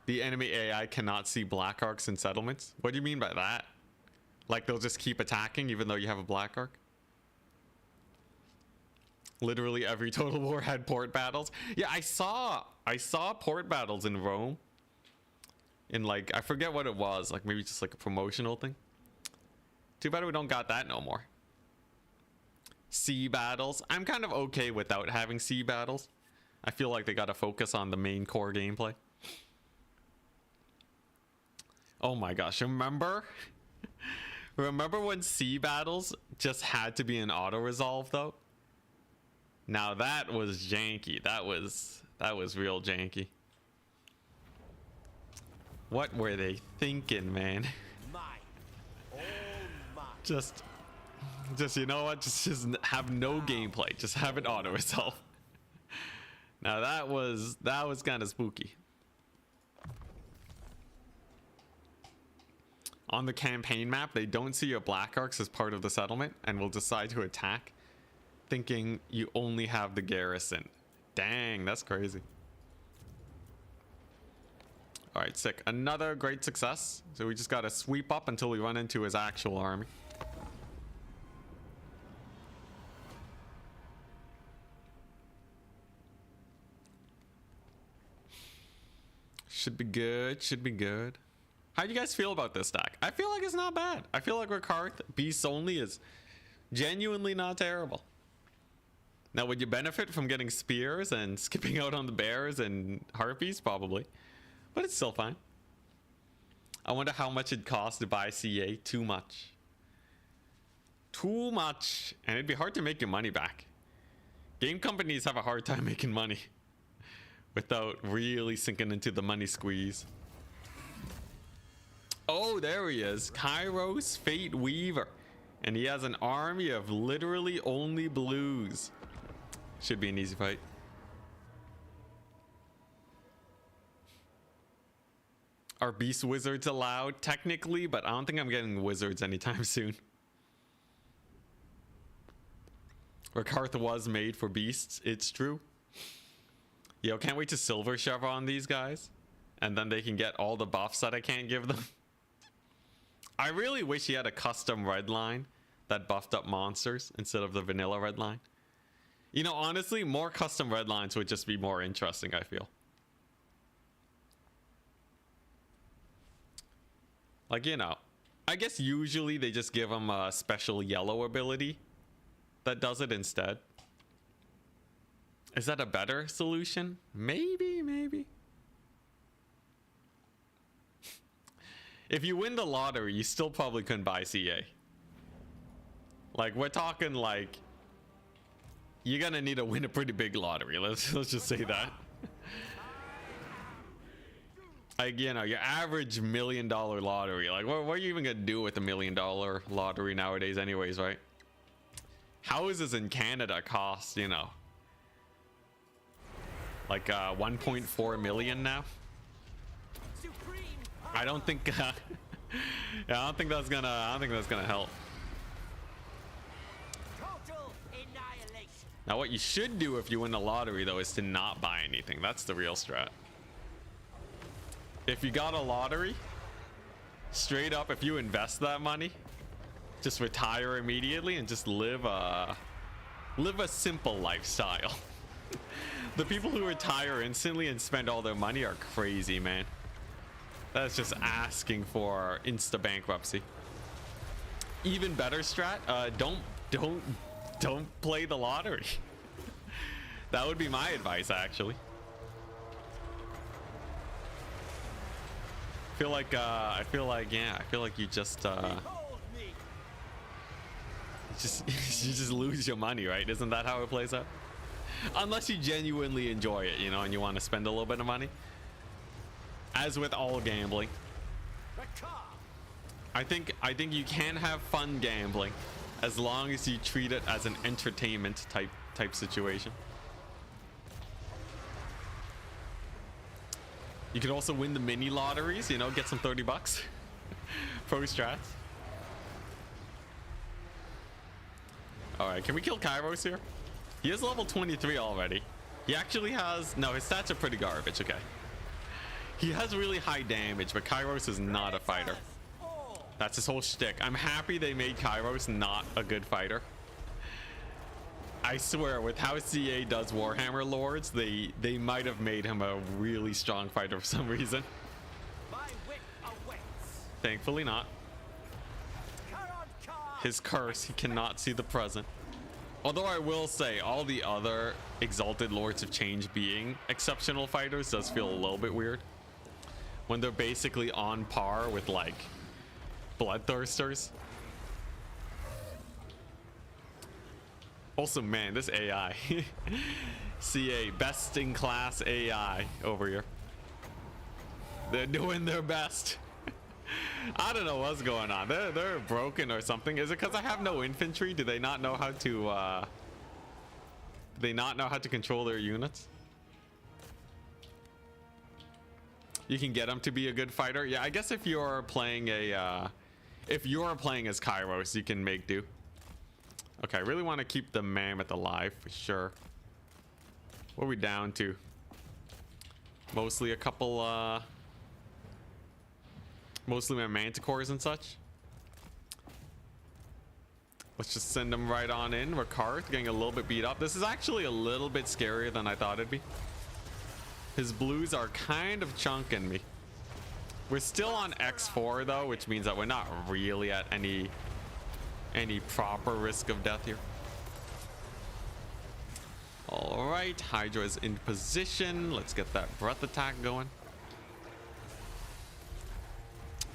The enemy AI cannot see Black Arcs in settlements. What do you mean by that? Like they'll just keep attacking even though you have a Black Arc? Literally every Total War had port battles. Yeah, I saw port battles in Rome. In like, I forget what it was. Like maybe just like a promotional thing. Too bad we don't got that no more. Sea battles. I'm kind of okay without having sea battles. I feel like they gotta focus on the main core gameplay. Oh my gosh, remember? Remember when sea battles just had to be an auto resolve though? Now that was janky. That was real janky. What were they thinking, man? Just you know what? Just have no gameplay. Just have it auto resolve. Now that was kind of spooky. On the campaign map, they don't see your Black Arcs as part of the settlement and will decide to attack, thinking you only have the garrison. Dang, that's crazy. All right, sick. Another great success. So we just got to sweep up until we run into his actual army. Should be good. Should be good. How do you guys feel about this stack? I feel like it's not bad. I feel like Rakarth beasts only is genuinely not terrible. Now, would you benefit from getting spears and skipping out on the bears and harpies? Probably. But it's still fine. I wonder how much it costs to buy CA. Too much. Too much. And it'd be hard to make your money back. Game companies have a hard time making money without really sinking into the money squeeze. Oh, there he is. Kairos Fate Weaver. And he has an army of literally only blues. Should be an easy fight. Are beast wizards allowed? Technically, but I don't think I'm getting wizards anytime soon. Rakarth was made for beasts. It's true. Yo, can't wait to silver chevron these guys. And then they can get all the buffs that I can't give them. I really wish he had a custom red line that buffed up monsters instead of the vanilla red line. You know, honestly, more custom red lines would just be more interesting, I feel. Like, you know, I guess usually they just give them a special yellow ability that does it instead. Is that a better solution? Maybe, maybe. If you win the lottery, you still probably couldn't buy CA. Like, we're talking like you're gonna need to win a pretty big lottery. Let's just say that. Like, you know, your average $1 million lottery. Like, what are you even gonna do with a $1 million lottery nowadays, anyways, right? Houses in Canada cost, you know, like 1.4 million now. I don't think yeah, I don't think that's gonna help. Now what you should do if you win the lottery though is to not buy anything. That's the real strat. If you got a lottery, straight up, if you invest that money, just retire immediately and just live a simple lifestyle. The people who retire instantly and spend all their money are crazy, man. That's just asking for insta bankruptcy. Even better strat, don't play the lottery. That would be my advice, actually. I feel like you just you just lose your money, right? Isn't that how it plays out? Unless you genuinely enjoy it, you know, and you want to spend a little bit of money. As with all gambling, I think you can have fun gambling as long as you treat it as an entertainment type situation. You could also win the mini lotteries, you know, get some 30 bucks. Pro strats. All right, can we kill Kairos here? He is level 23 already. He actually has, no, his stats are pretty garbage. Okay. He has really high damage, but Kairos is not a fighter. That's his whole shtick. I'm happy they made Kairos not a good fighter. I swear, with how CA does Warhammer Lords, they might have made him a really strong fighter for some reason. Thankfully not. His curse, he cannot see the present. Although I will say, all the other Exalted Lords of Change being exceptional fighters does feel a little bit weird. When they're basically on par with, like, Bloodthirsters. Also, man, this AI. CA, best in class AI over here. They're doing their best. I don't know what's going on. They're broken or something. Is it because I have no infantry? Do they not know how to control their units? You can get them to be a good fighter. Yeah, I guess if you're playing as Kairos, you can make do. Okay, I really want to keep the mammoth alive for sure. What are we down to? Mostly a couple, mostly my manticores and such. Let's just send them right on in. Rakarth getting a little bit beat up. This is actually a little bit scarier than I thought it'd be. His blues are kind of chunking me. We're still on X4 though, which means that we're not really at any proper risk of death here. All right, Hydra is in position. Let's get that breath attack going.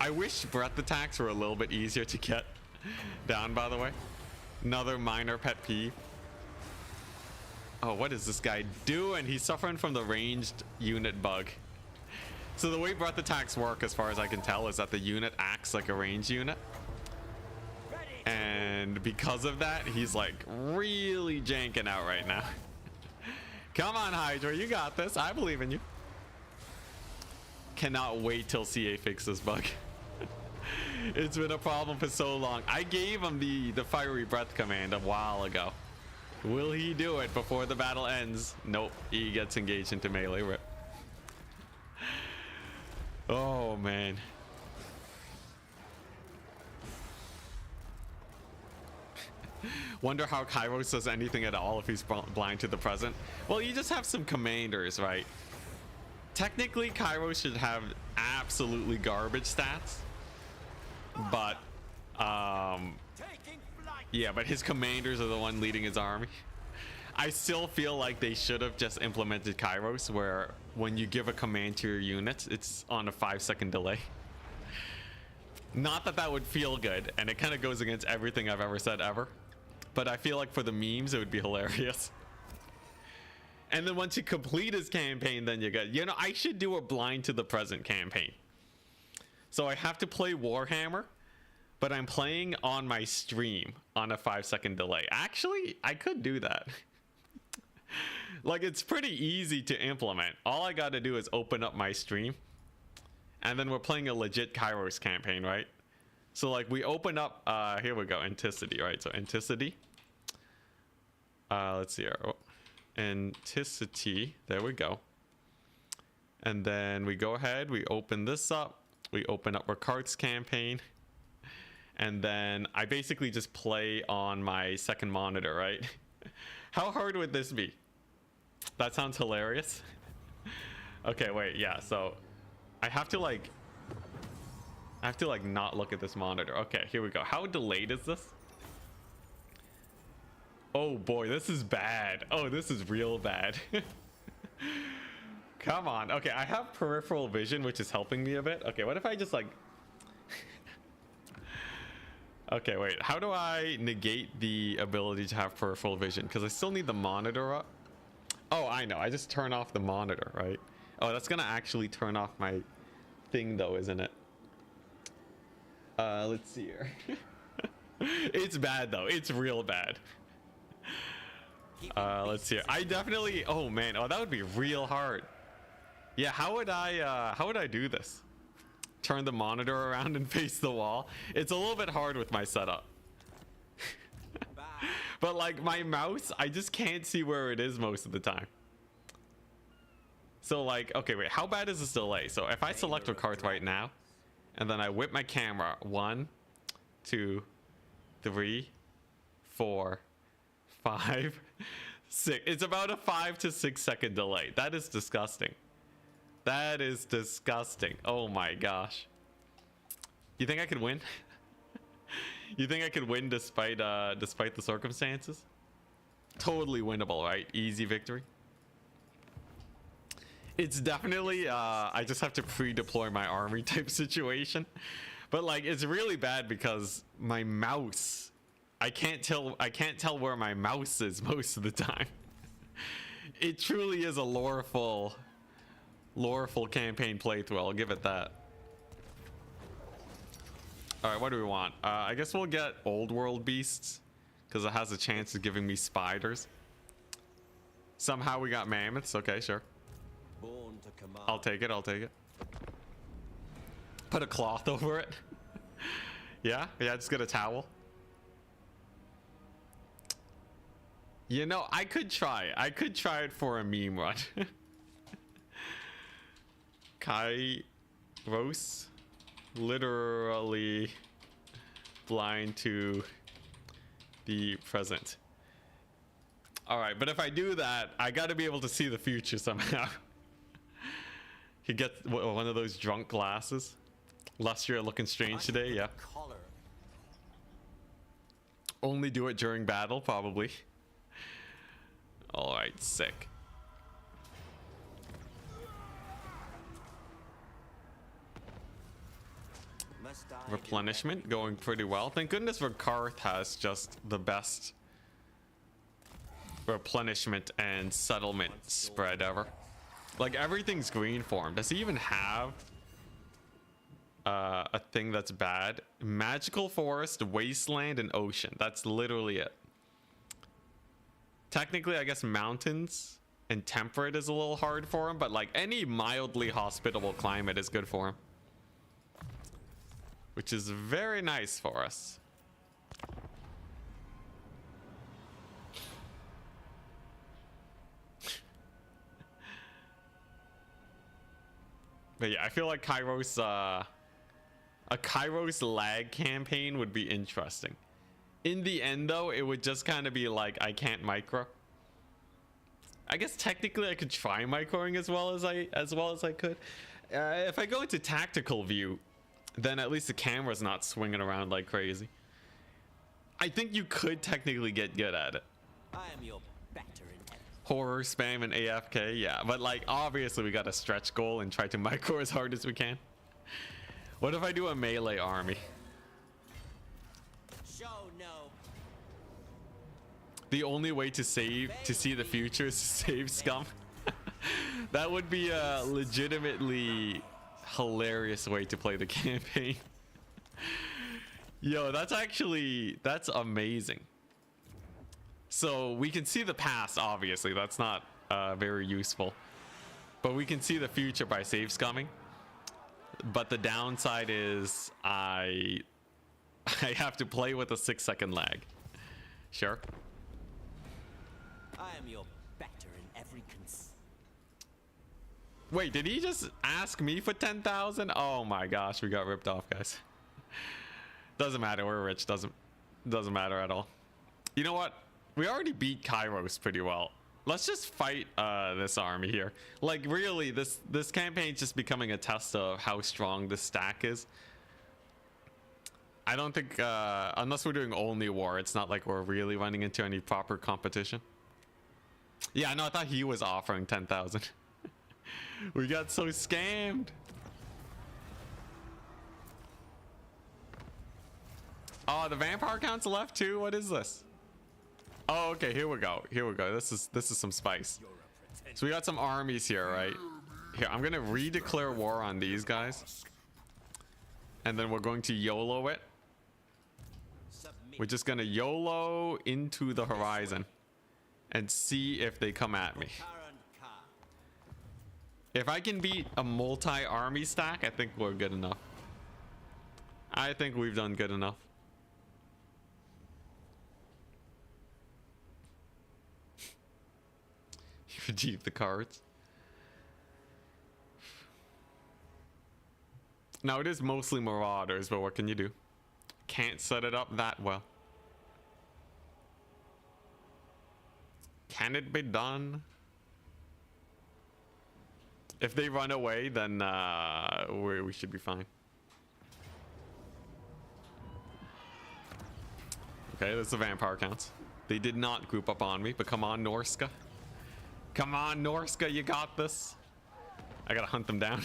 I wish breath attacks were a little bit easier to get down, by the way. Another minor pet peeve. Oh, what is this guy doing? He's suffering from the ranged unit bug. So the way breath attacks work, as far as I can tell, is that the unit acts like a ranged unit. And because of that, he's like really janking out right now. Come on, Hydra, you got this. I believe in you. Cannot wait till CA fixes this bug. It's been a problem for so long. I gave him the fiery breath command a while ago. Will he do it before the battle ends? Nope, he gets engaged into melee. Rip. Oh man. Wonder how Kairos does anything at all if he's blind to the present. Well, you just have some commanders, right? Technically, Kairos should have absolutely garbage stats. But, yeah, but his commanders are the one leading his army. I still feel like they should have just implemented Kairos, where when you give a command to your units, it's on a 5-second delay. Not that that would feel good, and it kind of goes against everything I've ever said ever. But I feel like for the memes, it would be hilarious. And then once you complete his campaign, then you get, you know, I should do a blind to the present campaign. So I have to play Warhammer, but I'm playing on my stream on a 5-second delay. Actually, I could do that. Like, it's pretty easy to implement. All I got to do is open up my stream, and then we're playing a legit Kairos campaign, right? So like we open up, here we go, Enticity, right? So Enticity. Let's see here. Oh, Enticity, there we go. And then we go ahead, we open this up. We open up Rakarth's campaign. And then I basically just play on my second monitor, right? How hard would this be? That sounds hilarious. Okay, wait, yeah, so I have to like not look at this monitor. Okay, here we go. How delayed is this? Oh boy, this is bad. Oh, this is real bad. Come on. Okay, I have peripheral vision, which is helping me a bit. Okay, what if I just like... Okay, wait. How do I negate the ability to have peripheral vision? Because I still need the monitor up. Oh, I know. I just turn off the monitor, right? Oh, that's going to actually turn off my thing, though, isn't it? Let's see here. It's bad, though. It's real bad. Let's see here. I definitely... Oh, man. Oh, that would be real hard. Yeah, how would I do this? Turn the monitor around and face the wall? It's a little bit hard with my setup. But like my mouse, I just can't see where it is most of the time. So like, okay, wait, how bad is this delay? So if I select Rakarth right now, and then I whip my camera, 1, 2, 3, 4, 5, 6. It's about a 5 to 6 second delay. That is disgusting. That is disgusting. Oh my gosh. You think I could win? You think I could win despite the circumstances? Totally winnable, right? Easy victory. It's definitely I just have to pre-deploy my army type situation. But like it's really bad because my mouse, I can't tell where my mouse is most of the time. It truly is a loreful campaign playthrough, I'll give it that. Alright, what do we want? I guess we'll get old world beasts because it has a chance of giving me spiders. Somehow we got mammoths. Okay, sure. Born to command. I'll take it. Put a cloth over it. Yeah, just get a towel. You know, I could try it for a meme run. Kairos, literally blind to the present. All right, but if I do that, I got to be able to see the future somehow. He gets one of those drunk glasses. Last year looking strange today, yeah. Collar. Only do it during battle, probably. All right, sick. Must I Replenishment going pretty well. Thank goodness Rakarth has just the best replenishment and settlement spread ever. Like everything's green for him. Does he even have a thing that's bad? Magical forest, wasteland, and ocean. That's literally it. Technically, I guess mountains and temperate is a little hard for him, but like any mildly hospitable climate is good for him, which is very nice for us. But yeah, I feel like Kairos, a Kairos lag campaign would be interesting. In the end, though, it would just kind of be like, I can't micro. I guess technically I could try microing as well as I could. If I go into tactical view, then at least the camera's not swinging around like crazy. I think you could technically get good at it. I am your better in Horror, spam, and AFK, yeah. But like, obviously we got a stretch goal and try to micro as hard as we can. What if I do a melee army? show no. The only way to see the future is to save scum. That would be a legitimately hilarious way to play the campaign. Yo, that's amazing. So we can see the past, obviously. That's not very useful. But we can see the future by save scumming. But the downside is I have to play with a 6-second lag. Sure. I am your better in every Wait, did he just ask me for 10,000? Oh my gosh, we got ripped off, guys. Doesn't matter, we're rich. Doesn't matter at all. You know what? We already beat Kairos pretty well. Let's just fight this army here. Like really, this campaign's just becoming a test of how strong this stack is. I don't think unless we're doing only war, it's not like we're really running into any proper competition. Yeah, no, I thought he was offering 10,000. We got so scammed. Oh, the vampire count's left too. What is this? Oh, okay, here we go. Here we go. This is some spice. So we got some armies here, right? Here, I'm gonna redeclare war on these guys. And then we're going to YOLO it. We're just gonna YOLO into the horizon and see if they come at me. If I can beat a multi-army stack, I think we're good enough. I think we've done good enough. You redeemed the cards. Now it is mostly marauders, but what can you do? Can't set it up that well. Can it be done? If they run away, then we should be fine. Okay, that's the vampire counts. They did not group up on me, but come on, Norska. Come on, Norska, you got this. I gotta hunt them down.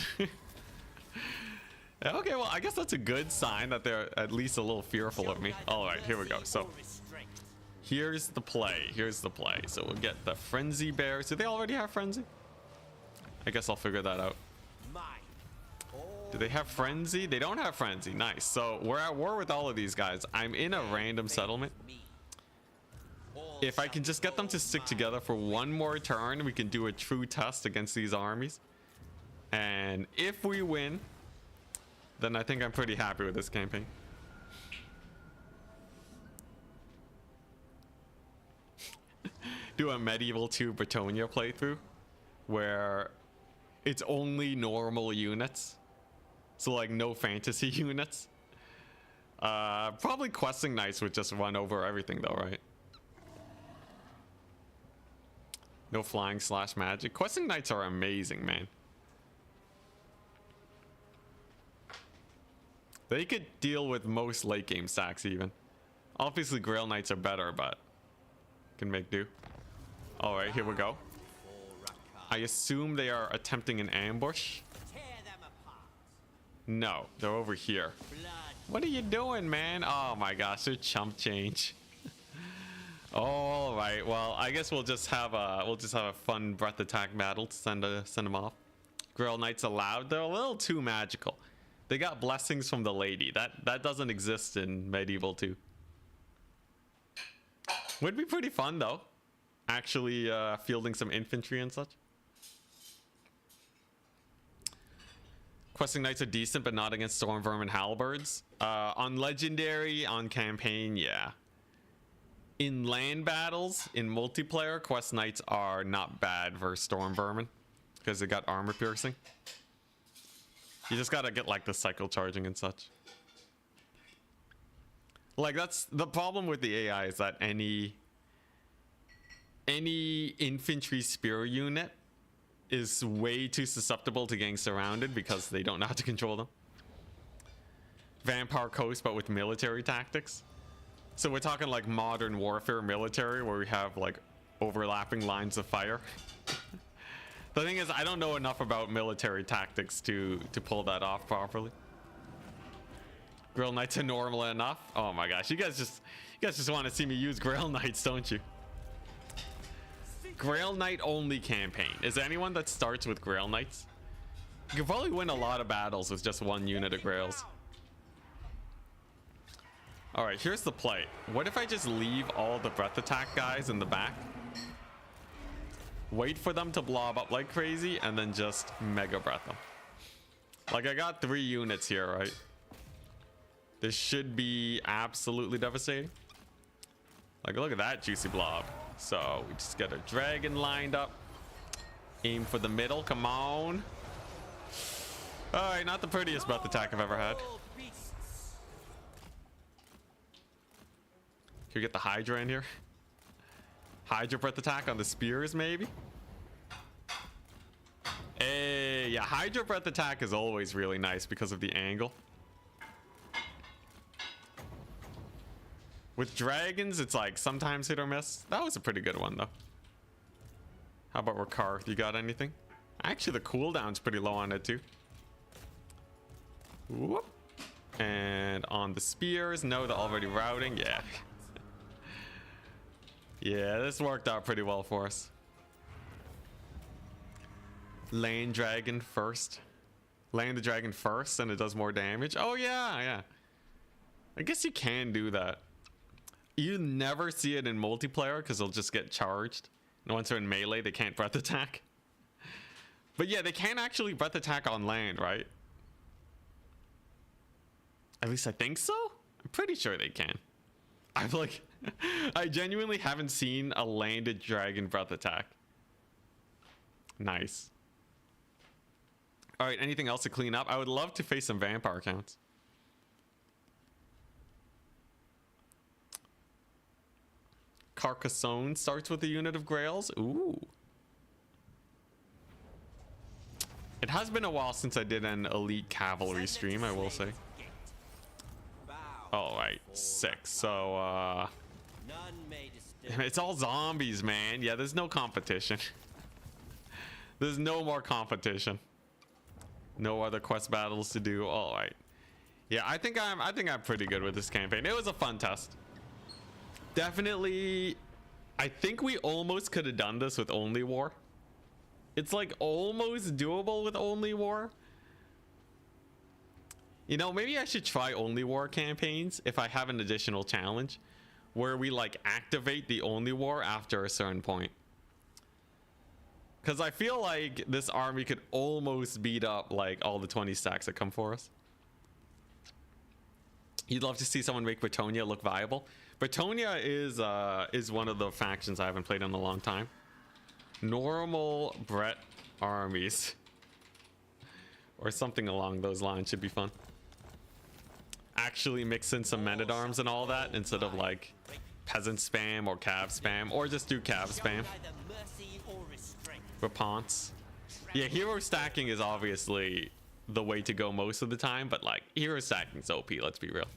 Okay, well, I guess that's a good sign that they're at least a little fearful of me. All right, here we go. So here's the play. Here's the play. So we'll get the frenzy bears. Do they already have frenzy? I guess I'll figure that out. Do they have frenzy? They don't have frenzy. Nice. So we're at war with all of these guys. I'm in a random settlement. If I can just get them to stick together for one more turn, we can do a true test against these armies. And if we win, then I think I'm pretty happy with this campaign. Do a medieval 2 Bretonia playthrough where it's only normal units. So like no fantasy units. Probably questing knights would just run over everything though, right? No flying / magic. Questing knights are amazing, man. They could deal with most late game stacks even. Obviously Grail Knights are better, but can make do. All right, here we go. I assume they are attempting an ambush. Tear them apart. No, they're over here. Blood. What are you doing, man? Oh my gosh, they're chump change. All right, well, I guess we'll just have a fun breath attack battle to send them off. Grail Knights allowed. They're a little too magical. They got blessings from the lady. That doesn't exist in Medieval 2. Would be pretty fun though. Actually fielding some infantry and such. Questing Knights are decent, but not against Storm Vermin Halberds. On Legendary, on Campaign, yeah. In land battles, in multiplayer, Quest Knights are not bad versus Storm Vermin because they got armor piercing. You just gotta get like the cycle charging and such. Like that's the problem with the AI is that any infantry spear unit is way too susceptible to getting surrounded because they don't know how to control them. Vampire Coast, but with military tactics. So we're talking like modern warfare military where we have like overlapping lines of fire. The thing is, I don't know enough about military tactics to pull that off properly. Grail Knights are normal enough. Oh my gosh, you guys just want to see me use Grail Knights, don't you? Grail Knight only campaign. Is there anyone that starts with Grail Knights? You can probably win a lot of battles with just one unit of Grails. All right, here's the play. What if I just leave all the breath attack guys in the back? Wait for them to blob up like crazy and then just mega breath them. Like I got 3 units here, right? This should be absolutely devastating. Like look at that juicy blob. So we just get a dragon lined up. Aim for the middle, come on. All right, not the prettiest breath attack I've ever had. Can we get the Hydra in here? Hydra breath attack on the spears, maybe? Hey, yeah, Hydra breath attack is always really nice because of the angle. With dragons, it's like sometimes hit or miss. That was a pretty good one, though. How about Rakarth? You got anything? Actually, the cooldown's pretty low on it, too. Whoop. And on the spears, no, they're already routing. Yeah. Yeah, this worked out pretty well for us. Land dragon first. Land the dragon first and it does more damage. Oh yeah, yeah. I guess you can do that. You never see it in multiplayer because they'll just get charged. And once they're in melee, they can't breath attack. But yeah, they can actually breath attack on land, right? At least I think so. I'm pretty sure they can. I'm like, I genuinely haven't seen a landed dragon breath attack. Nice. All right, anything else to clean up? I would love to face some vampire counts. Carcassonne starts with a unit of Grails. Ooh. It has been a while since I did an elite cavalry stream, I will say. All right, 6. So, it's all zombies, man. Yeah, there's no competition. There's no more competition. No other quest battles to do. All right. Yeah, I think I'm pretty good with this campaign. It was a fun test. Definitely, I think we almost could have done this with only war. It's like almost doable with only war. You know, maybe I should try only war campaigns if I have an additional challenge where we like activate the only war after a certain point. Because I feel like this army could almost beat up like all the 20 stacks that come for us. You'd love to see someone make Bretonia look viable. Bretonia is one of the factions I haven't played in a long time. Normal Brett armies or something along those lines should be fun. Actually mix in some men at arms and all that instead of like peasant spam or cav spam, or just do cav spam. Raponts. Yeah, hero stacking is obviously the way to go most of the time, but like hero stacking's OP, let's be real.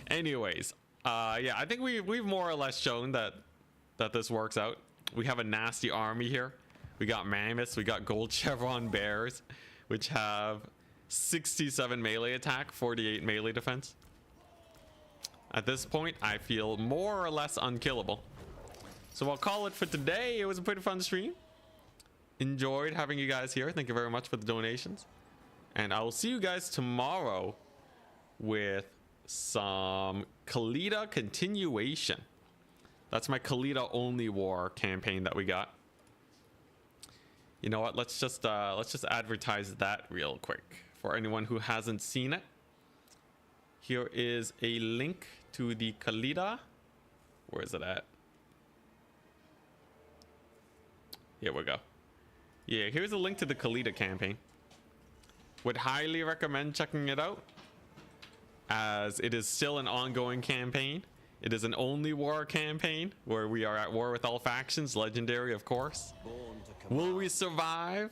Anyways, yeah, I think we've more or less shown that this works out. We have a nasty army here. We got mammoths, we got gold chevron bears, which have 67 melee attack, 48 melee defense. At this point, I feel more or less unkillable. So I'll call it for today. It was a pretty fun stream. Enjoyed having you guys here. Thank you very much for the donations. And I will see you guys tomorrow with some Khalida continuation. That's my Khalida only war campaign that we got. You know what? Let's just advertise that real quick for anyone who hasn't seen it. Here is a link to the Khalida. Where is it at? Here we go. Yeah, here's a link to the Khalida campaign. Would highly recommend checking it out, as it is still an ongoing campaign. It is an only war campaign where we are at war with all factions, legendary of course. Will we survive?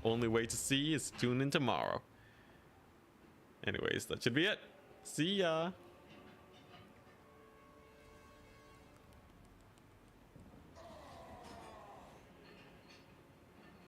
Only way to see is tune in tomorrow. Anyways, that should be it. See ya.